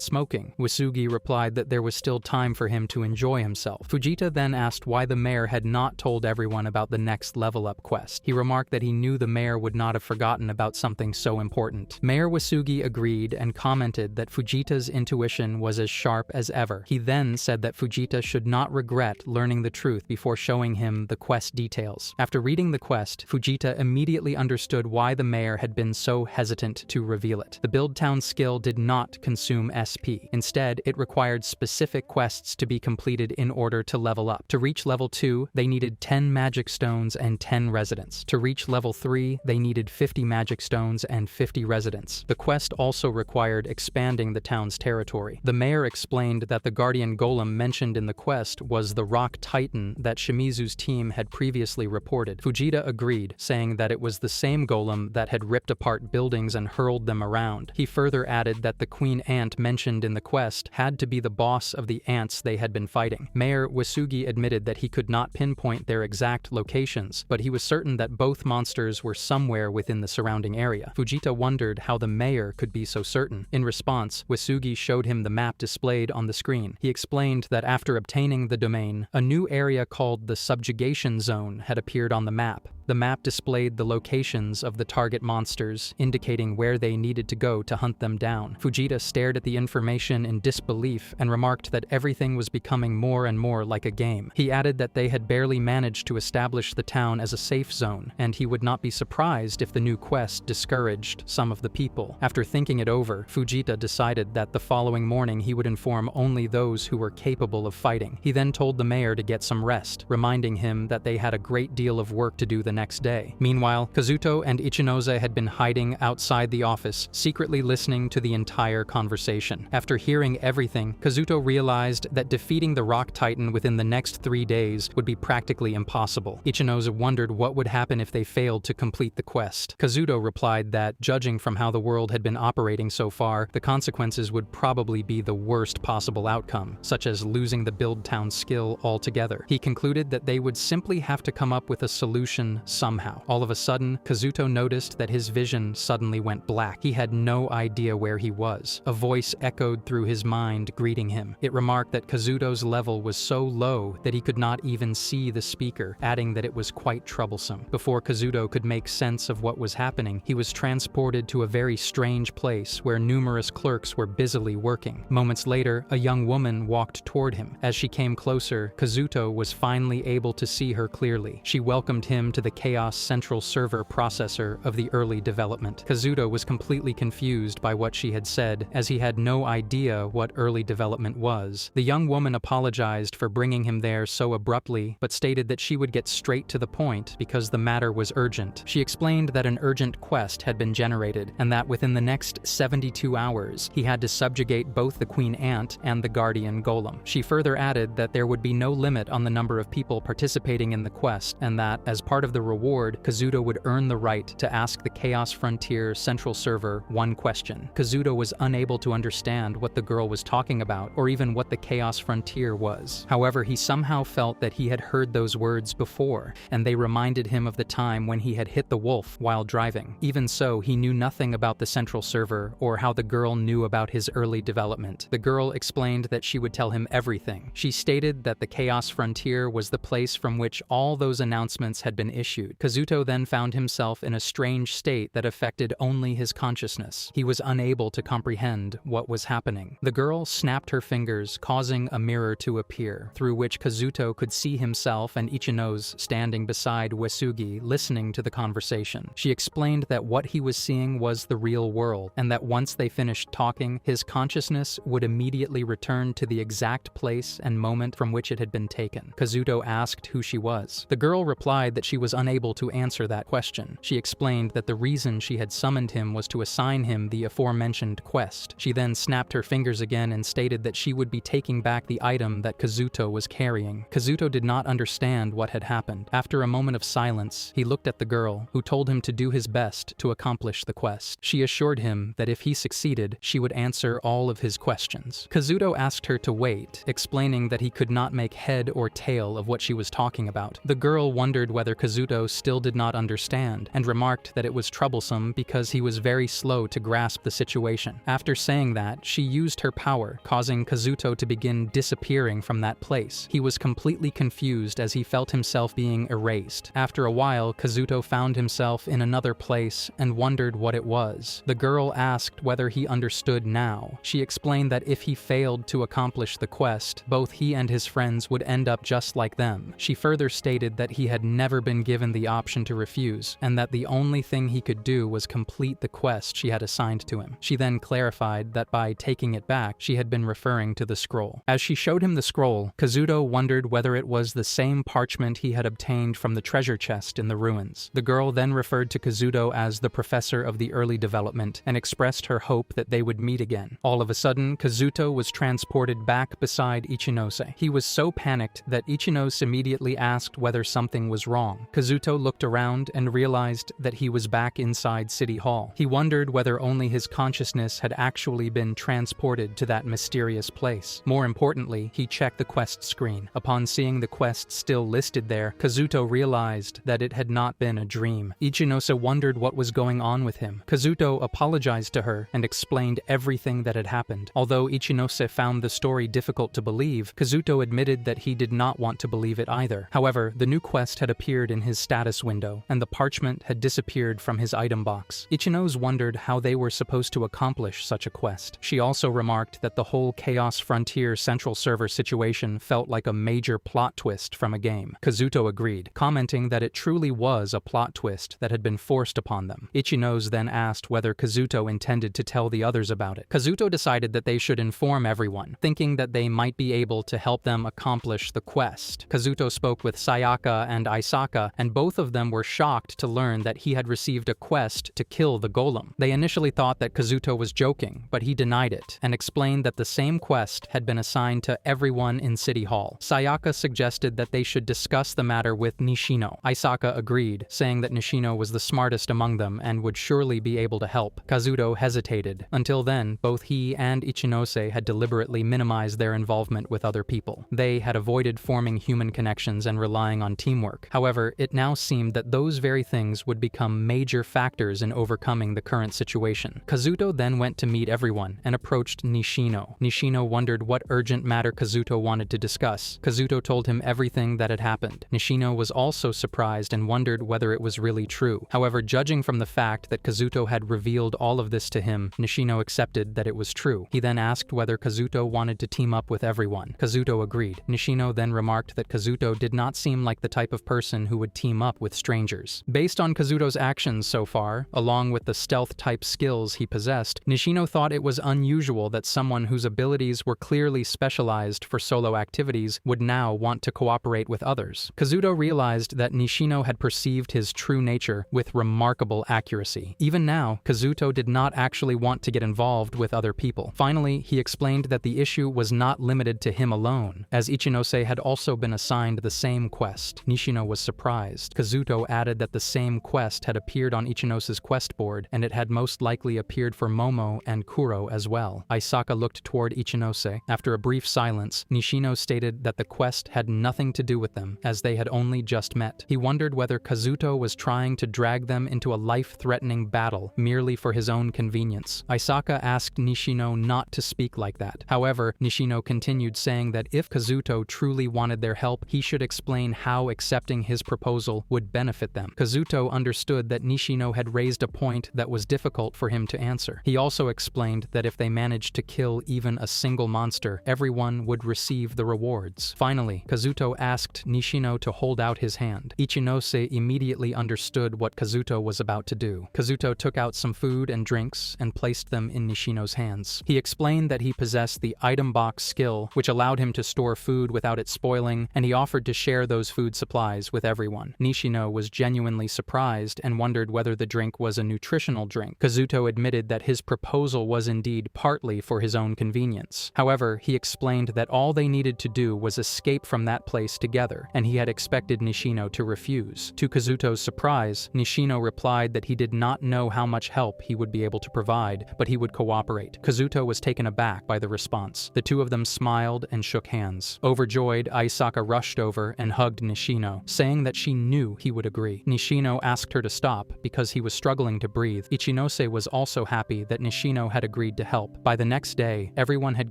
Speaker 1: smoking. Uesugi replied that there was still time for him to enjoy himself. Fujita then asked why the mayor had not told everyone about the next level up quest. He remarked that he knew the mayor would not have forgotten about something so important. Mayor Uesugi agreed and commented that Fujita's intuition was as sharp as ever. He then said that Fujita should not regret learning the truth before showing him the quest details. After reading the quest, Fujita immediately understood why the mayor had been so hesitant to reveal it. The Build Town skill did not consume SP. Instead, it required specific quests to be completed in order to level up. To reach level 2, they needed 10 magic stones and 10 residents. To reach level 3, they needed 50 magic stones and 50 residents. The quest also required expanding the town's territory. The mayor explained that the guardian golem mentioned in the quest was the rock titan that Shimizu's team had previously reported. Fujita agreed, saying that it was the same golem that had ripped apart buildings and hurled them around. He further added that the queen ant mentioned in the quest had to be the boss of the ants they had been fighting. Mayor Uesugi admitted that he could not pinpoint their exact locations, but he was certain that both monsters were somewhere within the surrounding area. Fujita wondered how the mayor could be so certain. In response, Uesugi showed him the map displayed on the screen. He explained that after obtaining the domain, a new area called the Subjugation Zone had appeared on the map. The map displayed the locations of the target monsters, indicating where they needed to go to hunt them down. Fujita stared at the information in disbelief and remarked that everything was becoming more and more like a game. He added that they had barely managed to establish the town as a safe zone, and he would not be surprised if the new quest discouraged some of the people. After thinking it over, Fujita decided that the following morning he would inform only those who were capable of fighting. He then told the mayor to get some rest, reminding him that they had a great deal of work to do the next day. Meanwhile, Kazuto and Ichinose had been hiding outside the office, secretly listening to the entire conversation. After hearing everything, Kazuto realized that defeating the Rock Titan within the next 3 days would be practically impossible. Ichinose wondered what would happen if they failed to complete the quest. Kazuto replied that, judging from how the world had been operating so far, the consequences would probably be the worst possible outcome, such as losing the Build Town skill altogether. He concluded that they would simply have to come up with a solution somehow. All of a sudden, Kazuto noticed that his vision suddenly went black. He had no idea where he was. A voice echoed through his mind, greeting him. It remarked that Kazuto's level was so low that he could not even see the speaker, adding that it was quite troublesome. Before Kazuto could make sense of what was happening, he was transported to a very strange place where numerous clerks were busily working. Moments later, a young woman walked toward him. As she came closer, Kazuto was finally able to see her clearly. She welcomed him to the Chaos Central Server processor of the early development. Kazuto was completely confused by what she had said, as he had no idea what early development was. The young woman apologized for bringing him there so abruptly, but stated that she would get straight to the point because the matter was urgent. She explained that an urgent quest had been generated, and that within the next 72 hours, he had to subjugate both the Queen Ant and the Guardian Golem. She further added that there would be no limit on the number of people participating in the quest, and that, as part of the reward, Kazuto would earn the right to ask the Chaos Frontier Central Server one question. Kazuto was unable to understand what the girl was talking about, or even what the Chaos Frontier was. However, he somehow felt that he had heard those words before, and they reminded him of the time when he had hit the wolf while driving. Even so, he knew nothing about the Central Server or how the girl knew about his early development. The girl explained that she would tell him everything. She stated that the Chaos Frontier was the place from which all those announcements had been issued. Kazuto then found himself in a strange state that affected only his consciousness. He was unable to comprehend what was happening. The girl snapped her fingers, causing a mirror to appear, through which Kazuto could see himself and Ichinose standing beside Uesugi, listening to the conversation. She explained that what he was seeing was the real world, and that once they finished talking, his consciousness would immediately return to the exact place and moment from which it had been taken. Kazuto asked who she was. The girl replied that she was unable to answer that question. She explained that the reason she had summoned him was to assign him the aforementioned quest. She then snapped her fingers again and stated that she would be taking back the item that Kazuto was carrying. Kazuto did not understand what had happened. After a moment of silence, he looked at the girl, who told him to do his best to accomplish the quest. She assured him that if he succeeded, she would answer all of his questions. Kazuto asked her to wait, explaining that he could not make head or tail of what she was talking about. The girl wondered whether Kazuto still did not understand, and remarked that it was troublesome because he was very slow to grasp the situation. After saying that, she used her power, causing Kazuto to begin disappearing from that place. He was completely confused as he felt himself being erased. After a while, Kazuto found himself in another place and wondered what it was. The girl asked whether he understood now. She explained that if he failed to accomplish the quest, both he and his friends would end up just like them. She further stated that he had never been given the option to refuse, and that the only thing he could do was complete the quest she had assigned to him. She then clarified that by taking it back, she had been referring to the scroll. As she showed him the scroll, Kazuto wondered whether it was the same parchment he had obtained from the treasure chest in the ruins. The girl then referred to Kazuto as the professor of the early development and expressed her hope that they would meet again. All of a sudden, Kazuto was transported back beside Ichinose. He was so panicked that Ichinose immediately asked whether something was wrong. Kazuto looked around and realized that he was back inside City Hall. He wondered whether only his consciousness had actually been transported to that mysterious place. More importantly, he checked the quest screen. Upon seeing the quest still listed there, Kazuto realized that it had not been a dream. Ichinose wondered what was going on with him. Kazuto apologized to her and explained everything that had happened. Although Ichinose found the story difficult to believe, Kazuto admitted that he did not want to believe it either. However, the new quest had appeared in his status window, and the parchment had disappeared from his item box. Ichinose wondered how they were supposed to accomplish such a quest. She also remarked that the whole Chaos Frontier Central Server situation felt like a major plot twist from a game. Kazuto agreed, commenting that it truly was a plot twist that had been forced upon them. Ichinose then asked whether Kazuto intended to tell the others about it. Kazuto decided that they should inform everyone, thinking that they might be able to help them accomplish the quest. Kazuto spoke with Sayaka and Isaka, and both of them were shocked to learn that he had received a quest to kill the golem. They initially thought that Kazuto was joking, but he denied it, and explained that the same quest had been assigned to everyone in City Hall. Sayaka suggested that they should discuss the matter with Nishino. Isaka agreed, saying that Nishino was the smartest among them and would surely be able to help. Kazuto hesitated. Until then, both he and Ichinose had deliberately minimized their involvement with other people. They had avoided forming human connections and relying on teamwork. However, it now seemed that those very things would become major factors in overcoming the current situation. Kazuto then went to meet everyone and approached Nishino. Nishino wondered what urgent matter Kazuto wanted to discuss. Kazuto told him everything that had happened. Nishino was also surprised and wondered whether it was really true. However, judging from the fact that Kazuto had revealed all of this to him, Nishino accepted that it was true. He then asked whether Kazuto wanted to team up with everyone. Kazuto agreed. Nishino then remarked that Kazuto did not seem like the type of person who would team up with strangers. Based on Kazuto's actions so far, along with the stealth-type skills he possessed, Nishino thought it was unusual that someone whose abilities were clearly specialized for solo activities would now want to cooperate with others. Kazuto realized that Nishino had perceived his true nature with remarkable accuracy. Even now, Kazuto did not actually want to get involved with other people. Finally, he explained that the issue was not limited to him alone, as Ichinose had also been assigned the same quest. Nishino was surprised. Kazuto added that the same quest had appeared on Ichinose's quest board, and it had most likely appeared for Momo and Kuro as well. Isaka looked toward Ichinose. After a brief silence, Nishino stated that the quest had nothing to do with them, as they had only just met. He wondered whether Kazuto was trying to drag them into a life-threatening battle merely for his own convenience. Isaka asked Nishino not to speak like that. However, Nishino continued, saying that if Kazuto truly wanted their help, he should explain how accepting his proposal would benefit them. Kazuto understood that Nishino had raised a point that was difficult for him to answer. He also explained that if they managed to kill even a single monster, everyone would receive the rewards. Finally, Kazuto asked Nishino to hold out his hand. Ichinose immediately understood what Kazuto was about to do. Kazuto took out some food and drinks and placed them in Nishino's hands. He explained that he possessed the item box skill, which allowed him to store food without it spoiling, and he offered to share those food supplies with everyone. everyone. Nishino was genuinely surprised and wondered whether the drink was a nutritional drink. Kazuto admitted that his proposal was indeed partly for his own convenience. However, he explained that all they needed to do was escape from that place together, and he had expected Nishino to refuse. To Kazuto's surprise, Nishino replied that he did not know how much help he would be able to provide, but he would cooperate. Kazuto was taken aback by the response. The two of them smiled and shook hands. Overjoyed, Aisaka rushed over and hugged Nishino, saying that she knew he would agree. Nishino asked her to stop because he was struggling to breathe. Ichinose was also happy that Nishino had agreed to help. By the next day, everyone had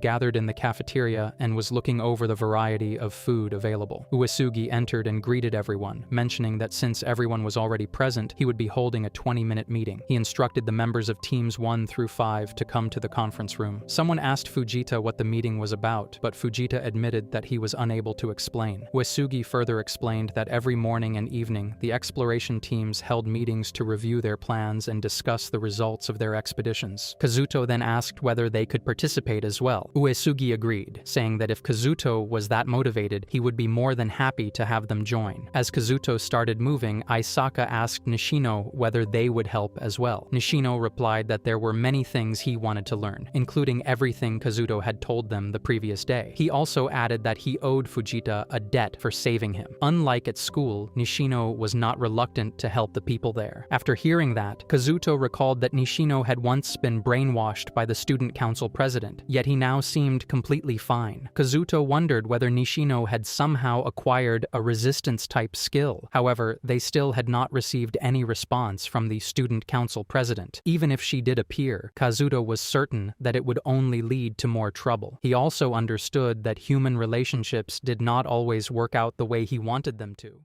Speaker 1: gathered in the cafeteria and was looking over the variety of food available. Uesugi entered and greeted everyone, mentioning that since everyone was already present, he would be holding a 20-minute meeting. He instructed the members of teams 1 through 5 to come to the conference room. Someone asked Fujita what the meeting was about, but Fujita admitted that he was unable to explain. Uesugi further explained that every morning and evening, the exploration teams held meetings to review their plans and discuss the results of their expeditions. Kazuto then asked whether they could participate as well. Uesugi agreed, saying that if Kazuto was that motivated, he would be more than happy to have them join. As Kazuto started moving, Aisaka asked Nishino whether they would help as well. Nishino replied that there were many things he wanted to learn, including everything Kazuto had told them the previous day. He also added that he owed Fujita a debt for saving him. Unlike at school, Nishino was not reluctant to help the people there. After hearing that, Kazuto recalled that Nishino had once been brainwashed by the student council president, yet he now seemed completely fine. Kazuto wondered whether Nishino had somehow acquired a resistance-type skill. However, they still had not received any response from the student council president. Even if she did appear, Kazuto was certain that it would only lead to more trouble. He also understood that human relationships did not always work out the way he wanted them to.